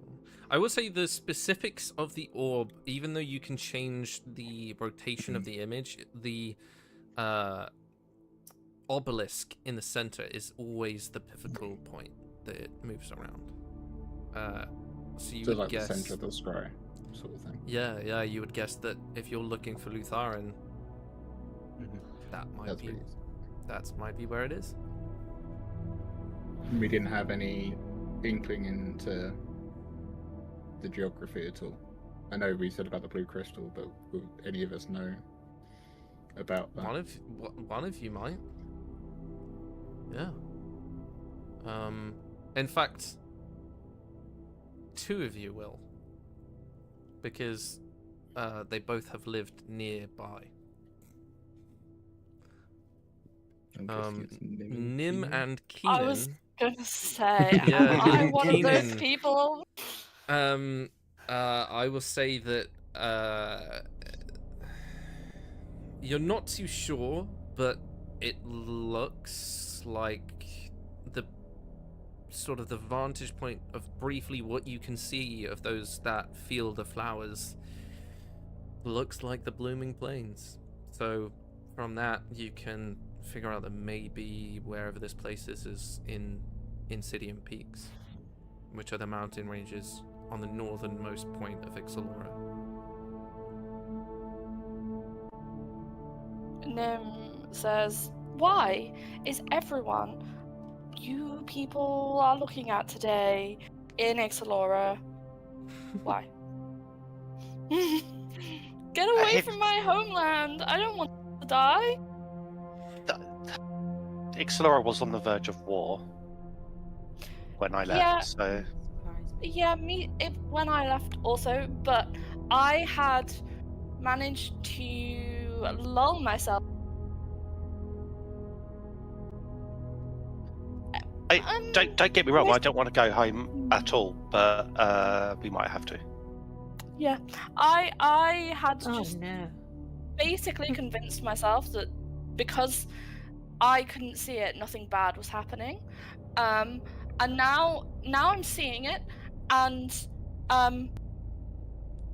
I will say the specifics of the orb, even though you can change the rotation of the image, the obelisk in the center is always the pivotal point. that it moves around. So you So would like guess. the center of the scry, sort of thing. Yeah, you would guess that if you're looking for Lutharin, that might might be where it is. We didn't have any inkling into the geography at all. I know we said about the blue crystal, but will any of us know about that? One of you might. Yeah. In fact, two of you will, because they both have lived nearby. Nim and Keenan. I was gonna say, Yeah, am I Nim one of those Keenan. people? I will say that you're not too sure, but it looks like the sort of the vantage point of briefly what you can see of that field of flowers looks like the blooming plains. So from that you can figure out that maybe wherever this place is in Insidium Peaks, which are the mountain ranges on the northernmost point of Ixalora. Nim says, why is everyone you people are looking at today in Ixalora? Why? Get away from my homeland! I don't want to die! Ixalora was on the verge of war when I left, so... Yeah, when I left also, but I had managed to lull myself. Don't get me wrong, I don't want to go home at all, but we might have to. Yeah, I had just basically convinced myself that because I couldn't see it, nothing bad was happening. And now I'm seeing it, and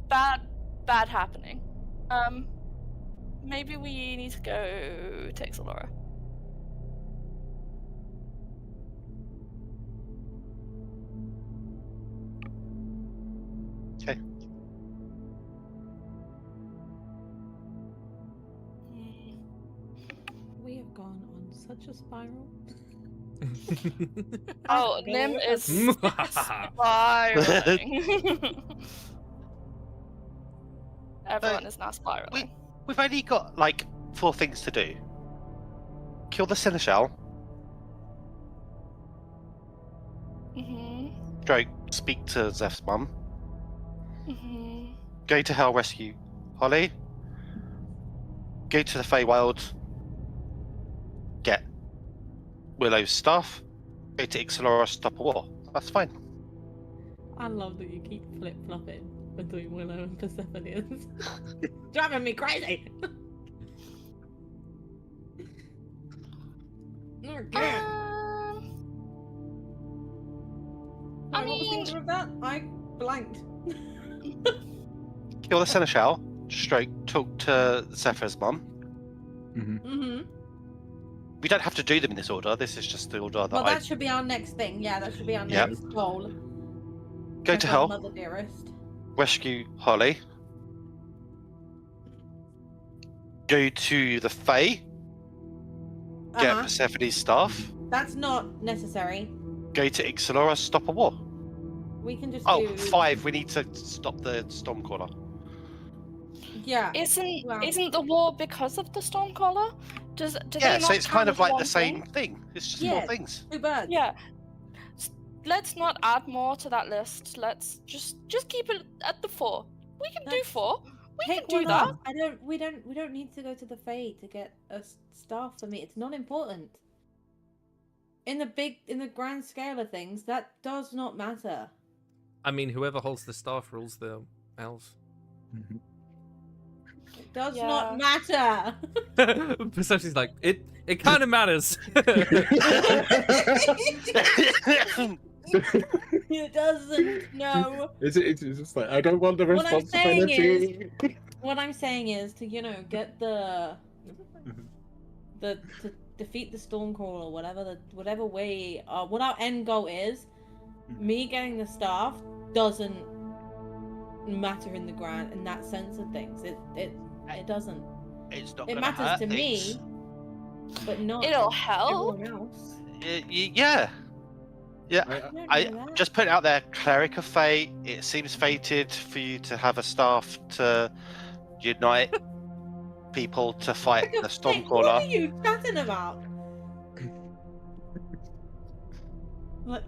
bad happening. Maybe we need to go to Ixalora. Okay. We have gone on such a spiral. Oh, Nim is spiraling. Everyone is now spiraling. We've only got like 4 things to do. Kill the Seneschal. Go speak to Zeph's mum. Go to Hell rescue Holly. Go to the Feywild. Get Willow's stuff. Go to Ixalora, stop a war. That's fine. I love that you keep flip-flopping between Willow and Persephone. Driving me crazy! Okay. I mean, what was the order of that? I blanked. Kill the Seneschal. Talk to Zephyr's mum. We don't have to do them in this order. This is just the order that Well, that should be our next thing. Yeah, that should be our next goal. Go to Hell. Mother dearest. Rescue Holly. Go to the Fae. Get Persephone's staff. That's not necessary. Go to Ixalora, stop a war. We can just Oh, do... 5. We need to stop the Stormcaller. Yeah. Isn't the war because of the Stormcaller? Do Yeah, they so not it's kind of count like one the same thing. It's just 4 things. 2 birds. Yeah. Let's not add more to that list. Let's just keep it at the 4. We can do 4. We can do that. We don't need to go to the Fae to get a staff for me. It's not important. In the grand scale of things, that does not matter. I mean, whoever holds the staff rules the elves. It does not matter. Perception's like, it kind of matters. It doesn't. No. It's just like, I don't want the responsibility. What I'm saying is to get the to defeat the Stormcaller, or whatever way, what our end goal is, me getting the staff doesn't matter in that sense of things. It doesn't. It's not It gonna matters hurt to things. me, but not It'll help. everyone else. Yeah. I just put it out there, Cleric of Fate, it seems fated for you to have a staff to unite people to fight the What Stormcaller. are you chatting about? Look,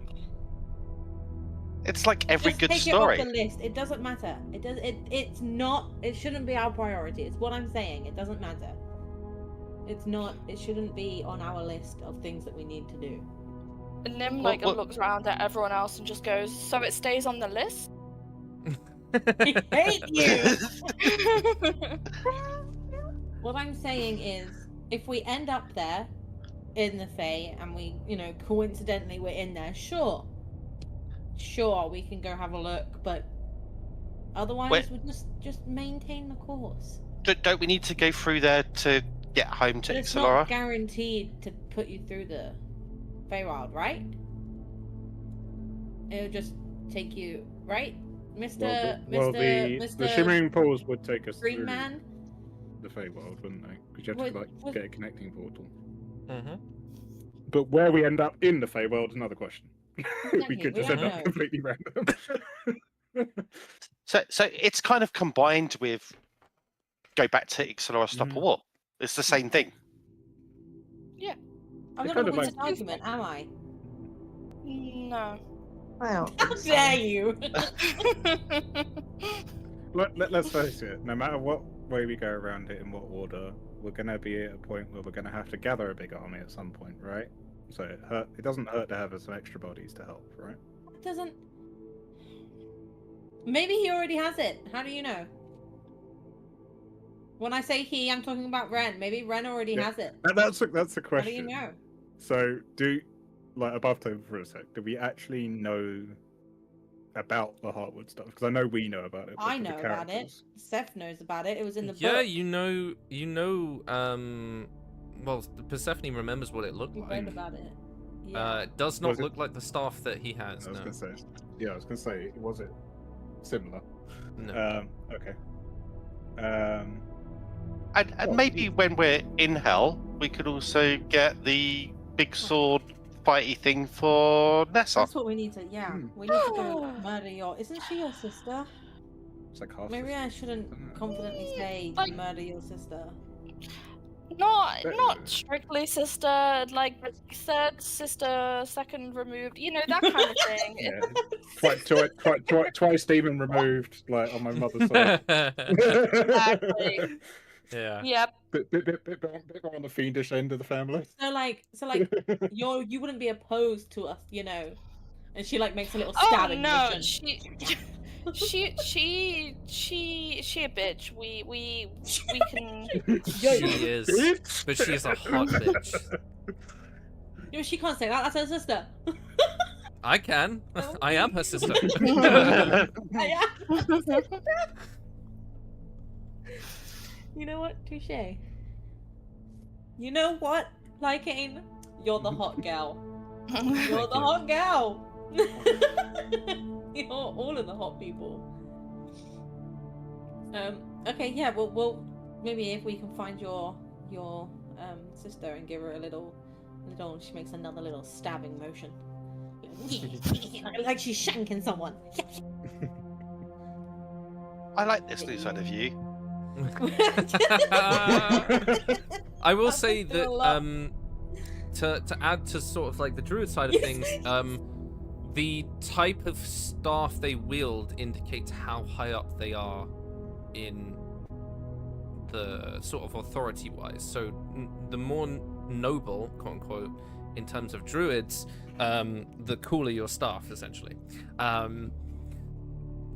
It's like every just good take story. it off the list. It doesn't matter. It's not. It shouldn't be our priority. It's what I'm saying. It doesn't matter. It's not. It shouldn't be on our list of things that we need to do. And Nim Well, looks around at everyone else and just goes, "So it stays on the list?" I hate you. What I'm saying is, if we end up there in the Fae and we, coincidentally we're in there, sure, we can go have a look, but otherwise we just maintain the course. Don't we need to go through there to get home to But it's Ixalara? not guaranteed to put you through the Feywild, right? It'll just take you, right, Mr. The Shimmering Pools would take us Green through Man? the Feywild, wouldn't they? Because you have to get a connecting portal. Mm-hmm. But where we end up in the Feywild is another question. We Exactly, could we just don't end up know. completely random. So it's kind of combined with go back to Ixalara, stop a war. It's the same thing. I'm They're not kind gonna of win this argument, am I? No. I don't How think so. dare you? Let's face it, no matter what way we go around it, in what order, we're going to be at a point where we're going to have to gather a big army at some point, right? So it doesn't hurt to have some extra bodies to help, right? It doesn't. Maybe he already has it. How do you know? When I say he, I'm talking about Ren. Maybe Ren already has it. That's the question. How do you know? So above table for a sec, do we actually know about the Heartwood stuff? Because I know we know about it. but I for the know about it. characters- Seth knows about it. It was in the Yeah, book. well, Persephone remembers what it looked You like. read about it. Yeah. It does Was not it- look like the staff that he has. I was No. gonna say. Yeah, I was gonna say. Was it similar? No. Okay. And maybe when we're in hell, we could also get the big sword fighty thing for Nessa. That's what we need to. Yeah, we need to go murder your. Isn't she your sister? It's like half. Maybe I sister, shouldn't isn't it? confidently say Like- murder your sister. Not strictly sister, like third sister, second removed, that kind of thing. Yeah. Twice demon removed, like on my mother's side. Exactly. Yeah. Yep. bit more on the fiendish end of the family. So like you wouldn't be opposed to us, And she makes a little Oh stabbing no, motion. she a bitch. We can. She is, but she's a hot bitch. She can't say that. That's her sister. I can. I am her sister. Yeah. You know what? Touche. You know what, Lycane? You're the hot gal. You're the hot gal. You're all of the hot people. Okay, yeah. We'll maybe if we can find your sister and give her a little. She makes another little stabbing motion. Like she's shanking someone. I like this new side of you. I will That say makes it a that lot. to add to sort of like the druid side of things, the type of staff they wield indicates how high up they are in the sort of authority wise. So the more noble, quote unquote, in terms of druids, the cooler your staff essentially.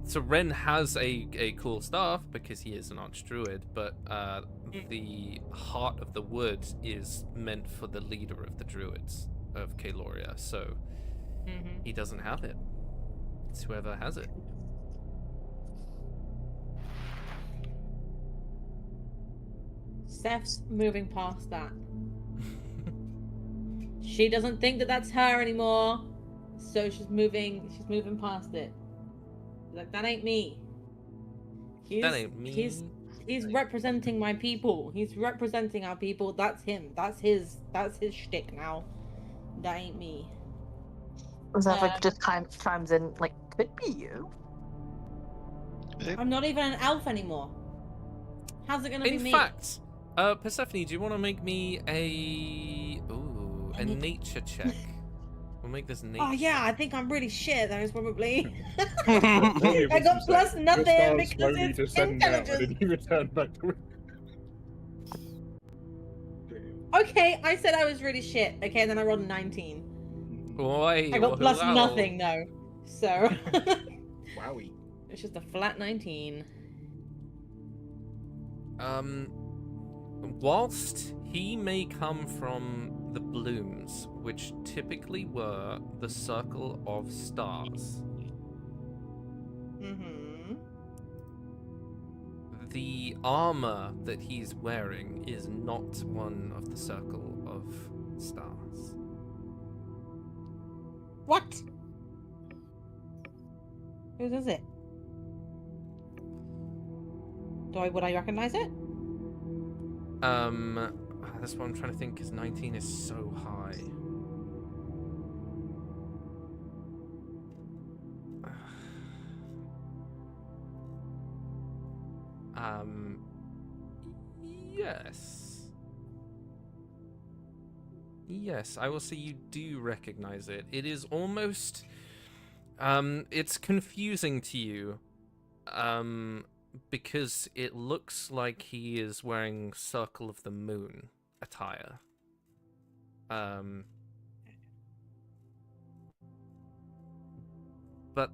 So Ren has a cool staff because he is an archdruid, but the heart of the wood is meant for the leader of the druids of Kaloria, so he doesn't have it. It's whoever has it. Seth's moving past that. She doesn't think that that's her anymore, so she's moving past it. Like, that ain't me. That ain't me. He's representing my people. He's representing our people. That's him. That's his shtick now. That ain't me. Zephyr just kind of chimes in, like, could be you. I'm not even an elf anymore. How's it gonna be me? In fact, Persephone, do you want to make me a nature check? We'll make this nature. Oh yeah, I think I'm really shit. That is probably. I I got plus nothing because it's descend out and intelligence. then you return back to it. Okay, I said I was really shit. Okay, and then I rolled a 19. Boy, I got plus wow. nothing though, so. Wowie. It's just a flat 19. Whilst he may come from the blooms, which typically were the circle of stars, the armor that he's wearing is not one of the circle of stars. What? Whose is it? Would I recognize it? That's what I'm trying to think, because 19 is so high. Yes. Yes, I will say you do recognize it. It is almost, it's confusing to you, because it looks like he is wearing Circle of the Moon attire. But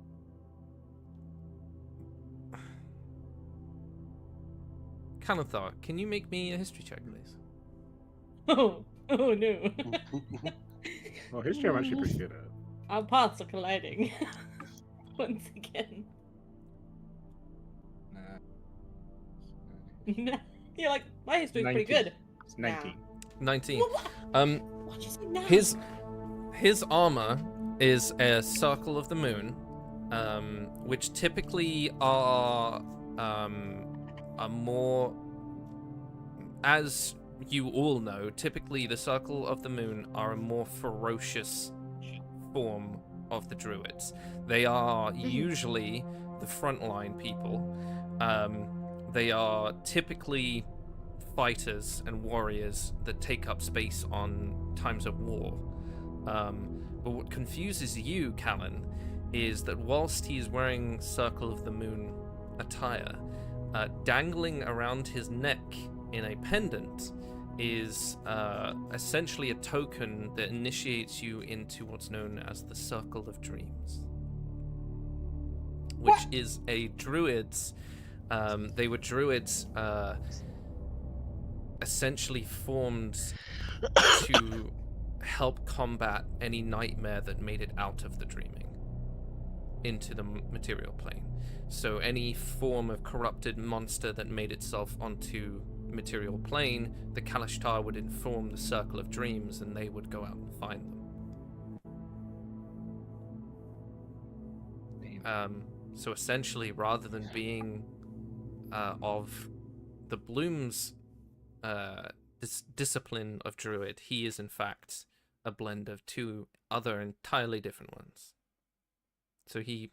Kanathar, can you make me a history check, please? Oh no. Well, history I'm actually pretty good at. Our paths are colliding. Once again. You're like, my history's pretty 19. good. It's 19. 19. What you say now? His armor is a Circle of the Moon, which typically are more, as you all know, typically the Circle of the Moon are a more ferocious form of the druids. They are usually the frontline people. They are typically fighters and warriors that take up space on times of war. But what confuses you, Callan, is that whilst he's wearing Circle of the Moon attire, dangling around his neck in a pendant is essentially a token that initiates you into what's known as the Circle of Dreams, which is a druid's. They were druids essentially formed to help combat any nightmare that made it out of the dreaming into the material plane. So any form of corrupted monster that made itself onto material plane, the Kalashtar would inform the Circle of Dreams and they would go out and find them. So essentially, rather than being of the Bloom's discipline of druid, he is in fact a blend of two other entirely different ones. So he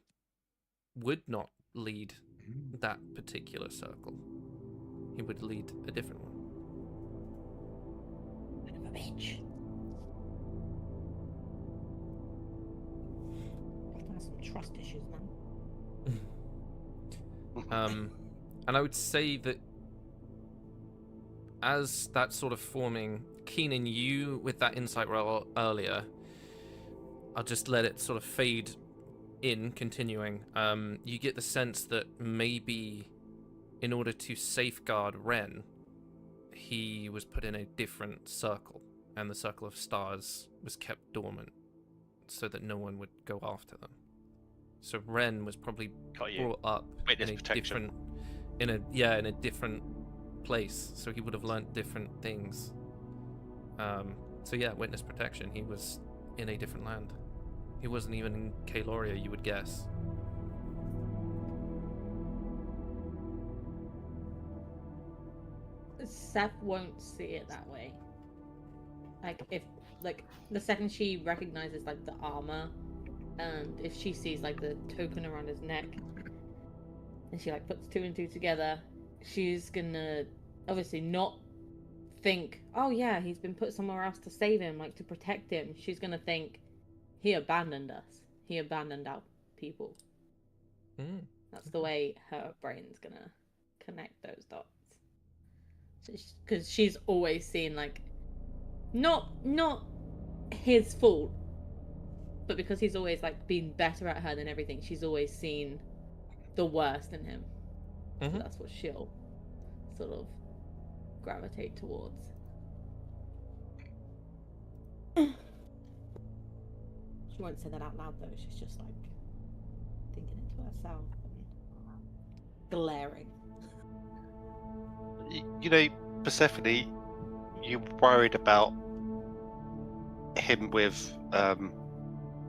would not lead that particular circle. He would lead a different one. Bit of a bitch. Have some trust issues now. And I would say that as that sort of forming, Keenan, you with that insight roll earlier, I'll just let it sort of fade in, continuing. You get the sense that maybe in order to safeguard Ren, he was put in a different circle, and the Circle of Stars was kept dormant so that no one would go after them. So Ren was probably brought up in a different, in a different place, so he would have learnt different things. So yeah, witness protection. He was in a different land. He wasn't even in Kaloria, you would guess. Seth won't see it that way. Like, if, like, the second she recognizes, like, the armor, and if she sees, like, the token around his neck, and she, like, puts two and two together, she's gonna obviously not think, oh yeah, he's been put somewhere else to save him, like, to protect him. She's gonna think, he abandoned us. He abandoned our people. That's the way her brain's gonna connect those dots. Because she's always seen, like, not his fault, but because he's always, like, been better at her than everything, she's always seen the worst in him. So that's what she'll sort of gravitate towards. She won't say that out loud, though. She's just, like, thinking it to herself and glaring. You know, Persephone, you're worried about him with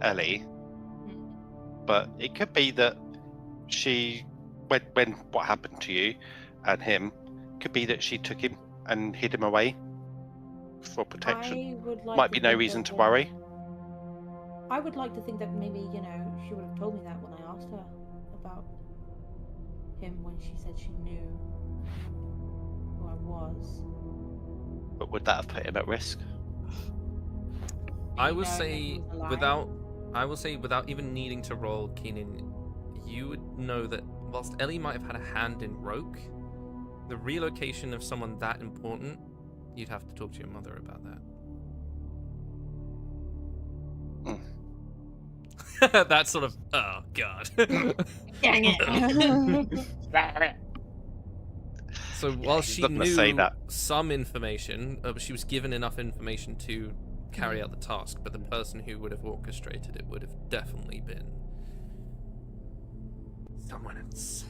Ellie, but it could be that she, when what happened to you and him, could be that she took him and hid him away for protection. Might be no reason to worry. I would like to think that maybe, you know, she would have told me that when I asked her about him, when she said she knew who I was. But would that have put him at risk? I will say without even needing to roll, Keenan, you would know that whilst Ellie might have had a hand in Roke, the relocation of someone that important, you'd have to talk to your mother about that. That's sort of, oh god. Dang it. So while she not gonna knew say that. some information, she was given enough information to carry out the task, but the person who would have orchestrated it would have definitely been someone else.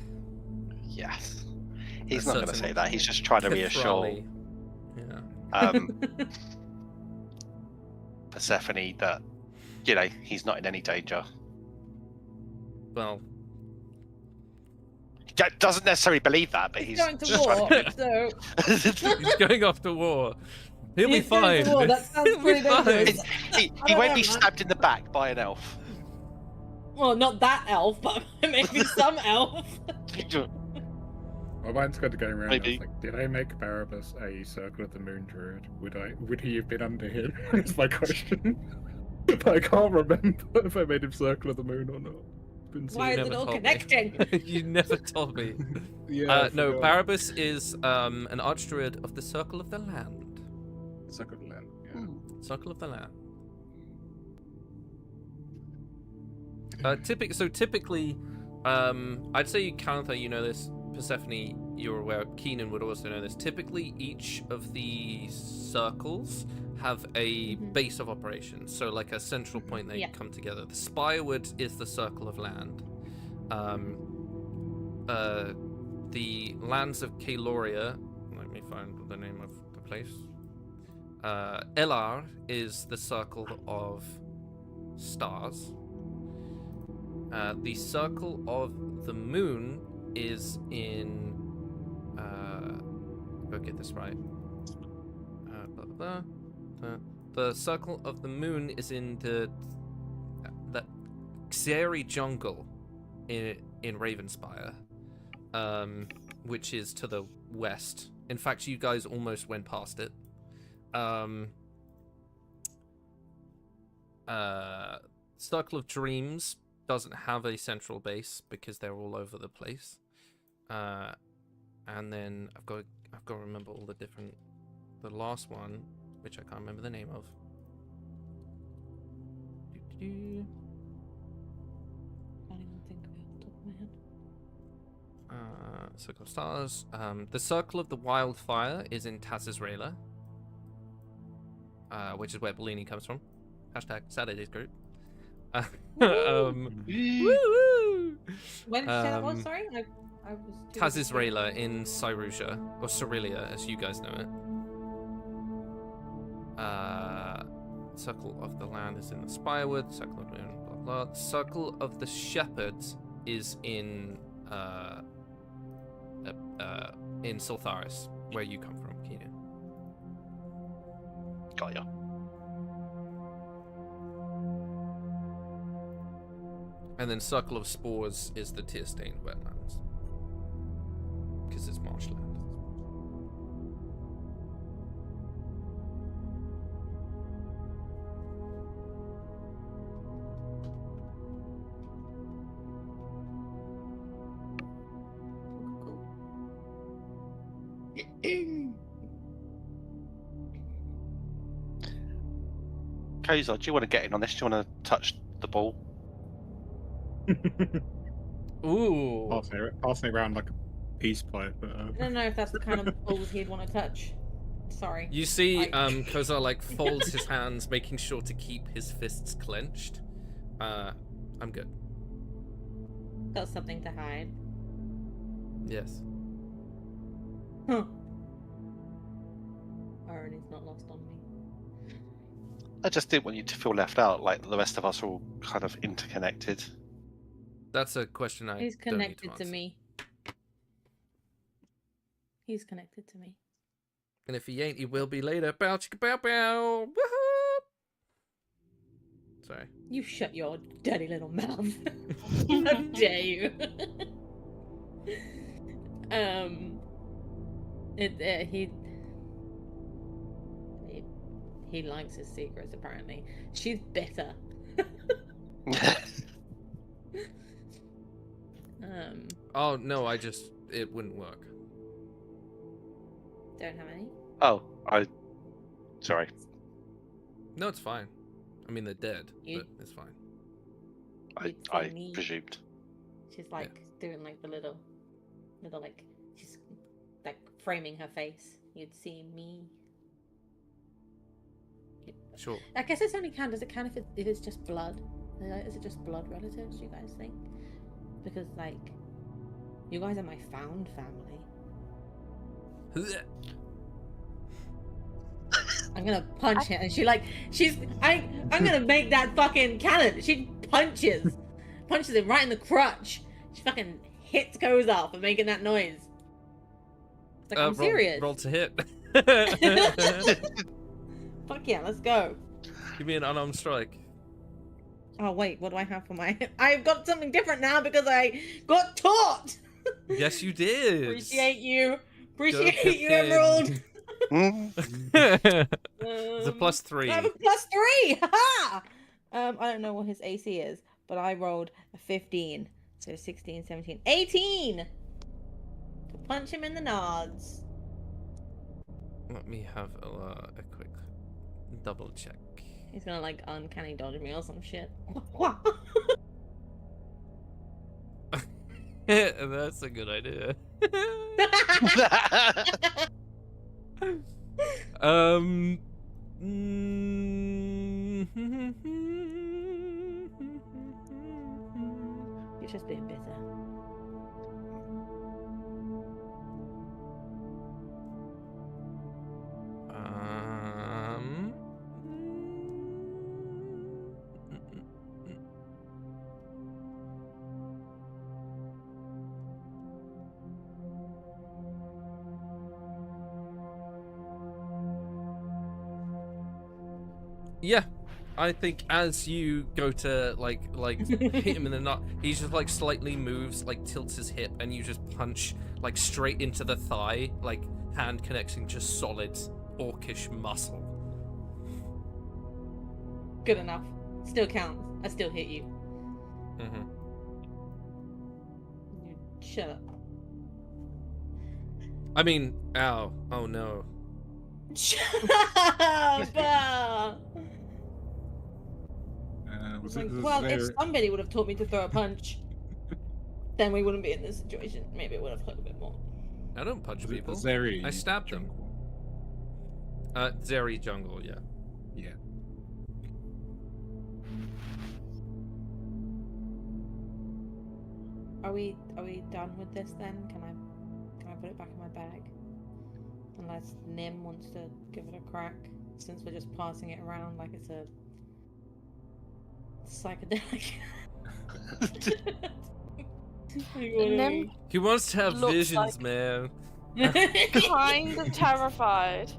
Yes. He's not going to say that. He's just trying to reassure Persephone that, you know, he's not in any danger. Well, he doesn't necessarily believe that, but he's going to just war, trying to so... he's going off to war. He'll be He's going fine. to war, that sounds He'll be pretty dangerous. fine. he won't be stabbed in the back by an elf. Well, not that elf, but maybe some elf. My mind's kind of going around. Maybe. I was like, did I make Barabbas a Circle of the Moon druid? Would he have been under him? That's my question. But I can't remember if I made him Circle of the Moon or not. Why is it all connecting? You never told me. Yeah. No, Barabbas is an archdruid of the Circle of the Land. Circle of the Land. Yeah. Circle of the Land. Typically, I'd say Calantha, you know this. Persephone, you're aware. Keenan would also know this. Typically, each of the circles have a base of operations, so like a central point they come together. The Spirewood is the Circle of Land. The lands of Kaloria, let me find the name of the place. Elar is the Circle of Stars. The Circle of the Moon is in go get this right. The Circle of the Moon is in the Xeri jungle in Ravenspire, which is to the west. In fact, you guys almost went past it. Circle of Dreams doesn't have a central base because they're all over the place. And then I've got to remember all the different. The last one, which I can't remember the name of. I don't even think of it off the top of my head. Circle of Stars. The Circle of the Wildfire is in Tazizrela, which is where Bellini comes from. Hashtag Saturday's group. When did you say that was? Sorry, I was. Tazizrela in Cyrusia, or Cyrilia, as you guys know it. Circle of the land is in the Spirewood. Circle of the moon, blah blah. Circle of the shepherd is in Sultharis, where you come from, Keenan. Got ya. And then Circle of Spores is the tear-stained wetlands, because it's marshland. Kozar, do you want to get in on this? Do you want to touch the ball? Ooh. Passing it around like a peace pipe. But, I don't know if that's the kind of balls he'd want to touch. Sorry. You see, Kozar like folds his hands, making sure to keep his fists clenched. I'm good. Got something to hide. Yes. Huh. Irony's not lost on me. I just didn't want you to feel left out, like the rest of us are all kind of interconnected. That's a question I He's don't need connected to to answer. me. He's connected to me. And if he ain't, he will be later. Bow chicka bow bow. Woohoo! Sorry. You shut your dirty little mouth. How dare you? He likes his secrets apparently. She's bitter. Oh no, it wouldn't work. Don't have any. Oh, sorry. No, it's fine. I mean, they're dead, You- but it's fine. You'd say I me. presumed. She's like doing like the little like she's like framing her face. You'd see me. Sure. I guess it's only count. Does it count if it's just blood? Is it just blood relatives? Do you guys think? Because like, you guys are my found family. I'm gonna punch her, and I'm gonna make that fucking cannon. She punches him right in the crotch. She fucking hits Kozar for making that noise. It's like, I'm serious. Roll to hit. Fuck yeah, let's go. Give me an unarmed strike. Oh wait, what do I have for my? I've got something different now because I got taught. Yes, you did. Appreciate you, Pipkin. Emerald. It's a +3. I have a +3. Haha. I don't know what his AC is, but I rolled a 15, so 16, 17, 18 to punch him in the nods. Let me have a quick double check. He's gonna like uncanny dodge me or some shit. That's a good idea. You're just being bitter. Yeah, I think as you go to like hit him in the nut, he just like slightly moves, like tilts his hip, and you just punch like straight into the thigh, like hand connecting just solid orcish muscle. Good enough. Still counts. I still hit you. Mm-hmm. You shut up. I mean, ow! Oh no! Shut up! Well, if somebody would have taught me to throw a punch, then we wouldn't be in this situation. Maybe it would have hurt a bit more. I don't punch people. Zeri I stabbed them. Zeri jungle, yeah. Yeah. Are we done with this then? Can I put it back in my bag? Unless Nim wants to give it a crack. since we're just passing it around like it's a psychedelic. Nim He wants to have Looks visions, like- man. kind of terrified.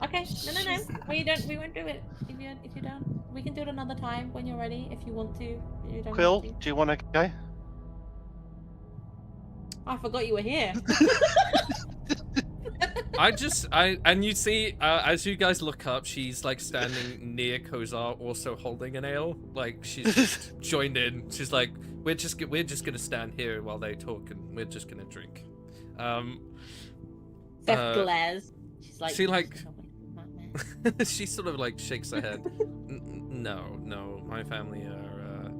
Okay, no. We won't do it. If you don't, we can do it another time when you're ready. If you want to, you don't Quill, have to. do you want to go? I forgot you were here. And you see, as you guys look up, she's like standing near Kozar, also holding an ale. Like she's just joined in. She's like, we're just gonna stand here while they talk, and we're just gonna drink. Seth glares. She's like, she like- "Stop it, man." She sort of like shakes her head. No, my family are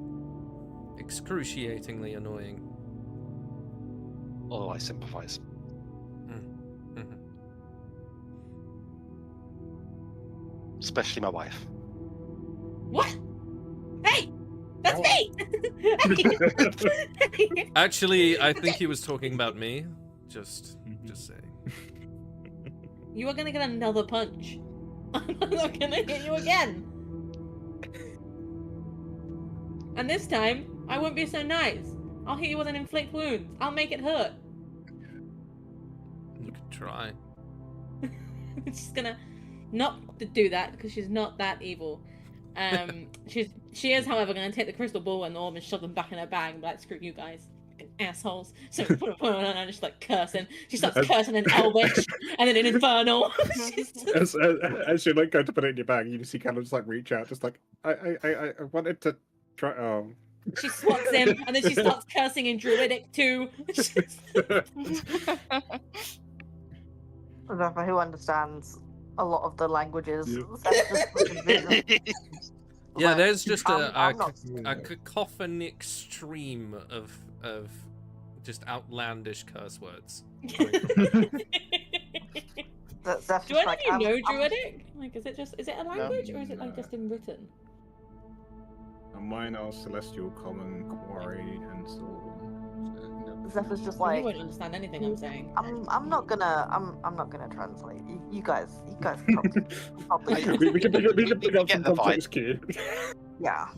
excruciatingly annoying. Oh, I sympathise. Especially my wife. What? Hey, that's me. Hey. Actually, I think he was talking about me. Just saying. You are gonna get another punch. I'm not gonna hit you again. And this time, I won't be so nice. I'll hit you with an inflict wounds. I'll make it hurt. You could try. She's gonna not to do that because she's not that evil. She is, however, gonna take the crystal ball and the orb and shove them back in her bag and be like, "Screw you guys, fucking assholes." So put it on and just like cursing. She starts cursing in Elvish and then in Infernal. As you like go to put it in your bag, you just see Callum just like reach out, just like I wanted to try. Oh. She swats him and then she starts cursing in Druidic too. Zephyr, who understands a lot of the languages. Yeah, there's just I'm not- a cacophonic stream of just outlandish curse words. Zephyr's Do any like, of you know I'm- Druidic? Like, is it a language or is it like just in written? And mine are Celestial, Common, Quarry, and Sword. Zephyr's just You like, won't understand anything I'm saying. I'm not gonna translate. You guys can probably we can pick up Get some the vibe. context cue. yeah.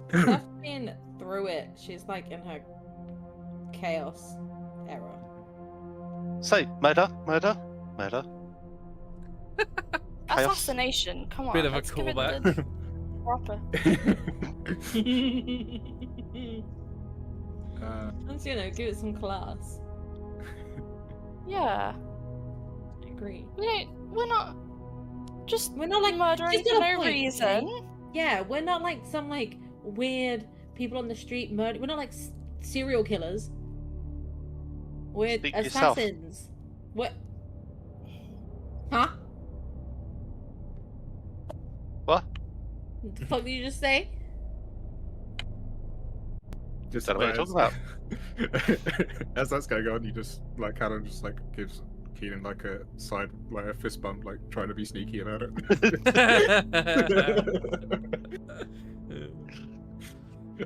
Steph's been through it. She's like in her chaos era. So, murder. Chaos. Assassination. Come on. Bit of a let's give it callback. the proper. Let's, give it some class. Yeah. I agree. We're not just We're not like murdering she's for got a no point, reason. right? Yeah, we're not like some like weird people on the street murder. We're not like serial killers. We're Speak for yourself. assassins. What? Huh? What? What the fuck did you just say? Just Don't know what you're talking about. As that's going on, you just like Callum just like gives Keenan like a side, like a fist bump, like trying to be sneaky about it.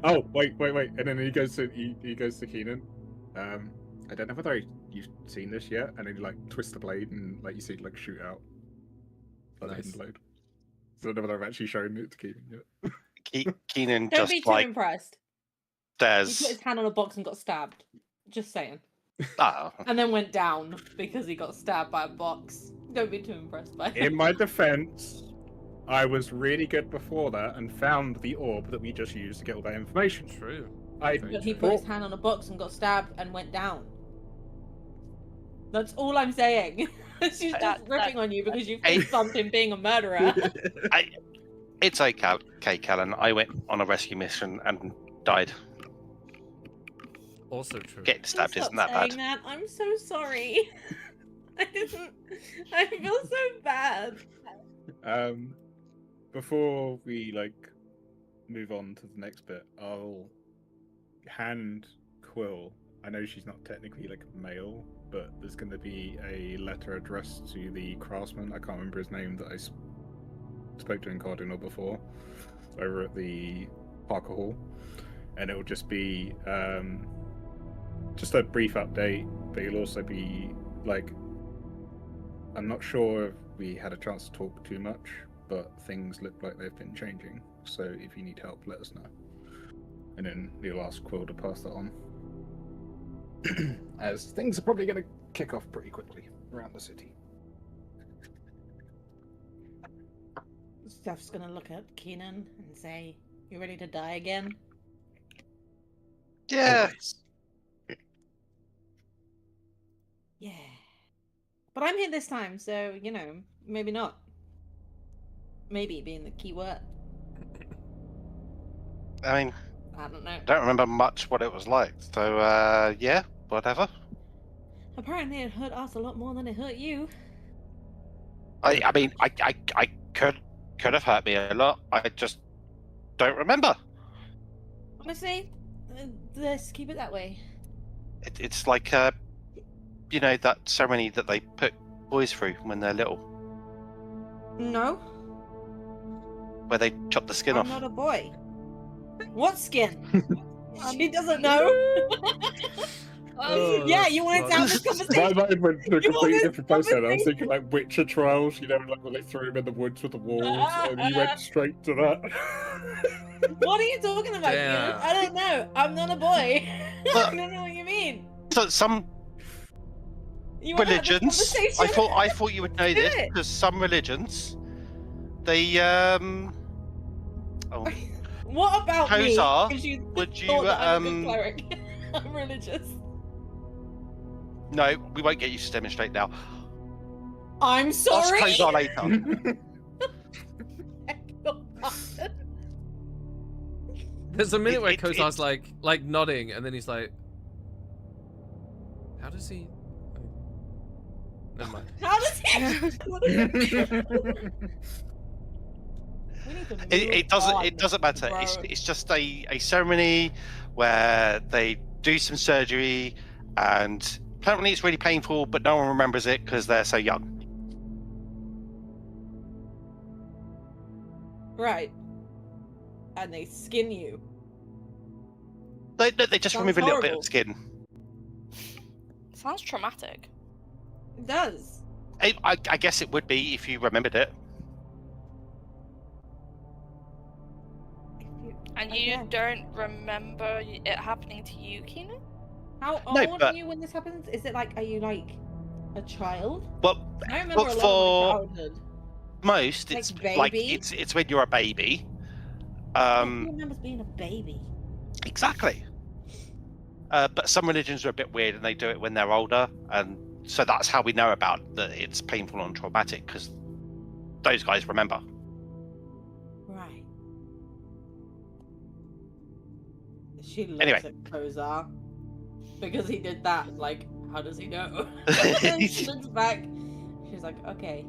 Oh wait, and then he goes to Keenan. I don't know whether you've seen this yet, and then he like twists the blade and like you see it like shoot out. Like the hidden Nice. blade. So I don't know whether I've actually shown it to Keenan yet. Keenan Don't just be too like impressed. He put there's his hand on a box and got stabbed. Just saying. oh, And then went down because he got stabbed by a box. Don't be too impressed by it. In my defense, I was really good before that and found the orb that we just used to get all that information. True. I But he put his hand on a box and got stabbed and went down. That's all I'm saying. She's just ripping on you because you face bumped him being a murderer. it's okay, Callan. I went on a rescue mission and died. Also true. Getting stabbed Stop isn't that saying bad. that. I'm so sorry. I feel so bad. Before we like move on to the next bit, I'll hand Quill. I know she's not technically like male, but there's going to be a letter addressed to the craftsman. I can't remember his name that I spoke to in Cardinal before, over at the Parker Hall, and it will just be just a brief update. But it'll also be like I'm not sure if we had a chance to talk too much, but things look like they've been changing. So if you need help, let us know. And then we'll ask Quill to pass that on. As things are probably going to kick off pretty quickly around the city. Steph's gonna look at Keenan and say, "You ready to die again?" Yeah. Yeah. But I'm here this time, so, you know, maybe not. Maybe being the key word. I mean, I don't know. I don't remember much what it was like. So, yeah, whatever. Apparently it hurt us a lot more than it hurt you. I mean, I could have hurt me a lot. I just don't remember. Honestly, let's keep it that way. It's like, you know, that ceremony that they put boys through when they're little, No, where they chop the skin I'm off. not a boy. What skin? She doesn't know. Oh, Yeah, you wanted to have this My conversation. mind went to a You completely want different place then. I was this thinking like Witcher trials, you know, like when they threw him in the woods with the wolves, and you went straight to that. What are you talking about, Keenan? Damn. I don't know. I'm not a boy. But- I don't know what you mean. So some You wanna have this religions, conversation? I thought you would know Do this, it. because some religions, they oh, What about me? Kozar, Because you would you thought that I'm a good cleric. I'm religious. no, we won't get you to demonstrate now. I'm Ask sorry. Kozar later. There's a minute where it- Kozar's like nodding, and then he's like, "How does he?" Never mind. How does he? We need to It move doesn't on, matter. bro. It's just a ceremony where they do some surgery, and apparently it's really painful, but no one remembers it because they're so young. Right. And they skin you. They just Sounds remove a little bit horrible. of skin. Sounds traumatic. It does. I guess it would be if you remembered it. And you Again. don't remember it happening to you, Keenan? How No, old are but- you when this happens? Is it like, are you like a child? Well, I remember But a lot for- of my childhood. most Like it's like baby? it's when you're a baby. Who remembers being a baby? Exactly. But some religions are a bit weird, and they do it when they're older, and so that's how we know about that it's painful and traumatic, because those guys remember. Right. She looks Anyway. at Kozar because he did that. Like, how does he know? And she looks back. She's like, okay.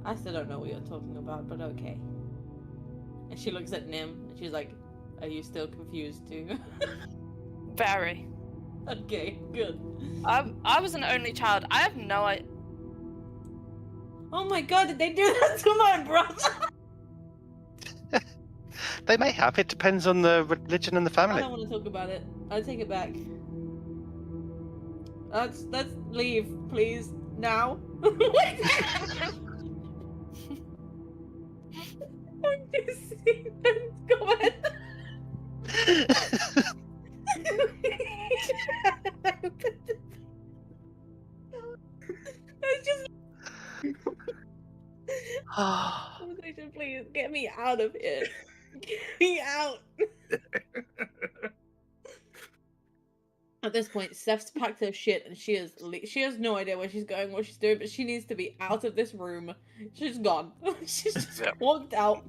I still don't know what you're talking about, but okay. And she looks at Nim and she's like, are you still confused too? Very. Okay, good. I was an only child. I have no idea. Oh my god, did they do that to my brother? They may have. It depends on the religion and the I family. don't want to talk about it. I take it back. Let's leave, please. Now. I'm just go ahead. It's just conversation, please. Get me out of here. Get me out. At this point, Steph's packed her shit and she has no idea where she's going, what she's doing, but she needs to be out of this room. She's gone. She's just Yep. walked out.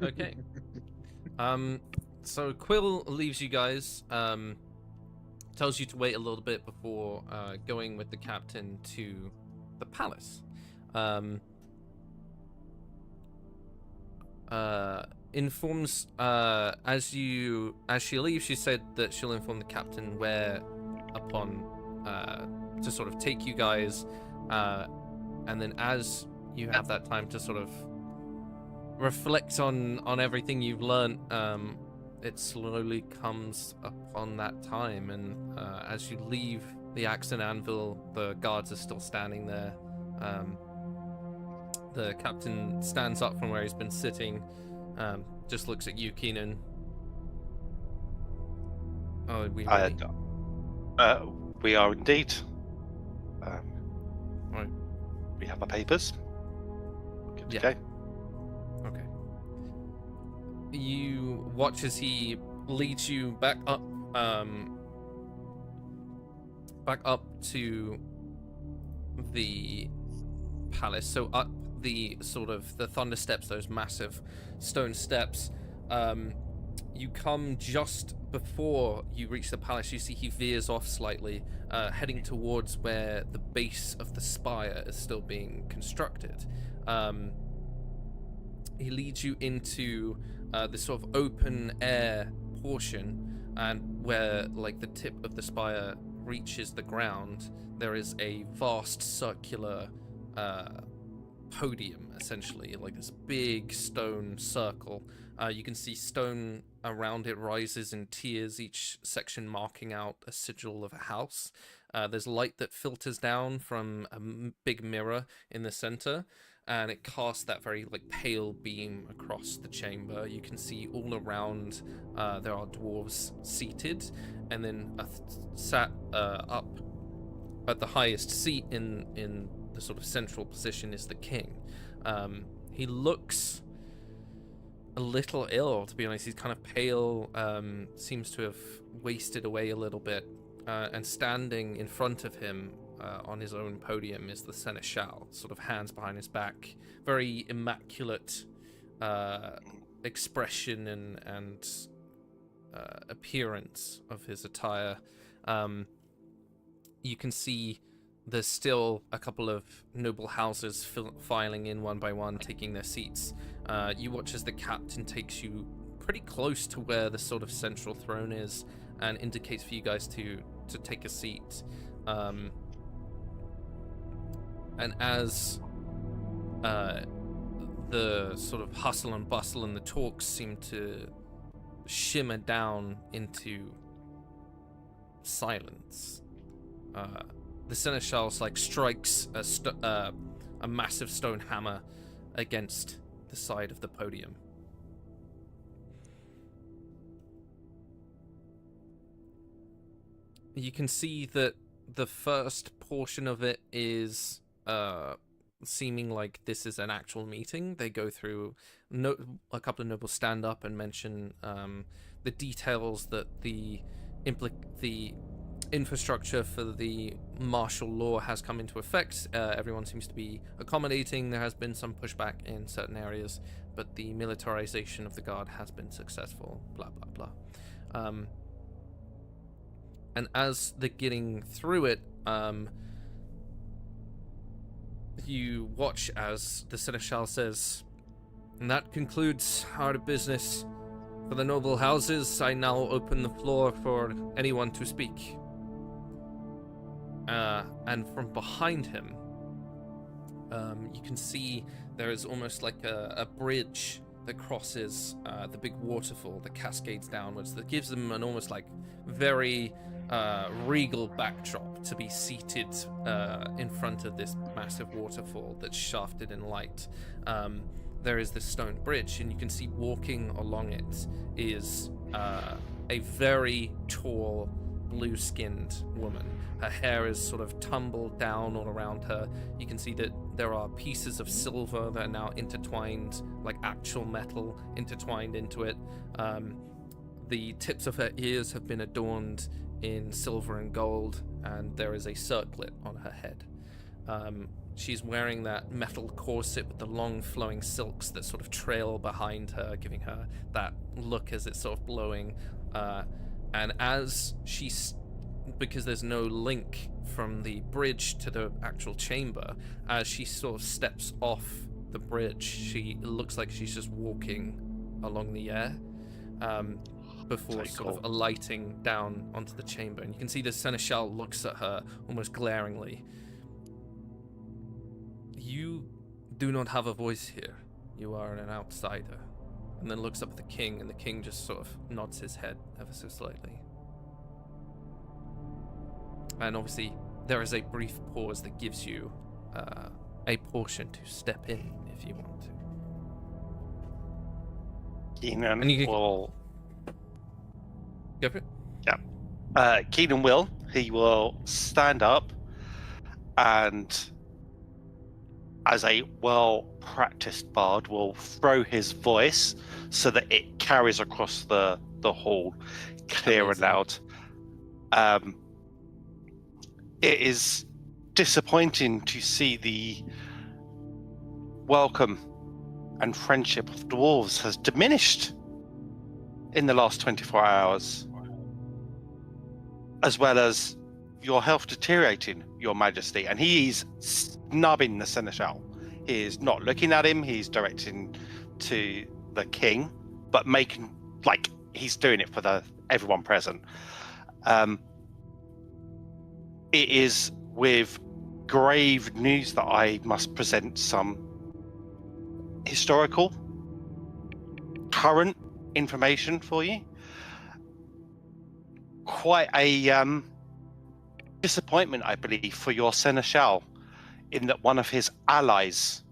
Okay. So Quill leaves you guys. Tells you to wait a little bit before going with the captain to the palace. Informs as she leaves, she said that she'll inform the captain where upon to sort of take you guys, and then as you have that time to sort of reflect on everything you've learned, it slowly comes upon that time, and as you leave the axe and anvil, the guards are still standing there. The captain stands up from where he's been sitting, just looks at you, Keenan. Oh, are we ready? We are indeed. Right. We have our papers. Good to go. Okay. You watch as he leads you back up to the palace. So up the sort of the thunder steps, those massive stone steps. You come just before you reach the palace. You see he veers off slightly, heading towards where the base of the spire is still being constructed. He leads you into this sort of open air portion, and where like the tip of the spire reaches the ground, there is a vast circular podium, essentially, like this big stone circle. You can see stone around it rises in tiers, each section marking out a sigil of a house. There's light that filters down from a big mirror in the center, and it casts that very like pale beam across the chamber. You can see all around there are dwarves seated, and then sat up at the highest seat in the sort of central position is the king. He looks a little ill, to be honest. He's kind of pale, seems to have wasted away a little bit, and standing in front of him on his own podium is the seneschal, sort of hands behind his back, very immaculate expression and appearance of his attire. You can see there's still a couple of noble houses filing in one by one, taking their seats. You watch as the captain takes you pretty close to where the sort of central throne is and indicates for you guys to take a seat. And as the sort of hustle and bustle and the talks seem to shimmer down into silence, the seneschal's like strikes a massive stone hammer against the side of the podium. You can see that the first portion of it is seeming like this is an actual meeting. They go through a couple of nobles stand up and mention the details that the infrastructure for the martial law has come into effect. Everyone seems to be accommodating. There has been some pushback in certain areas, but the militarization of the guard has been successful, blah blah blah. And as they're getting through it, you watch as the seneschal says, "And that concludes our business. For the noble houses, I now open the floor for anyone to speak." And from behind him, you can see there is almost like a bridge that crosses the big waterfall that cascades downwards, that gives them an almost like very regal backdrop to be seated in front of this massive waterfall that's shafted in light. There is this stone bridge, and you can see walking along it is a very tall, blue-skinned woman. Her hair is sort of tumbled down all around her. You can see that there are pieces of silver that are now intertwined, like actual metal intertwined into it. The tips of her ears have been adorned in silver and gold, and there is a circlet on her head. She's wearing that metal corset with the long flowing silks that sort of trail behind her, giving her that look as it's sort of blowing. And as because there's no link from the bridge to the actual chamber, as she sort of steps off the bridge, it looks like she's just walking along the air before sort of alighting down onto the chamber. And you can see the seneschal looks at her almost glaringly. "You do not have a voice here. You are an outsider. and then looks up at the king, and the king just sort of nods his head ever so slightly. And obviously, there is a brief pause that gives you a portion to step in if you want to. Keenan And you will. Go for it. Keenan he will stand up and, as a well-practiced bard, will throw his voice so that it carries across the hall, clear and loud. It is disappointing to see the welcome and friendship of dwarves has diminished in the last 24 hours, as well as your health deteriorating, Your Majesty. And he's snubbing the seneschal. He is not looking at him, he's directing to the king, but making like he's doing it for everyone present. It is with grave news that I must present some historical, current information for you. Quite a disappointment, I believe, for your seneschal, in that one of his allies,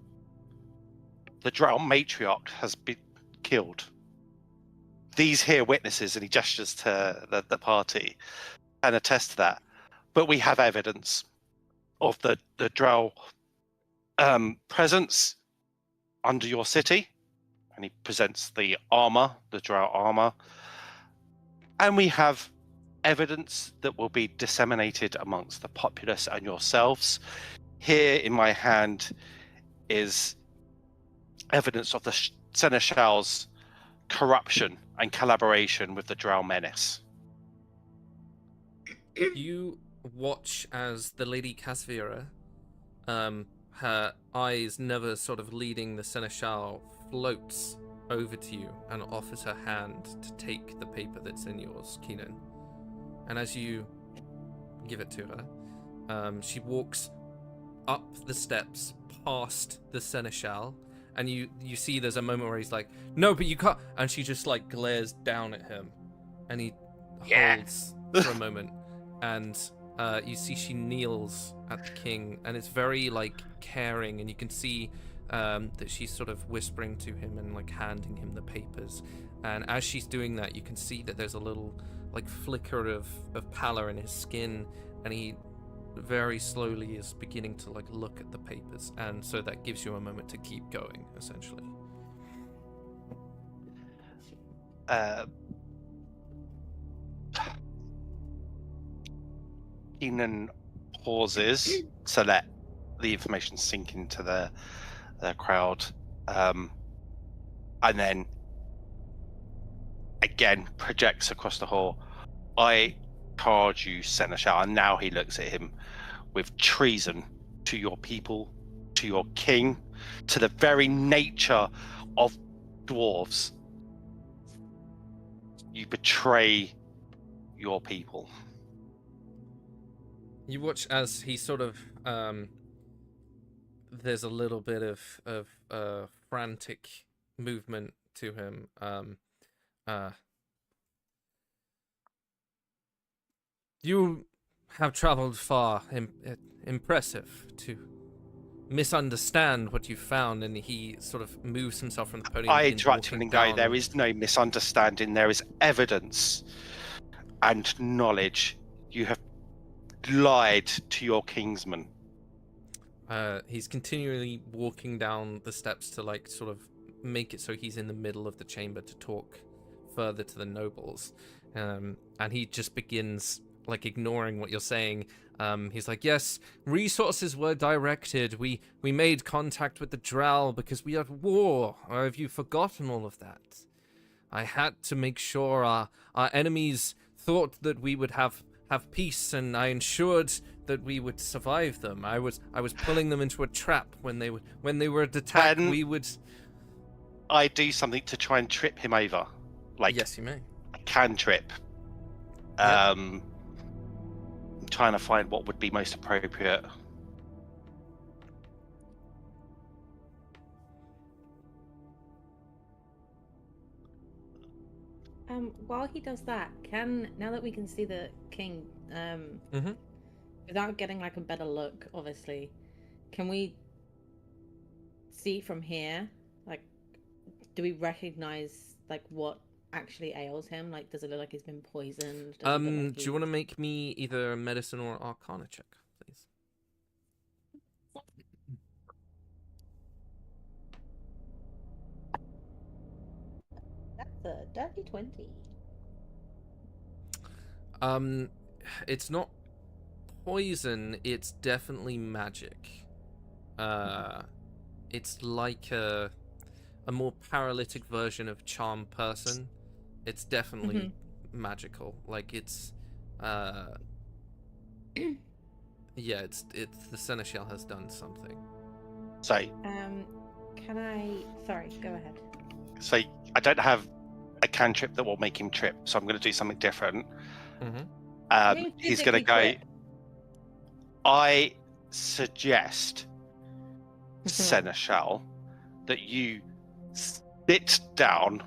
the Drow matriarch, has been killed. These here witnesses, and he gestures to the party, and attest to that. But we have evidence of the Drow presence under your city, and he presents the armor, the Drow armor, and we have evidence that will be disseminated amongst the populace and yourselves. Here in my hand is evidence of the seneschal's corruption and collaboration with the Drow menace. You watch as the Lady Casvira, her eyes never sort of leading the seneschal, floats over to you and offers her hand to take the paper that's in yours, Keenan. And as you give it to her, she walks up the steps past the seneschal, and you see there's a moment where he's like, "No, but you can't," and she just like glares down at him, and he holds for a moment, and you see she kneels at the king, and it's very like caring, and you can see that she's sort of whispering to him and like handing him the papers. And as she's doing that, you can see that there's a little like flicker of pallor in his skin, and he very slowly is beginning to like look at the papers, and so that gives you a moment to keep going, essentially. Keenan pauses to let the information sink into the crowd, and then again projects across the hall. I charge you, Seneschal, and now he looks at him, with treason to your people, to your king, to the very nature of dwarves. You betray your people. You watch as he sort of there's a little bit of frantic movement to him. You have traveled far. Impressive to misunderstand what you found. And he sort of moves himself from the podium. I interrupt you and go, there is no misunderstanding. There is evidence and knowledge. You have lied to your kingsman. He's continually walking down the steps to like sort of make it so he's in the middle of the chamber to talk further to the nobles. And he just begins like ignoring what you're saying. He's like, yes, resources were directed. We made contact with the Drow because we are at war. Or have you forgotten all of that? I had to make sure our enemies thought that we would have peace, and I ensured that we would survive them. I was pulling them into a trap when they were attacked. We would. I do something to try and trip him over. Like, yes, you may. I can trip. Yep. I'm trying to find what would be most appropriate. While he does that, now that we can see the king, without getting like a better look, obviously, can we see from here? Like, do we recognize like what actually ails him? Like, does it look like he's been poisoned? Does it look like Do you want to make me either a medicine or arcana check, please? That's a dirty 20. It's not poison, it's definitely magic. It's like a more paralytic version of charm person. It's definitely magical. Like it's yeah, it's the seneschal has done something. So Can I? Sorry, go ahead. so I don't have a cantrip that will make him trip, so I'm going to do something different. He's going to go. Trip. I suggest, Seneschal, that you sit down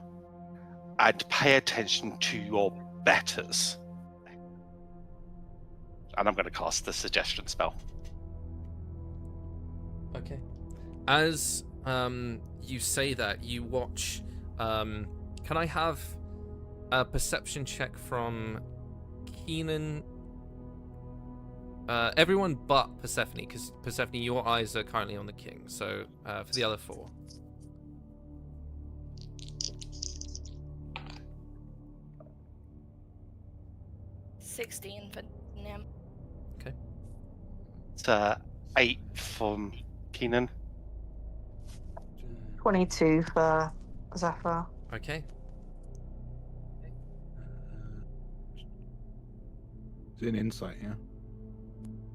and pay attention to your betters. And I'm going to cast the suggestion spell. Okay. As you say that, you watch. Can I have a perception check from Keenan? Everyone but Persephone, because Persephone, your eyes are currently on the king. So for the other four. $16 for Nim. Okay. It's 8 from Keenan. 22 for Zephyr. Okay. It's an insight, yeah.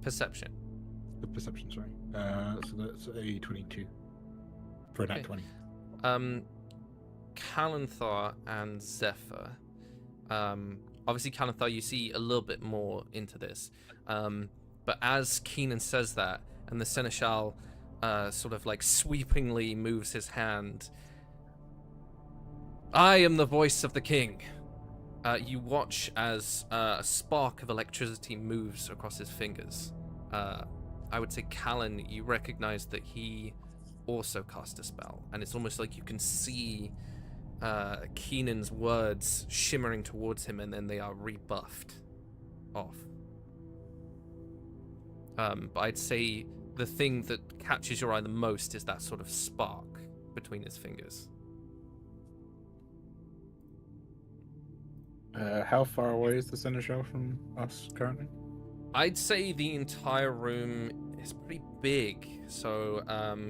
Perception. The perception, sorry. So that's a 22 for a nat 20. Kalanthar and Zephyr. Obviously, Kalanthar, you see a little bit more into this. But as Keenan says that, and the Seneschal sort of like sweepingly moves his hand, I am the voice of the king. You watch as a spark of electricity moves across his fingers. I would say, Callan, you recognize that he also cast a spell, and it's almost like you can see Keenan's words shimmering towards him, and then they are rebuffed off. But I'd say the thing that catches your eye the most is that sort of spark between his fingers. How far away is the Seneschal from us currently? I'd say the entire room is pretty big, so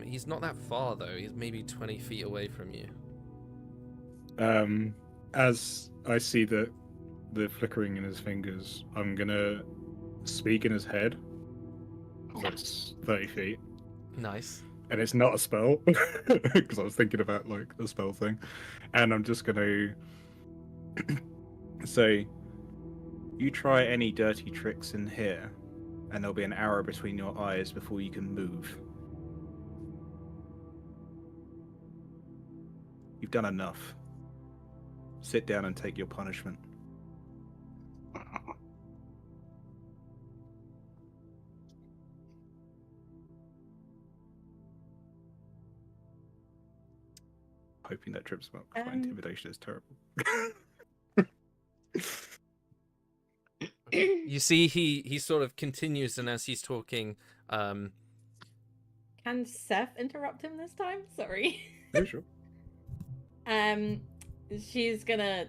he's not that far though. He's maybe 20 feet away from you. As I see the flickering in his fingers, I'm gonna speak in his head. So it's 30 feet. Nice. And it's not a spell, because I was thinking about like the spell thing. And I'm just gonna say, you try any dirty tricks in here, and there'll be an arrow between your eyes before you can move. You've done enough. Sit down and take your punishment. Hoping that trips him up, because my intimidation is terrible. You see, he sort of continues, and as he's talking, Can Seth interrupt him this time? Sorry. Yeah, sure. She's gonna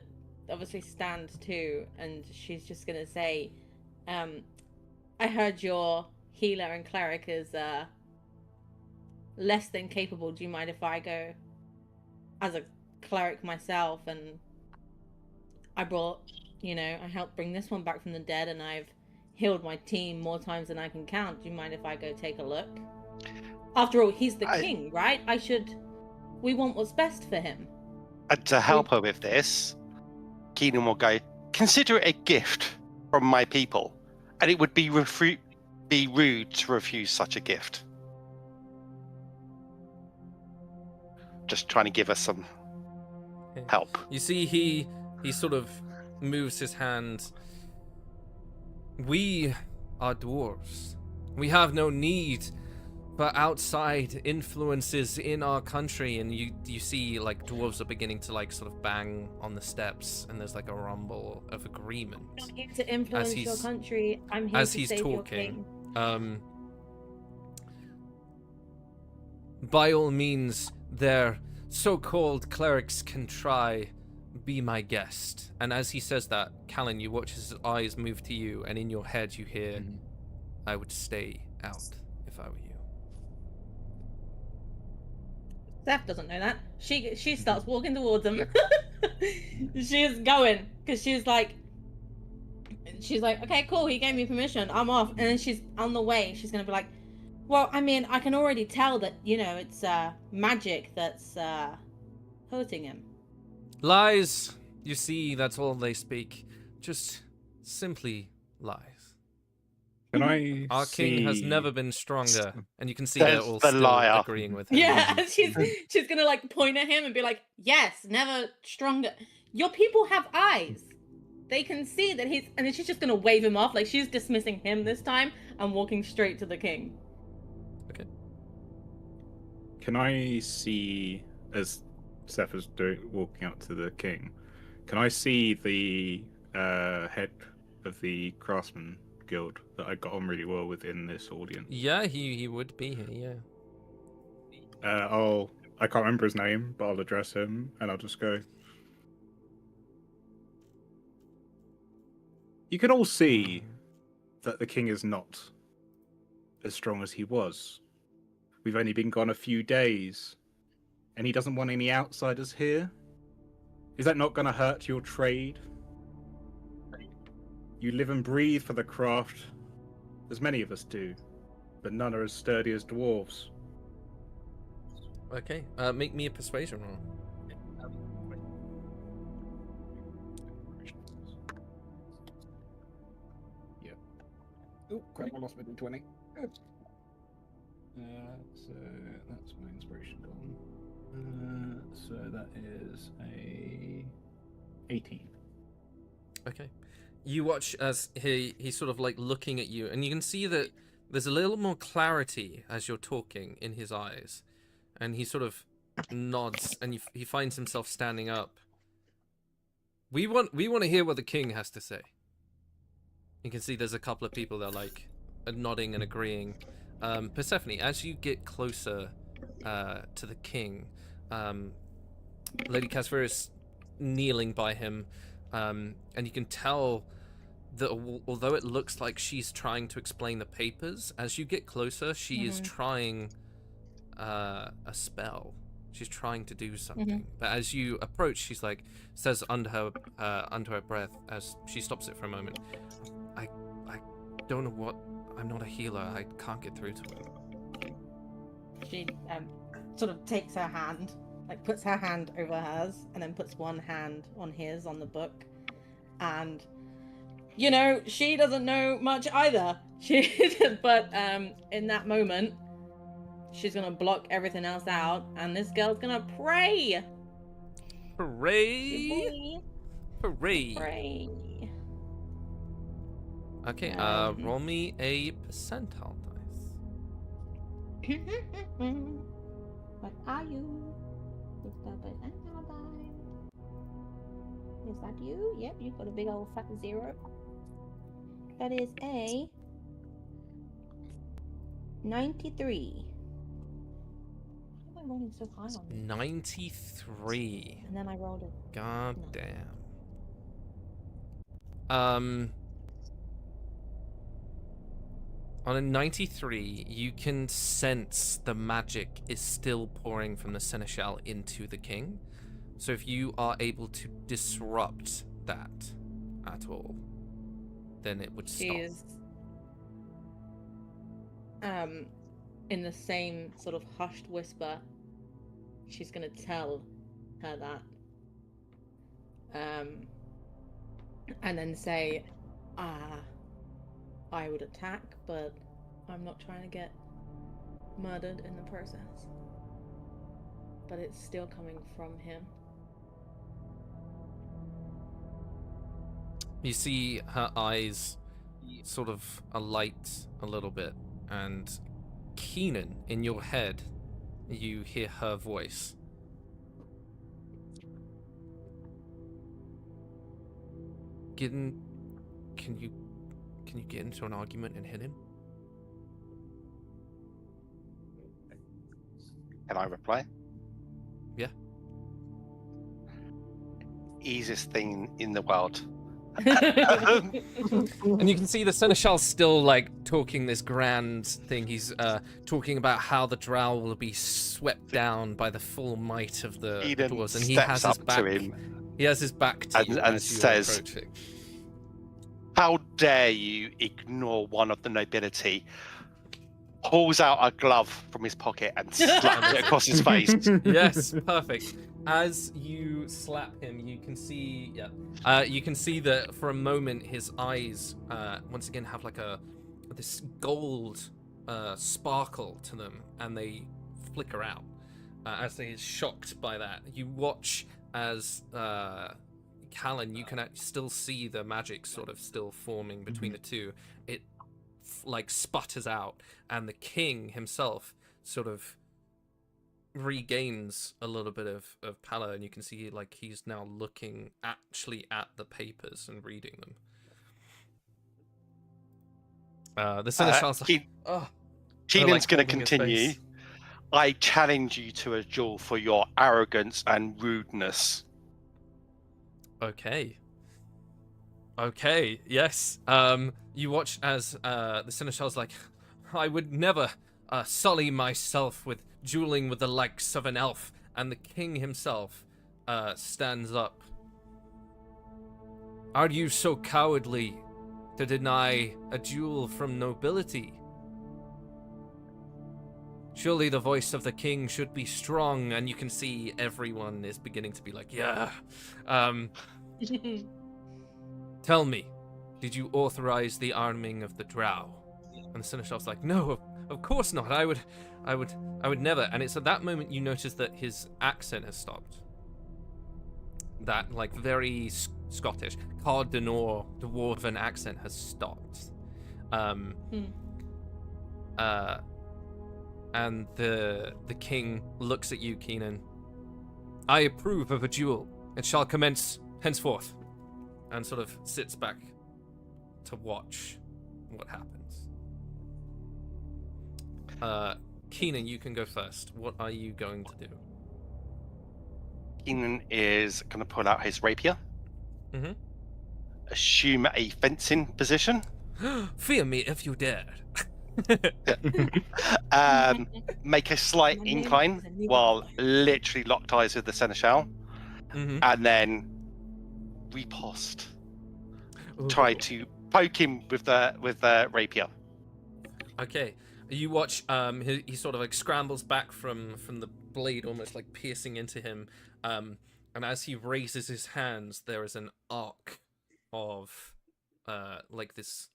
obviously stand too, and she's just gonna say, I heard your healer and cleric is less than capable. Do you mind if I go as a cleric myself? And I helped bring this one back from the dead, and I've healed my team more times than I can count. Do you mind if I go take a look? After all, he's the king, right? We want what's best for him. And to help her with this, Keenan will go, consider it a gift from my people, and it would be rude to refuse such a gift. Just trying to give us some help. You see, he He sort of moves his hand. We are dwarves. We have no need for outside influences in our country. And you see like dwarves are beginning to like sort of bang on the steps, and there's like a rumble of agreement. I'm not here to influence your country. I'm here as to he's save talking. your king. By all means, their so-called clerics can try. Be my guest. And as he says that, Callan, you watch his eyes move to you, and in your head you hear, I would stay out if I were you. Seth doesn't know that. She starts walking towards him. She's going because she's like, okay, cool. He gave me permission. I'm off. And then she's on the way. She's gonna be like, well, I mean, I can already tell that it's magic that's hurting him. Lies. You see, that's all they speak. Just simply lies. Can I Our see... king has never been stronger, and you can see There's they're all the still liar. agreeing with him. Yeah, she's gonna like point at him and be like, yes, never stronger. Your people have eyes. They can see that he's, and then she's just gonna wave him off, like she's dismissing him this time and walking straight to the king. Okay. Can I see, as Seth is walking up to the king, can I see the head of the craftsman guild that I got on really well with in this audience? Yeah, he would be here, yeah. I can't remember his name, but I'll address him and I'll just go, you can all see that the king is not as strong as he was. We've only been gone a few days, and he doesn't want any outsiders here. Is that not going to hurt your trade? You live and breathe for the craft, as many of us do, but none are as sturdy as dwarves. Okay, make me a persuasion roll. Oh, crap, I lost my D20. So that's my inspiration gone. So that is a 18. Okay. You watch as he's sort of like looking at you, and you can see that there's a little more clarity as you're talking in his eyes. And he sort of nods, and he finds himself standing up. We want to hear what the king has to say. You can see there's a couple of people that are like nodding and agreeing. Persephone, as you get closer to the king, Lady Casvera is kneeling by him, and you can tell that although it looks like she's trying to explain the papers, as you get closer, she is trying a spell. She's trying to do something. But as you approach, she's like, says under her breath, as she stops it for a moment, I don't know what. I'm not a healer. I can't get through to her. She sort of takes her hand, like puts her hand over hers, and then puts one hand on his on the book. And she doesn't know much either. But in that moment, she's gonna block everything else out, and this girl's gonna pray. Hooray! Hooray! Pray. Okay, roll me a percentile dice. What are you? It's the percentile die. Is that you? Yep, you've got a big old fat 0. That is a 93. Why am I rolling so high on this? 93. And then I rolled it. God No. damn. On a 93, you can sense the magic is still pouring from the Seneschal into the king. So if you are able to disrupt that at all, then it would stop. She's in the same sort of hushed whisper, she's gonna tell her that. And then say, I would attack, but I'm not trying to get murdered in the process. But it's still coming from him. You see her eyes sort of alight a little bit, and Keenan, in your head, you hear her voice. Can you get into an argument and hit him? Can I reply? Yeah. Easiest thing in the world. And you can see the Seneschal's still like talking this grand thing. He's talking about how the drow will be swept down by the full might of the Eden dwarves, and he steps has his up back. to him He has his back to you and as you are says, approaching. "How dare you ignore one of the nobility?" Pulls out a glove from his pocket and slaps it across his face. Yes, perfect. As you slap him, you can see, you can see that for a moment his eyes once again have like this gold sparkle to them, and they flicker out as he is shocked by that. You watch as Callan, you can still see the magic sort of still forming between the two. It like sputters out, and the king himself sort of regains a little bit of pallor, and you can see like he's now looking actually at the papers and reading them. The Seneschal's Keenan's going to continue. I challenge you to a duel for your arrogance and rudeness. Okay, yes. You watch as the Seneschal's like, I would never sully myself with dueling with the likes of an elf, and the king himself stands up. Are you so cowardly to deny a duel from nobility? Surely the voice of the king should be strong, and you can see everyone is beginning to be like, yeah. Tell me, did you authorize the arming of the drow? And the Seneschal's like, no, of course not. I would never. And it's at that moment you notice that his accent has stopped. That like very Scottish, Card de Nor, Dwarven accent has stopped. And the king looks at you, Keenan. I approve of a duel. It shall commence henceforth. And sort of sits back to watch what happens. Keenan, you can go first. What are you going to do? Keenan is going to pull out his rapier. Mm-hmm. Assume a fencing position. Fear me if you dare. Make a slight incline while literally locked eyes with the Seneschal. Mm-hmm. And then riposte. Try to poke him with the rapier. Okay. You watch he sort of like scrambles back from the blade, almost like piercing into him. And as he raises his hands, there is an arc of like this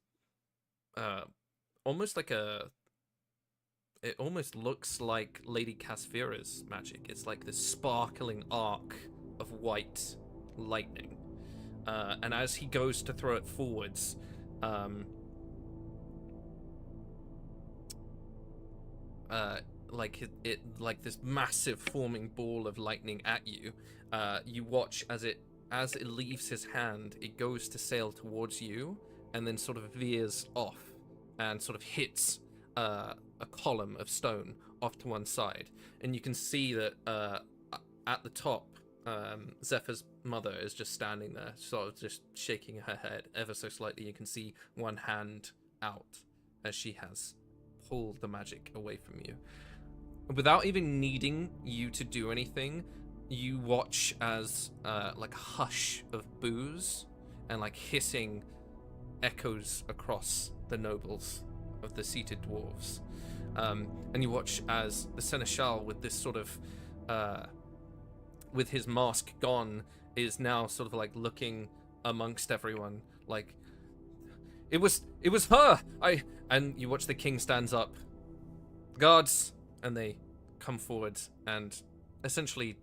almost like it almost looks like Lady Casfira's magic. It's like this sparkling arc of white lightning. And as he goes to throw it forwards, like it like this massive forming ball of lightning at you. You watch as it leaves his hand, it goes to sail towards you, and then sort of veers off and sort of hits a column of stone off to one side. And you can see that at the top, Zephyr's mother is just standing there, sort of just shaking her head ever so slightly. You can see one hand out as she has pulled the magic away from you. Without even needing you to do anything, you watch as like a hush of boos and like hissing echoes across the nobles of the seated dwarves. And you watch as the Seneschal, with this sort of with his mask gone, is now sort of like looking amongst everyone like, it was her. And you watch the king stands up, guards, and they come forward and essentially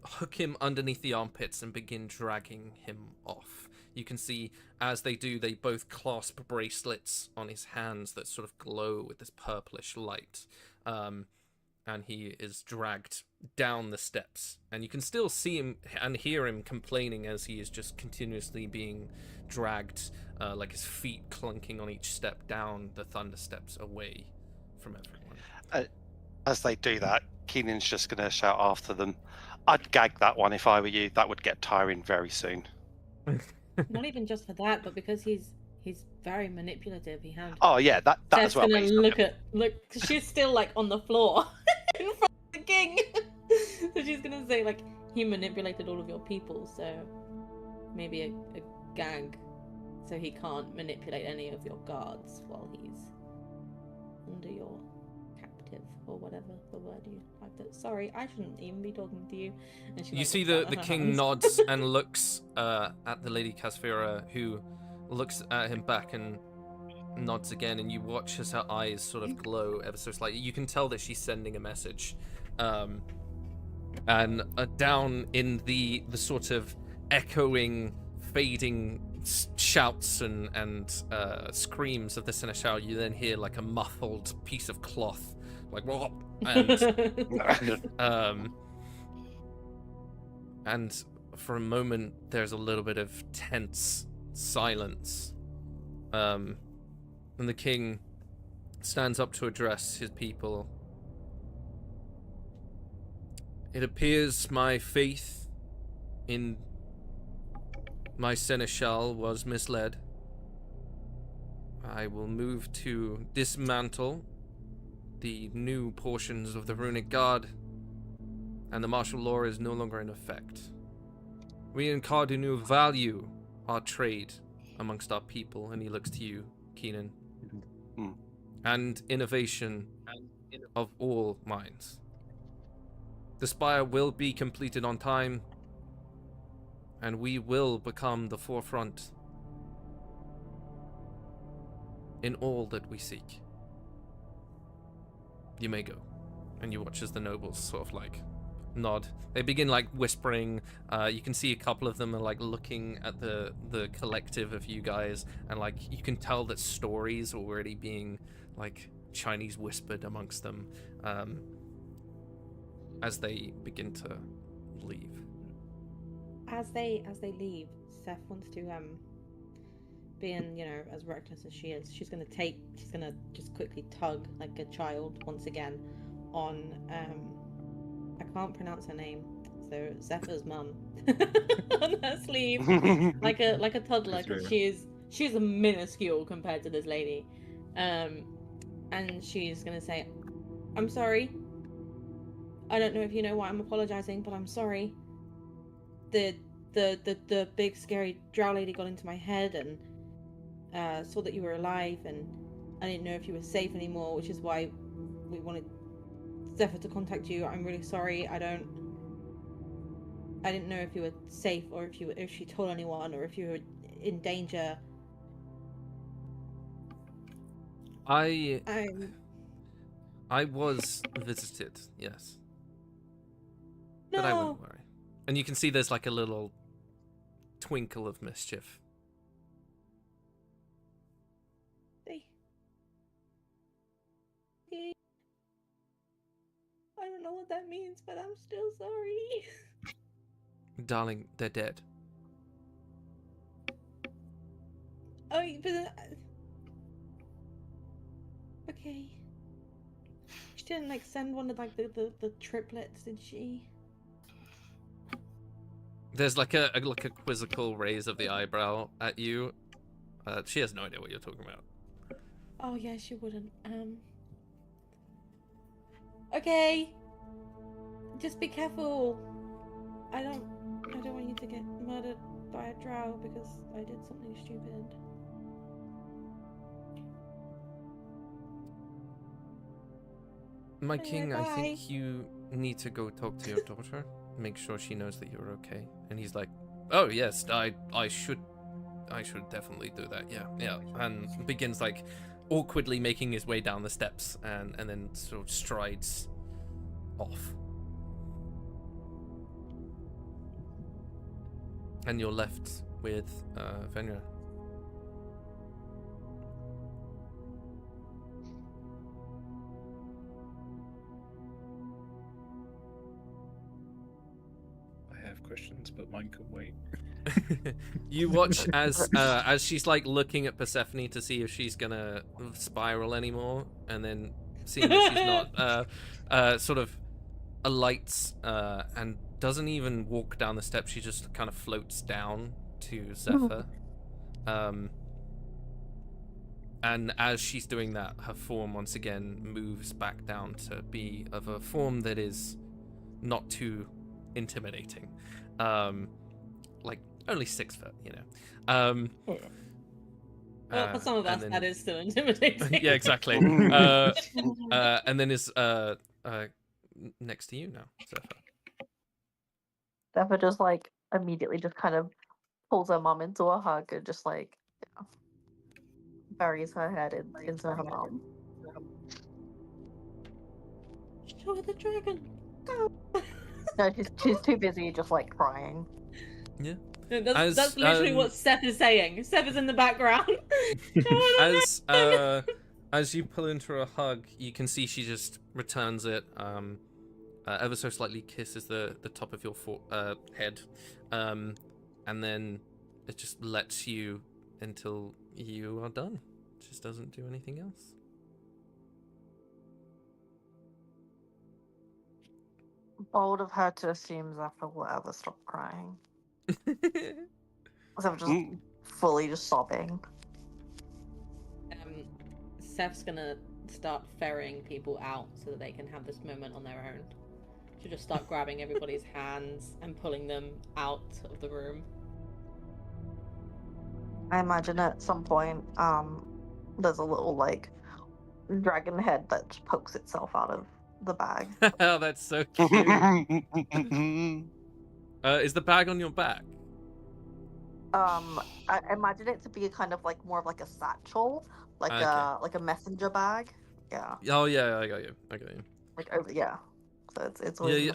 hook him underneath the armpits and begin dragging him off. You can see as they do, they both clasp bracelets on his hands that sort of glow with this purplish light. And he is dragged down the steps. And you can still see him and hear him complaining as he is just continuously being dragged, like his feet clunking on each step down the thunder steps away from everyone. As they do that, Keenan's just going to shout after them, "I'd gag that one if I were you. That would get tiring very soon." Not even just for that, but because he's very manipulative. He had. Oh yeah, that as well. Gonna look. She's still like on the floor in front of the king. So she's gonna say like he manipulated all of your people, so maybe a gag, so he can't manipulate any of your guards while he's under your captive or whatever the word you like. That. Sorry, I shouldn't even be talking to you. And she, You like, see looks the down at her king hands. nods and looks at the Lady Casfira, who looks at him back and nods again, and you watch as her eyes sort of glow ever so slightly. You can tell that she's sending a message. And down in the sort of echoing, fading shouts and screams of the Seneschal, you then hear like a muffled piece of cloth, like whoop, and for a moment there's a little bit of tense silence, and the king stands up to address his people. It appears my faith in my seneschal was misled. I will move to dismantle the new portions of the runic guard, and the martial law is no longer in effect. We in Cardinu value our trade amongst our people, and he looks to you, Keenan, and innovation of all minds. The spire will be completed on time, and we will become the forefront in all that we seek. You may go. And you watch as the nobles sort of like nod. They begin like whispering. You can see a couple of them are like looking at the collective of you guys, and like you can tell that stories are already being like Chinese whispered amongst them as they begin to leave. As they leave, Seth wants to being, you know, as reckless as she is, she's gonna just quickly tug like a child once again on I can't pronounce her name, so Zephyr's mum on her sleeve, like a toddler, because she's a minuscule compared to this lady, and she's gonna say, "I'm sorry. I don't know if you know why I'm apologizing, but I'm sorry. The big scary drow lady got into my head and saw that you were alive, and I didn't know if you were safe anymore, which is why we wanted Zephyr to contact you. I'm really sorry. I didn't know if you were safe, or if she told anyone, or if you were in danger." I was visited, yes. No. But I wouldn't worry. And you can see there's like a little twinkle of mischief. I don't know what that means, but I'm still sorry. Darling, they're dead. Oh, but okay. She didn't like send one of like the triplets, did she? There's like a quizzical raise of the eyebrow at you. She has no idea what you're talking about. Oh yeah, she wouldn't. Okay. Just be careful. I don't want you to get murdered by a drow because I did something stupid. My king, I bye. think you need to go talk to your daughter. Make sure she knows that you're okay. And he's like, "Oh yes, I should definitely do that. Yeah." And begins like awkwardly making his way down the steps and then sort of strides off. And you're left with Fenrir. I have questions, but mine can wait. You watch as she's like looking at Persephone to see if she's gonna spiral anymore, and then seeing that she's not, sort of alights and doesn't even walk down the steps. She just kind of floats down to Zephyr. And as she's doing that, her form once again moves back down to be of a form that is not too intimidating. Like only 6 foot, you know. Well, for some of us, that is still intimidating. Yeah, exactly. And then is next to you now, Zephyr. Zephyr just like immediately just kind of pulls her mum into a hug and just like buries her head into her mum. Show her the dragon. Go. No, she's too busy just like crying. Yeah. No, that's literally what Seth is saying. Seth is in the background. As you pull into a hug, you can see she just returns it, ever so slightly kisses the top of your head, and then it just lets you until you are done. It just doesn't do anything else. Bold of her to assume Zephyr will ever stop crying. Zephyr just fully just sobbing. Seth's gonna start ferrying people out so that they can have this moment on their own. She'll just start grabbing everybody's hands and pulling them out of the room. I imagine at some point, there's a little like dragon head that just pokes itself out of the bag. Oh, that's so cute. Is the bag on your back? I imagine it to be kind of like more of like a satchel, like a messenger bag. Yeah. Oh yeah, I got you. Like over, yeah. So it's always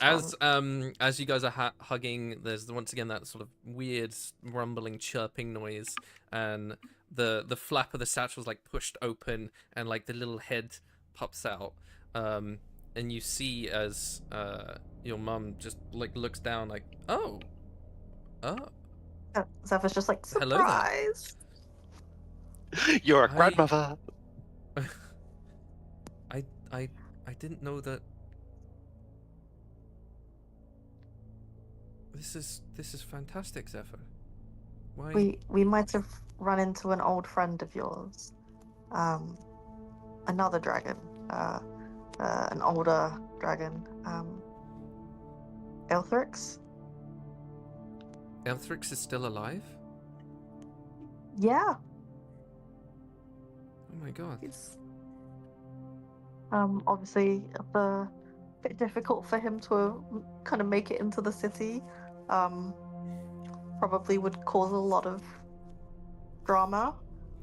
as you guys are hugging, there's once again that sort of weird rumbling, chirping noise, and the flap of the satchel's like pushed open, and like the little head pops out, and you see as your mum just like looks down, like oh. Zephyr's just like surprise. You're a grandmother. I didn't know that. This is fantastic, Zephyr. Why? We might have run into an old friend of yours, another dragon, an older dragon, Elthrix. Elthrix is still alive? Yeah. Oh my god. It's obviously a bit difficult for him to kind of make it into the city. Probably would cause a lot of drama.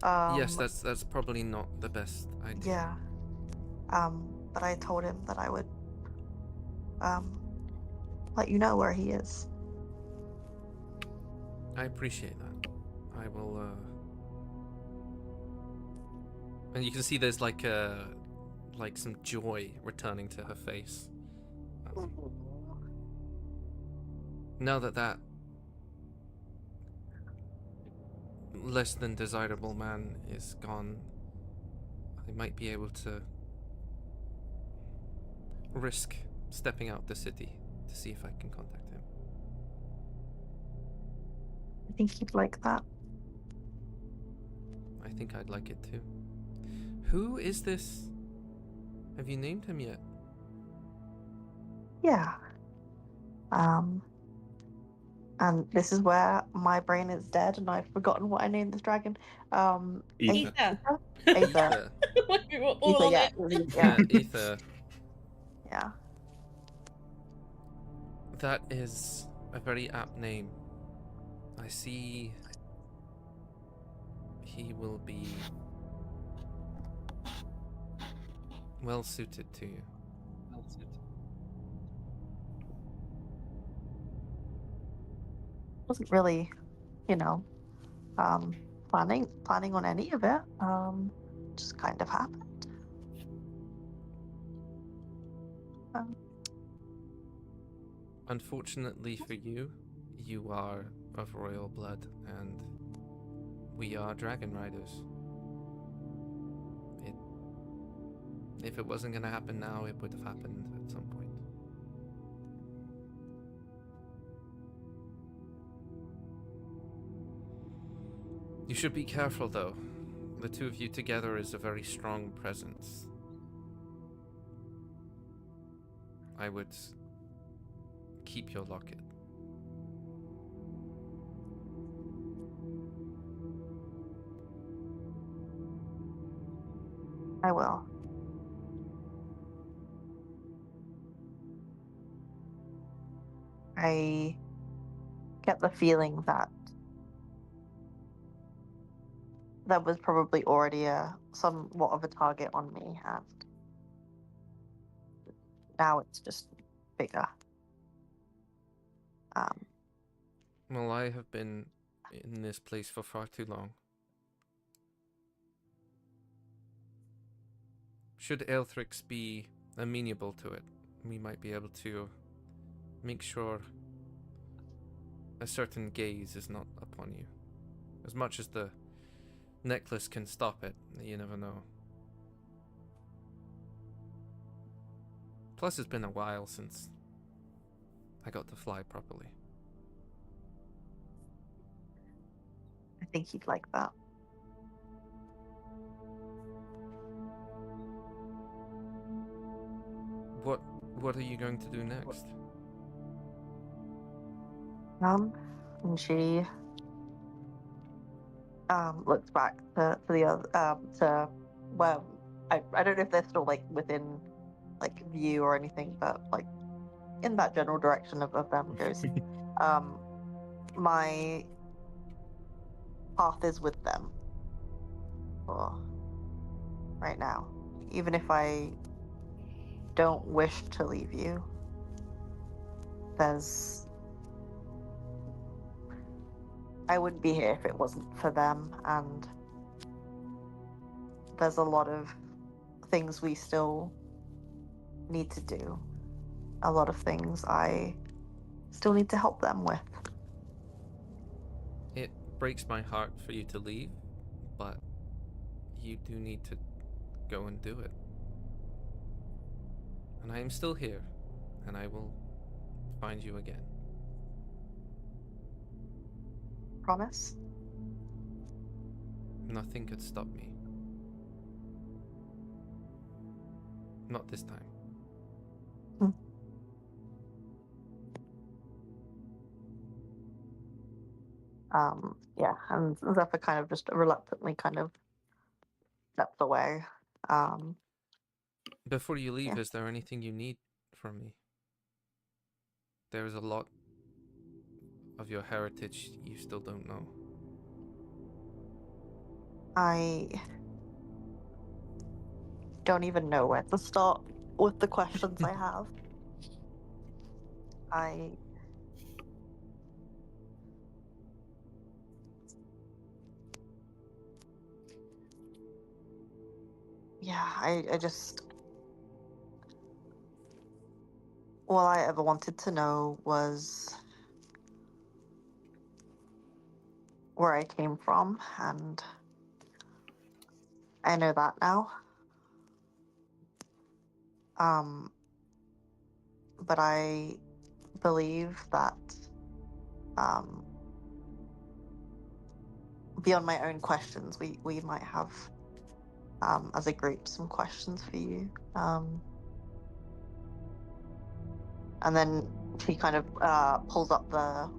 Yes, that's probably not the best idea. Yeah. But I told him that I would let you know where he is. I appreciate that. I will and you can see there's like some joy returning to her face. Now that less than desirable man is gone, I might be able to risk stepping out the city to see if I can contact him. I think he'd like that. I think I'd like it too. Who is this? Have you named him yet? Yeah. And this is where my brain is dead and I've forgotten what I named this dragon. Ether. Aether. We were all Ether, on yeah. it. Yeah, Ether. Yeah. That is a very apt name. I see he will be well suited to you. Well, wasn't really, you know, planning on any of it. Just kind of happened. Unfortunately for you, you are of royal blood, and we are dragon riders. If it wasn't going to happen now, it would have happened at some point. You should be careful, though. The two of you together is a very strong presence. I would keep your locket. I will. I get the feeling that there was probably already somewhat of a target on me, and now it's just bigger. Well, I have been in this place for far too long. Should Aelthrix be amenable to it, we might be able to make sure a certain gaze is not upon you. As much as the necklace can stop it, you never know. Plus, it's been a while since I got to fly properly. I think he'd like that. What are you going to do next? And she looks back to the other to where I don't know if they're still like within like view or anything, but like in that general direction of them goes. My path is with them for right now. Even if I don't wish to leave you, I wouldn't be here if it wasn't for them, and there's a lot of things we still need to do. A lot of things I still need to help them with. It breaks my heart for you to leave, but you do need to go and do it. And I am still here, and I will find you again. Promise? Nothing could stop me. Not this time. Yeah, and Zephyr kind of just reluctantly kind of steps away. Before you leave, Yeah. is there anything you need from me? There is a lot of your heritage you still don't know. I don't even know where to start with the questions I have. I just all I ever wanted to know was where I came from, and I know that now. But I believe that beyond my own questions, we might have as a group some questions for you. And then she kind of pulls up the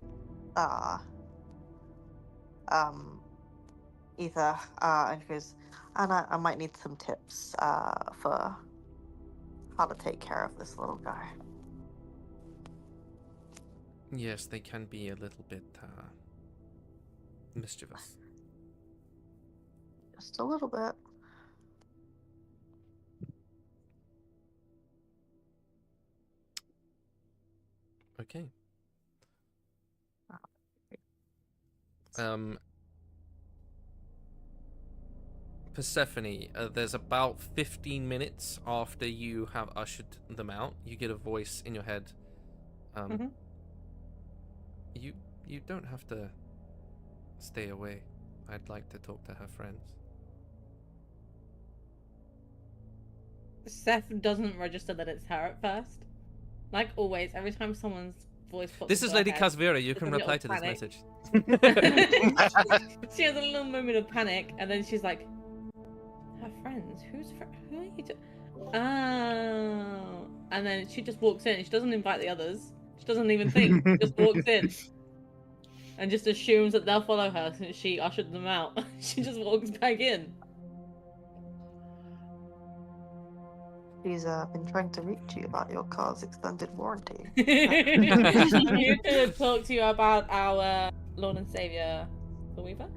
ether and she goes, and I might need some tips for how to take care of this little guy. Yes, they can be a little bit mischievous. Just a little bit. Okay. Persephone, there's about 15 minutes after you have ushered them out, you get a voice in your head. You don't have to stay away. I'd like to talk to her friends. Seth doesn't register that it's her at first. Like always, every time someone's voice pops This is into her Lady head, Casvera. You there's can a little reply to this panic. message. She has a little moment of panic, and then she's like, "Her friends? Who are you? Oh," and then she just walks in. She doesn't invite the others. She doesn't even think. She just walks in, and just assumes that they'll follow her since she ushered them out. She just walks back in. She's been trying to reach you about your car's extended warranty. You to talk to you about our Lord and Savior, the Weaver.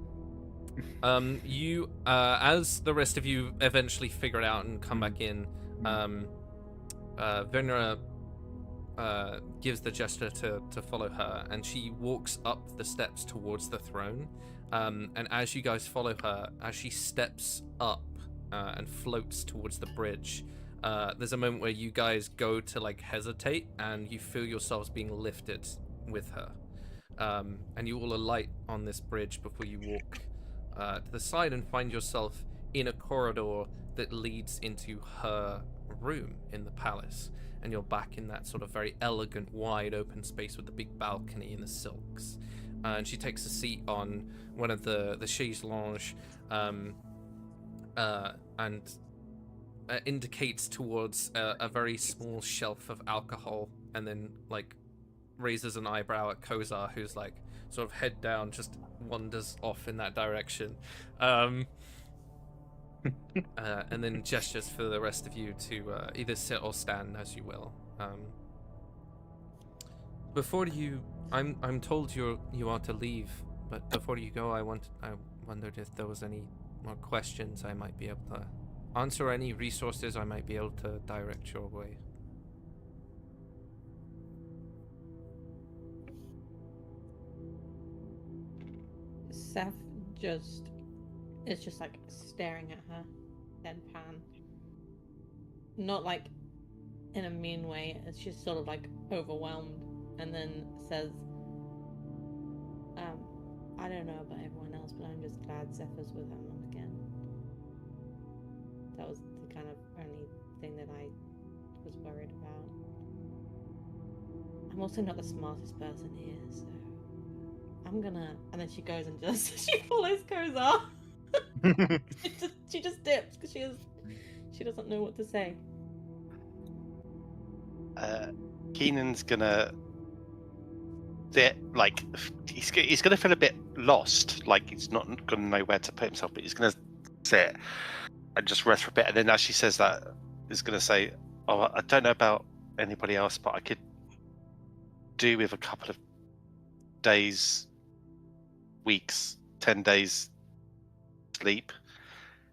You, as the rest of you eventually figure it out and come back in, Venera gives the gesture to follow her, and she walks up the steps towards the throne. And as you guys follow her, as she steps up and floats towards the bridge, there's a moment where you guys go to like hesitate, and you feel yourselves being lifted with her. And you all alight on this bridge before you walk to the side and find yourself in a corridor that leads into her room in the palace. And you're back in that sort of very elegant, wide open space with the big balcony and the silks. And she takes a seat on one of the chaise longue, and indicates towards a very small shelf of alcohol, and then like raises an eyebrow at Kozar, who's like sort of head down, just wanders off in that direction, and then gestures for the rest of you to either sit or stand as you will. Before you, I'm told you are to leave, but before you go, I wondered if there was any more questions I might be able to answer, any resources I might be able to direct your way. Seth is just like staring at her, deadpan. Not like in a mean way, it's just sort of like overwhelmed, and then says, I don't know about everyone else, but I'm just glad Zephyr's with her mom again. That was the kind of only thing that I was worried about. I'm also not the smartest person here, so I'm gonna... And then she goes and just... she follows Kozar. she just dips because she doesn't know what to say. Keenan's gonna... like, he's gonna feel a bit lost, like he's not gonna know where to put himself, but he's gonna sit and just rest for a bit, and then as she says that, he's gonna say, "Oh, I don't know about anybody else, but I could do with a couple of days, weeks, 10 days sleep.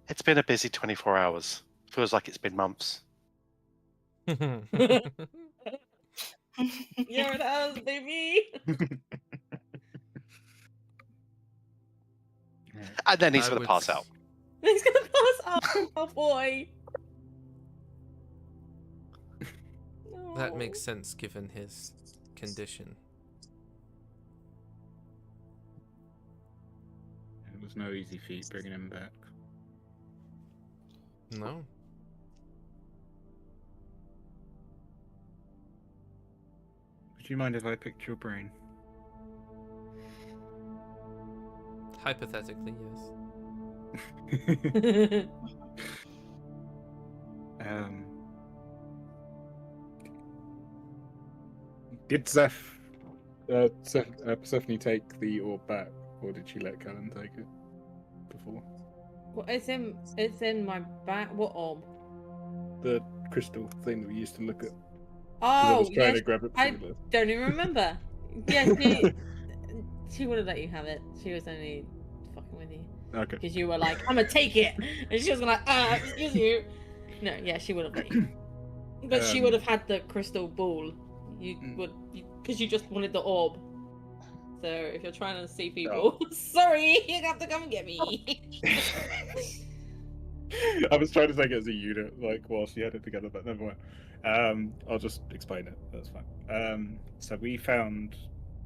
It's been a busy 24 hours. Feels like it's been months." You're an ass, baby. And then he's gonna pass out. He's gonna pass out. Oh boy. That makes sense given his condition. It was no easy feat bringing him back. No. Would you mind if I picked your brain? Hypothetically, yes. Did Persephone take the orb back, or did she let Callan take it before? Well, it's in my bag. What orb? The crystal thing that we used to look at. Oh, I was trying yes. to grab it. I don't even remember. Yeah, she would have let you have it. She was only fucking with you. Okay. Because you were like, I'm gonna take it, and she was like, excuse you. No, yeah, she would have let you. But she would have had the crystal ball. You would, because you just wanted the orb. So if you're trying to see people, sorry, you have to come and get me. I was trying to take it as a unit, like while she had it together, but never mind. I'll just explain it. That's fine. So we found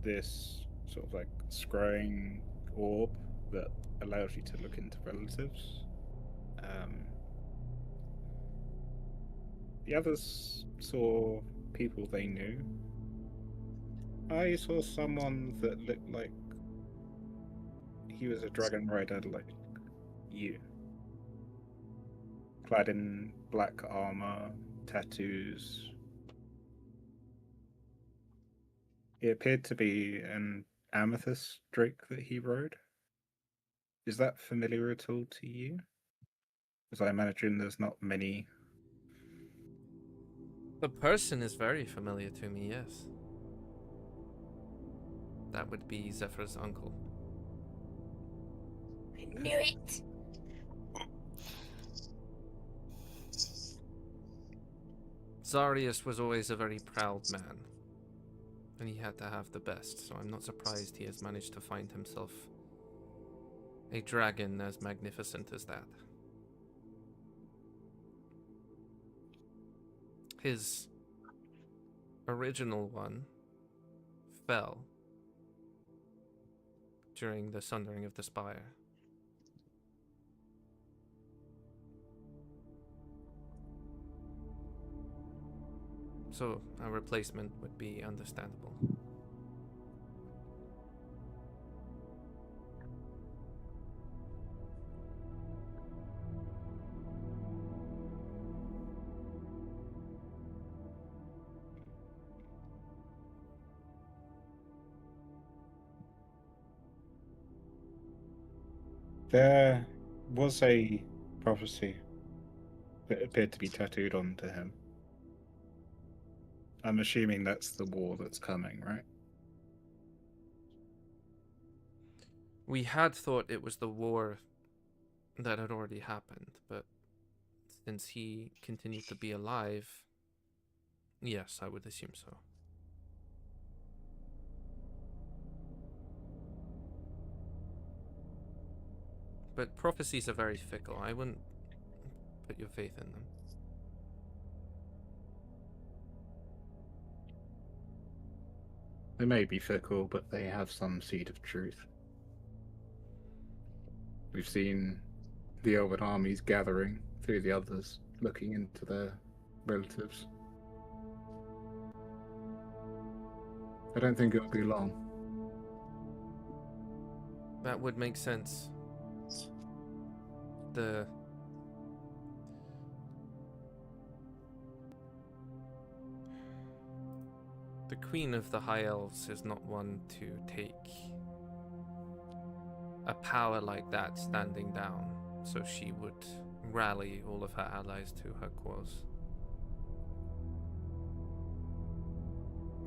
this sort of like scrying orb that allows you to look into relatives. The others saw people they knew. I saw someone that looked like he was a dragon rider, like you. Clad in black armor, tattoos. It appeared to be an amethyst drake that he rode. Is that familiar at all to you? As I imagine there's not many. The person is very familiar to me, yes. That would be Zephyr's uncle. I knew it. Zarius was always a very proud man, and he had to have the best, so I'm not surprised he has managed to find himself a dragon as magnificent as that. His original one fell during the sundering of the spire. So a replacement would be understandable. There was a prophecy that appeared to be tattooed onto him. I'm assuming that's the war that's coming, right? We had thought it was the war that had already happened, but since he continued to be alive, yes, I would assume so. But prophecies are very fickle. I wouldn't put your faith in them. They may be fickle, but they have some seed of truth. We've seen the Elven armies gathering through the others, looking into their relatives. I don't think it'll be long. That would make sense. The Queen of the High Elves is not one to take a power like that standing down, so she would rally all of her allies to her cause.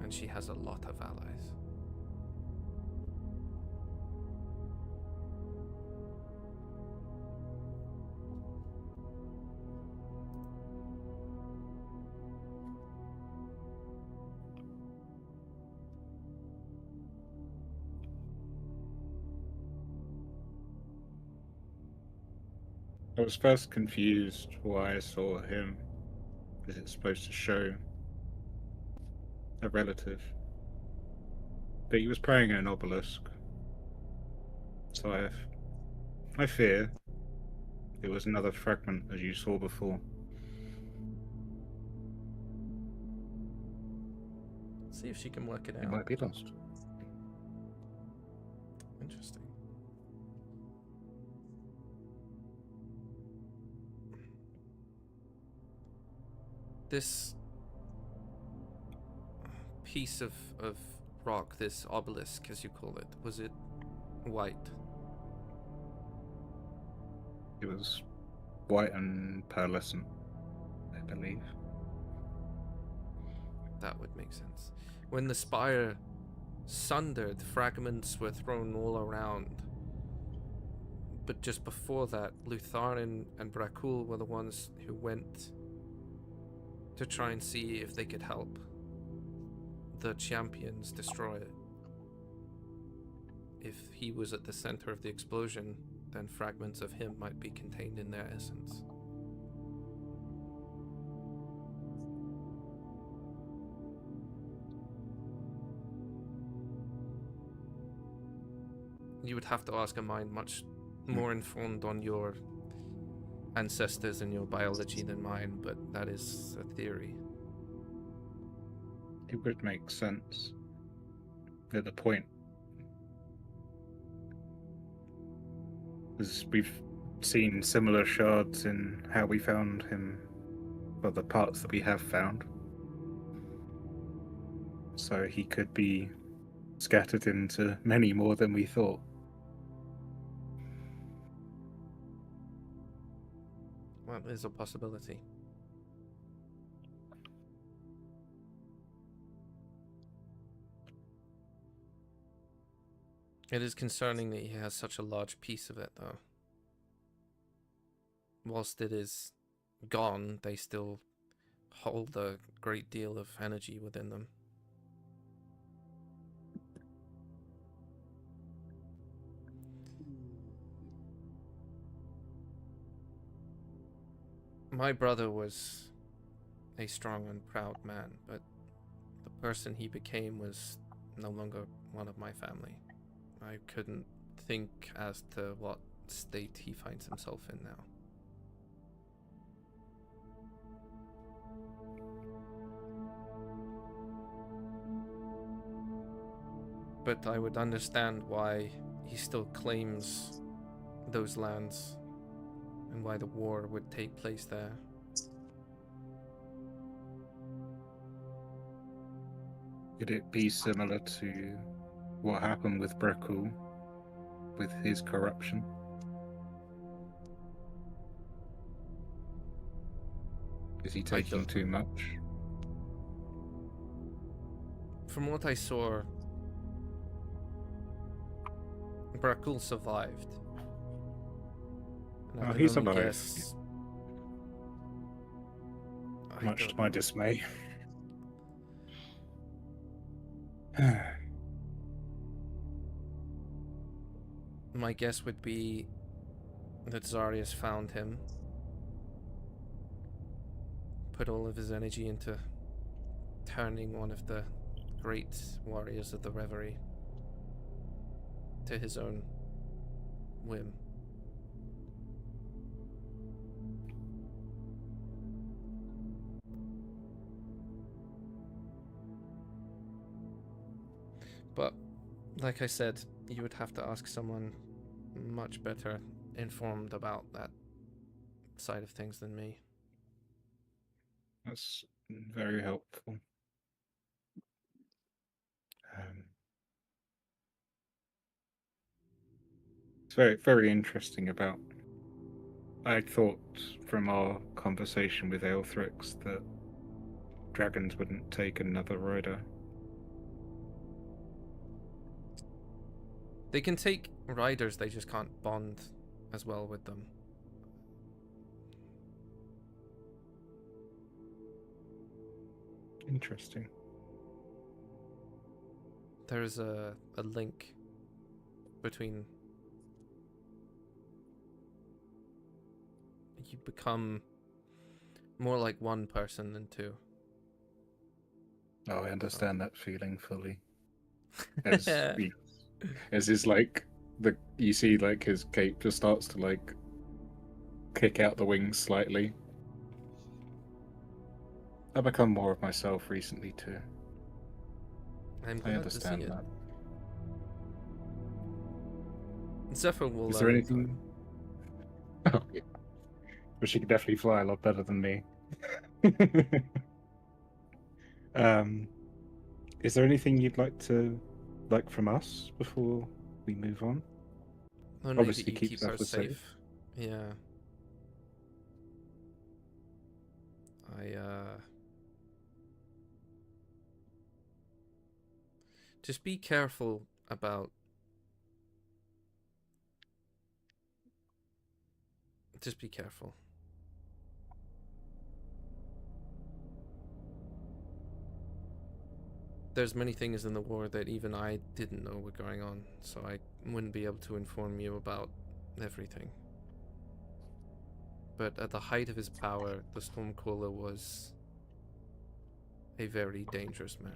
And she has a lot of allies. I was first confused why I saw him. Is it supposed to show a relative? But he was praying at an obelisk. So I fear it was another fragment, as you saw before. See if she can work it out. It might be lost. Interesting. This piece of rock, this obelisk as you call it, was it white? It was white and pearlescent, I believe. That would make sense. When the spire sundered, fragments were thrown all around. But just before that, Lutharin and Brakul were the ones who went to try and see if they could help the champions destroy it. if he was at the center of the explosion, then fragments of him might be contained in their essence. You would have to ask a mind much more informed on your ancestors and your biology than mine, but that is a theory. It would make sense. At the point, as we've seen similar shards in how we found him, or the parts that we have found. So he could be scattered into many more than we thought. Well, there's a possibility. It is concerning that he has such a large piece of it, though. Whilst it is gone, they still hold a great deal of energy within them. My brother was a strong and proud man, but the person he became was no longer one of my family. I couldn't think as to what state he finds himself in now. But I would understand why he still claims those lands and why the war would take place there. Could it be similar to what happened with Brekul, with his corruption? Is he taking too much? From what I saw, Brekul survived. And I Oh, can he only survived. guess- I Much to don't my know. dismay. My guess would be that Zarius found him, put all of his energy into turning one of the great warriors of the Reverie to his own whim. But, like I said, you would have to ask someone much better informed about that side of things than me. That's very helpful. It's very, very interesting about. I thought from our conversation with Aelthrix that dragons wouldn't take another rider. They can take riders, they just can't bond as well with them. Interesting. There is a link between... You become more like one person than two. Oh, I understand that feeling fully. As his like you see like his cape just starts to like kick out the wings slightly. I've become more of myself recently too. I'm I glad to see understand it. that. Zephyr will Is there learn in anything? Oh, yeah. But she can definitely fly a lot better than me. Is there anything you'd like from us before we move on? Only Obviously that you keep keep her Zephyr safe. safe. Yeah. Just be careful about... Just be careful. there's many things in the war that even I didn't know were going on, so I wouldn't be able to inform you about everything. But at the height of his power, the Stormcaller was a very dangerous man.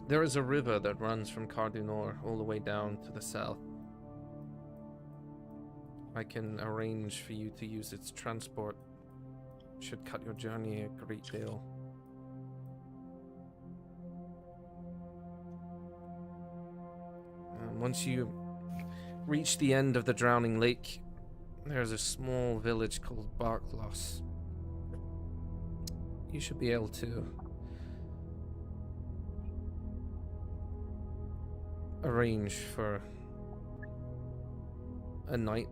There is a river that runs from Cardunor all the way down to the south. I can arrange for you to use its transport. Should cut your journey a great deal. Once you reach the end of the drowning lake, there's a small village called Barkloss. You should be able to arrange for a night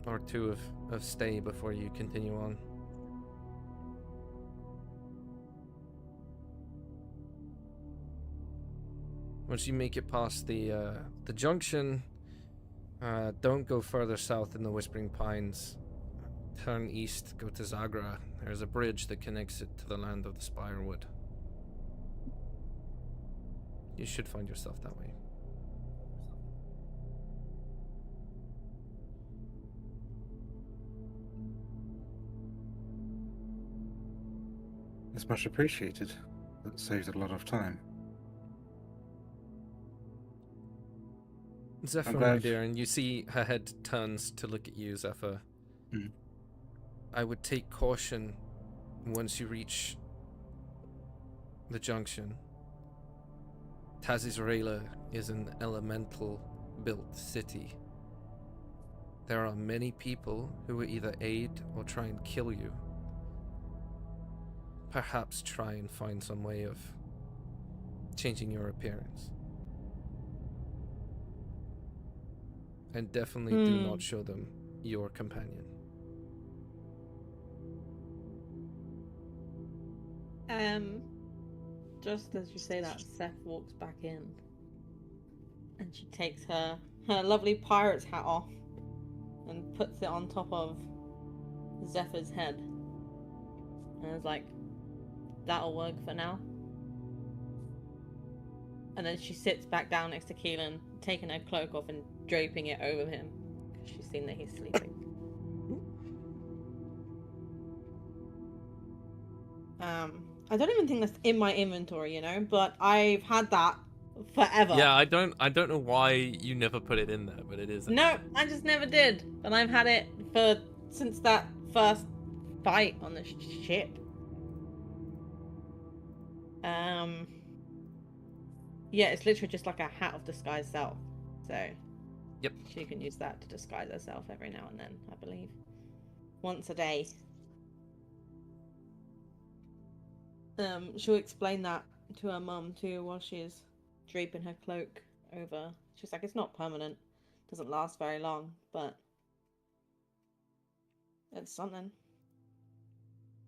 or two of stay before you continue on. Once you make it past the junction, don't go further south in the Whispering Pines. Turn east, go to Zagra. There's a bridge that connects it to the land of the Spirewood. You should find yourself that way. It's much appreciated. That saves a lot of time. Zephyr, my dear, and you see her head turns to look at you, Zephyr. Mm. I would take caution once you reach the junction. Tazizraela is an elemental-built city. There are many people who will either aid or try and kill you. Perhaps try and find some way of changing your appearance. And definitely do not show them your companion. Just as you say that, Seth walks back in. And she takes her lovely pirate's hat off and puts it on top of Zephyr's head. And is like, that'll work for now. And then she sits back down next to Keelan, taking her cloak off and draping it over him, because she's seen that he's sleeping. I don't even think that's in my inventory, you know, but I've had that forever. Yeah, I don't know why you never put it in there, but it is. No, I just never did. And I've had it since that first fight on the ship. Yeah, it's literally just like a hat of disguise self. So, yep, she can use that to disguise herself every now and then, I believe. Once a day. She'll explain that to her mum too while she's draping her cloak over. She's like, it's not permanent, doesn't last very long, but it's something.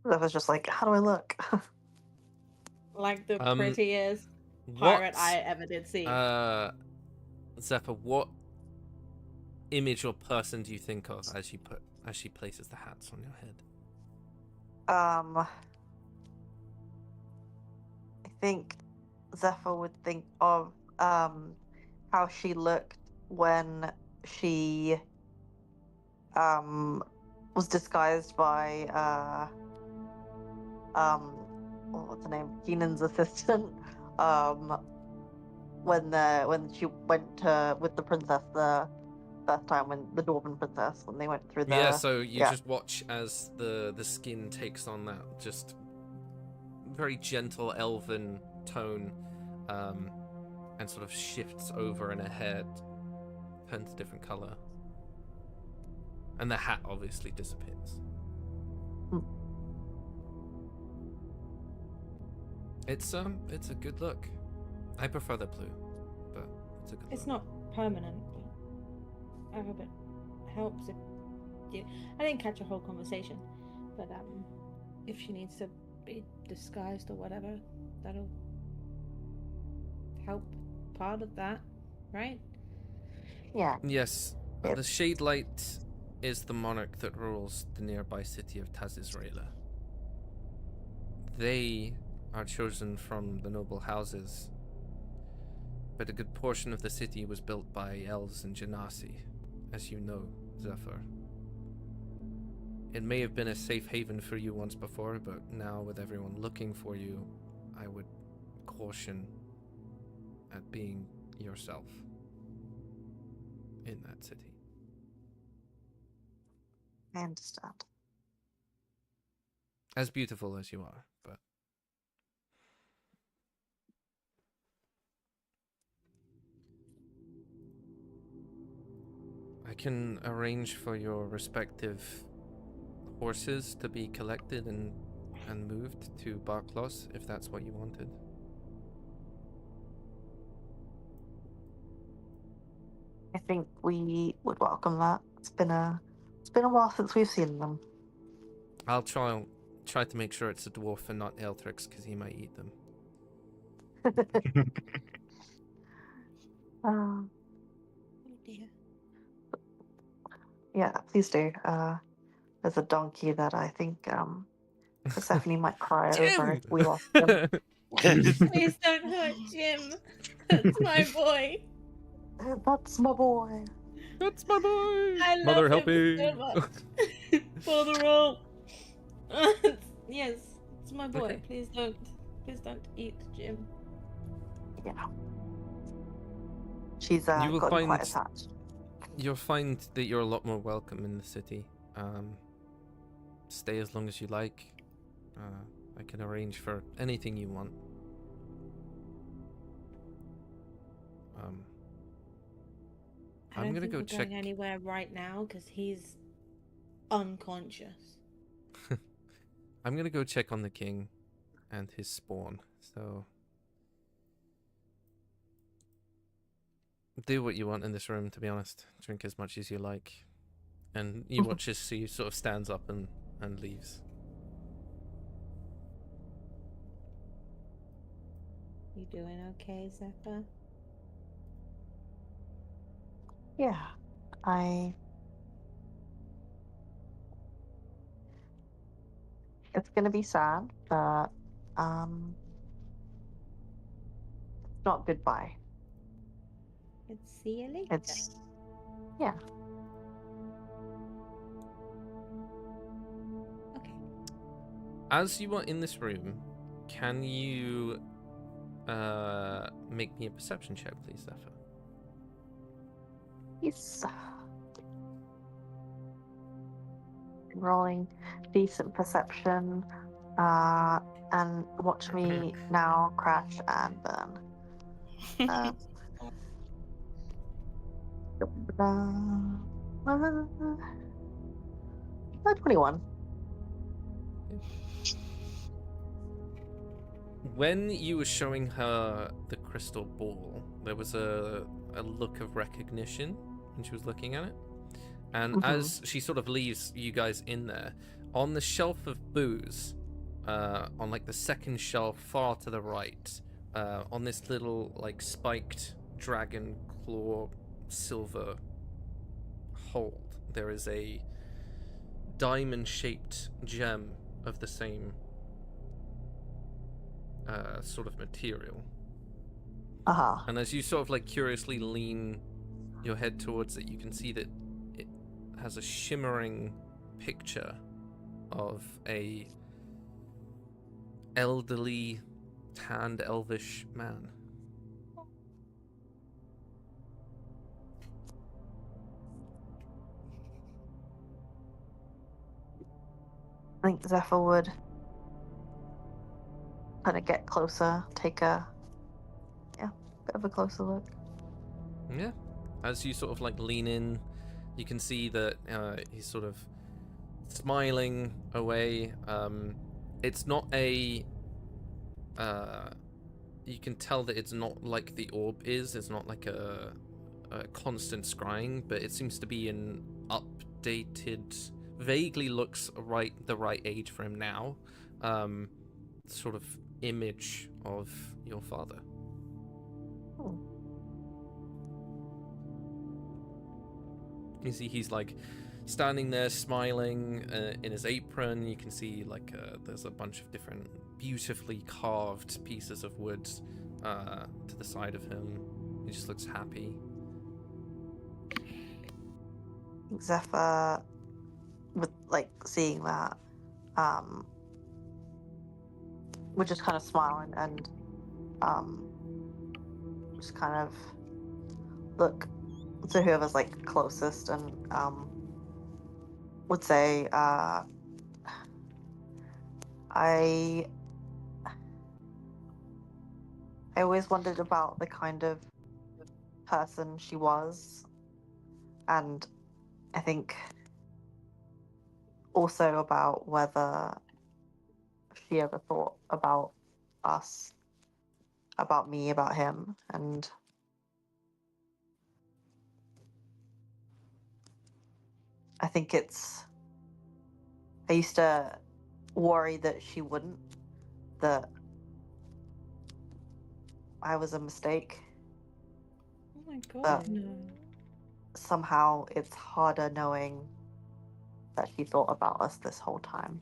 That was just like, how do I look? Like the prettiest pirate I ever did see. Zephyr, what image or person do you think of as she places the hats on your head? I think Zephyr would think of how she looked when she was disguised by what's her name? Keenan's assistant. When she went with the princess the first time, when the Dwarven princess, when they went through the... Yeah, so you just watch as the skin takes on that just very gentle elven tone, and sort of shifts over, and her hair turns a different color, and the hat obviously disappears. It's a good look. I prefer the blue, but it's a good look. It's not permanent, but I hope it helps if you... I didn't catch a whole conversation, but if she needs to be disguised or whatever, that'll help part of that, right? Yeah. Yes, Yep. the Shade Light is the monarch that rules the nearby city of Tazisraela. They are chosen from the noble houses, but a good portion of the city was built by elves and genasi, as you know, Zephyr. It may have been a safe haven for you once before, but now with everyone looking for you, I would caution at being yourself in that city. I understand. As beautiful as you are, but I can arrange for your respective horses to be collected and moved to Barklos if that's what you wanted. I think we would welcome that. It's been a while since we've seen them. I'll try to make sure it's a dwarf and not Eltrix, because he might eat them. Oh dear. Yeah, please do. There's a donkey that I think Persephone might cry over if we lost him. Please don't hurt Jim. That's my boy. That's my boy. That's my boy! I love Mother, him help me! so much. For the roll. Yes, it's my boy. Okay. Please don't eat Jim. Yeah. She's You will gotten quite find- attached. You'll find that you're a lot more welcome in the city. Stay as long as you like. I can arrange for anything you want. I I'm don't gonna think go we're check. going anywhere right now because he's unconscious. I'm gonna go check on the king and his spawn. So do what you want in this room. To be honest, drink as much as you like, and you watch as he sort of stands up and leaves. You doing okay, Zephyr? Yeah. It's gonna be sad, but it's not goodbye. Let's see you later. It's yeah. Okay. As you are in this room, can you make me a perception check, please, Zephyr? Yes. Rolling decent perception, and watch me now crash and burn. 21. When you were showing her the crystal ball, there was a look of recognition when she was looking at it. And as she sort of leaves you guys in there, on the shelf of booze, on like the second shelf far to the right, on this little like spiked dragon claw silver hold, there is a diamond-shaped gem of the same sort of material. And as you sort of like curiously lean your head towards it, you can see that it has a shimmering picture of a elderly, tanned, elvish man. I think Zephyr would kind of get closer, take a bit of a closer look. Yeah. As you sort of like lean in, you can see that he's sort of smiling away. It's not a... you can tell that it's not like the orb is. It's not like a constant scrying, but it seems to be an updated... Vaguely looks the right age for him now. Sort of image of your father. You see he's like standing there smiling in his apron. You can see like there's a bunch of different beautifully carved pieces of wood to the side of him. He just looks happy. Zephyr, with like seeing that, would just kind of smile and just kind of look to whoever's like closest and would say, I always wondered about the kind of person she was, and I think also about whether she ever thought about us, about me, about him, and I think I used to worry that she wouldn't, that I was a mistake. Oh my god, But no. somehow it's harder knowing that she thought about us this whole time.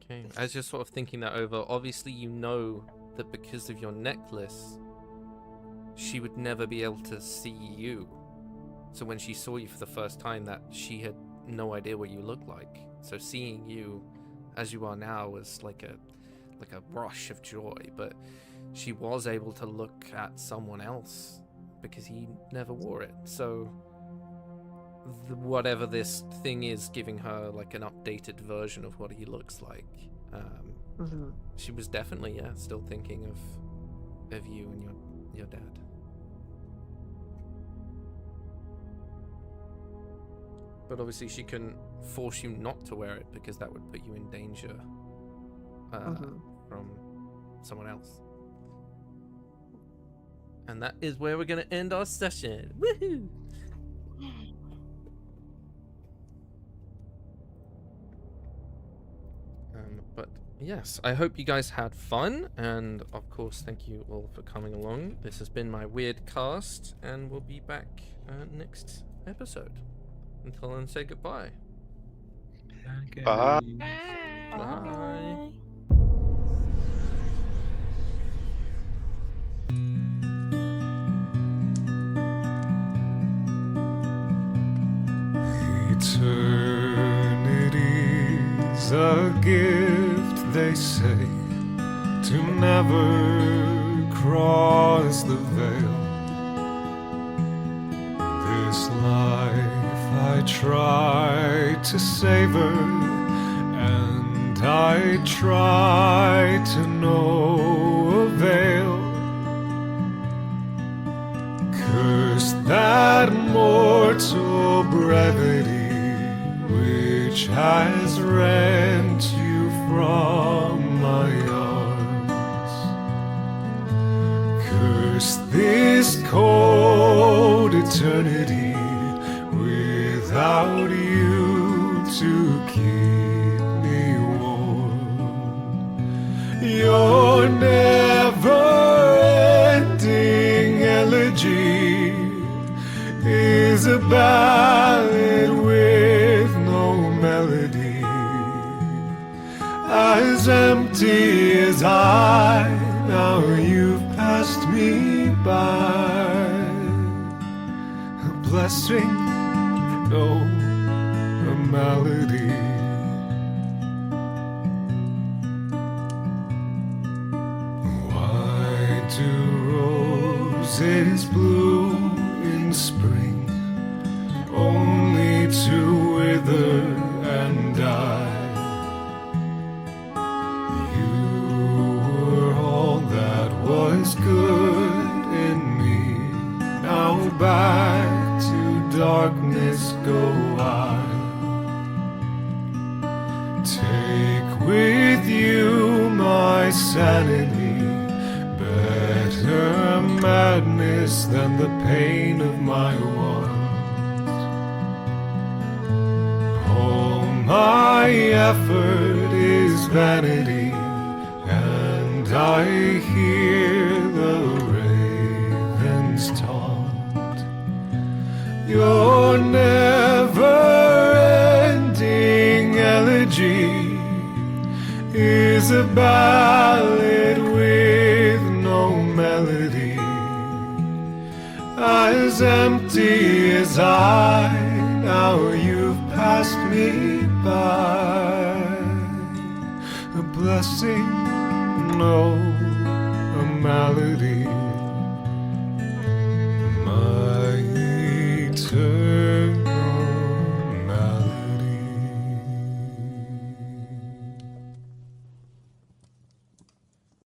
Okay, as you're sort of thinking that over, obviously you know that because of your necklace, she would never be able to see you. So when she saw you for the first time, that she had no idea what you looked like. So seeing you as you are now was like a rush of joy, but she was able to look at someone else because he never wore it. So whatever this thing is giving her like an updated version of what he looks like, she was definitely still thinking of you and your dad. But obviously she couldn't force you not to wear it because that would put you in danger from someone else. And that is where we're going to end our session. Woohoo! But yes, I hope you guys had fun, and of course thank you all for coming along. This has been my Wyrdcast, and we'll be back next episode. Until then, say goodbye. Okay. Bye. Bye. Eternity's a gift, they say, to never cross the veil. This life I try to savor, and I try to no avail. Curse that mortal brevity which has rent you from my arms. Curse this cold eternity without you to keep me warm. Your never-ending elegy is a ballad with no melody, as empty as I. Now you've passed me by. A blessing, no, a malady. Why do roses bloom in spring, only to wither and die? You were all that was good in me. Now back to darkness go I. Take with you my sanity, better madness than the pain of my want. All my effort is vanity, and I hear the rain. Your never-ending elegy is a ballad with no melody, as empty as I. Now you've passed me by. A blessing, no, a malady.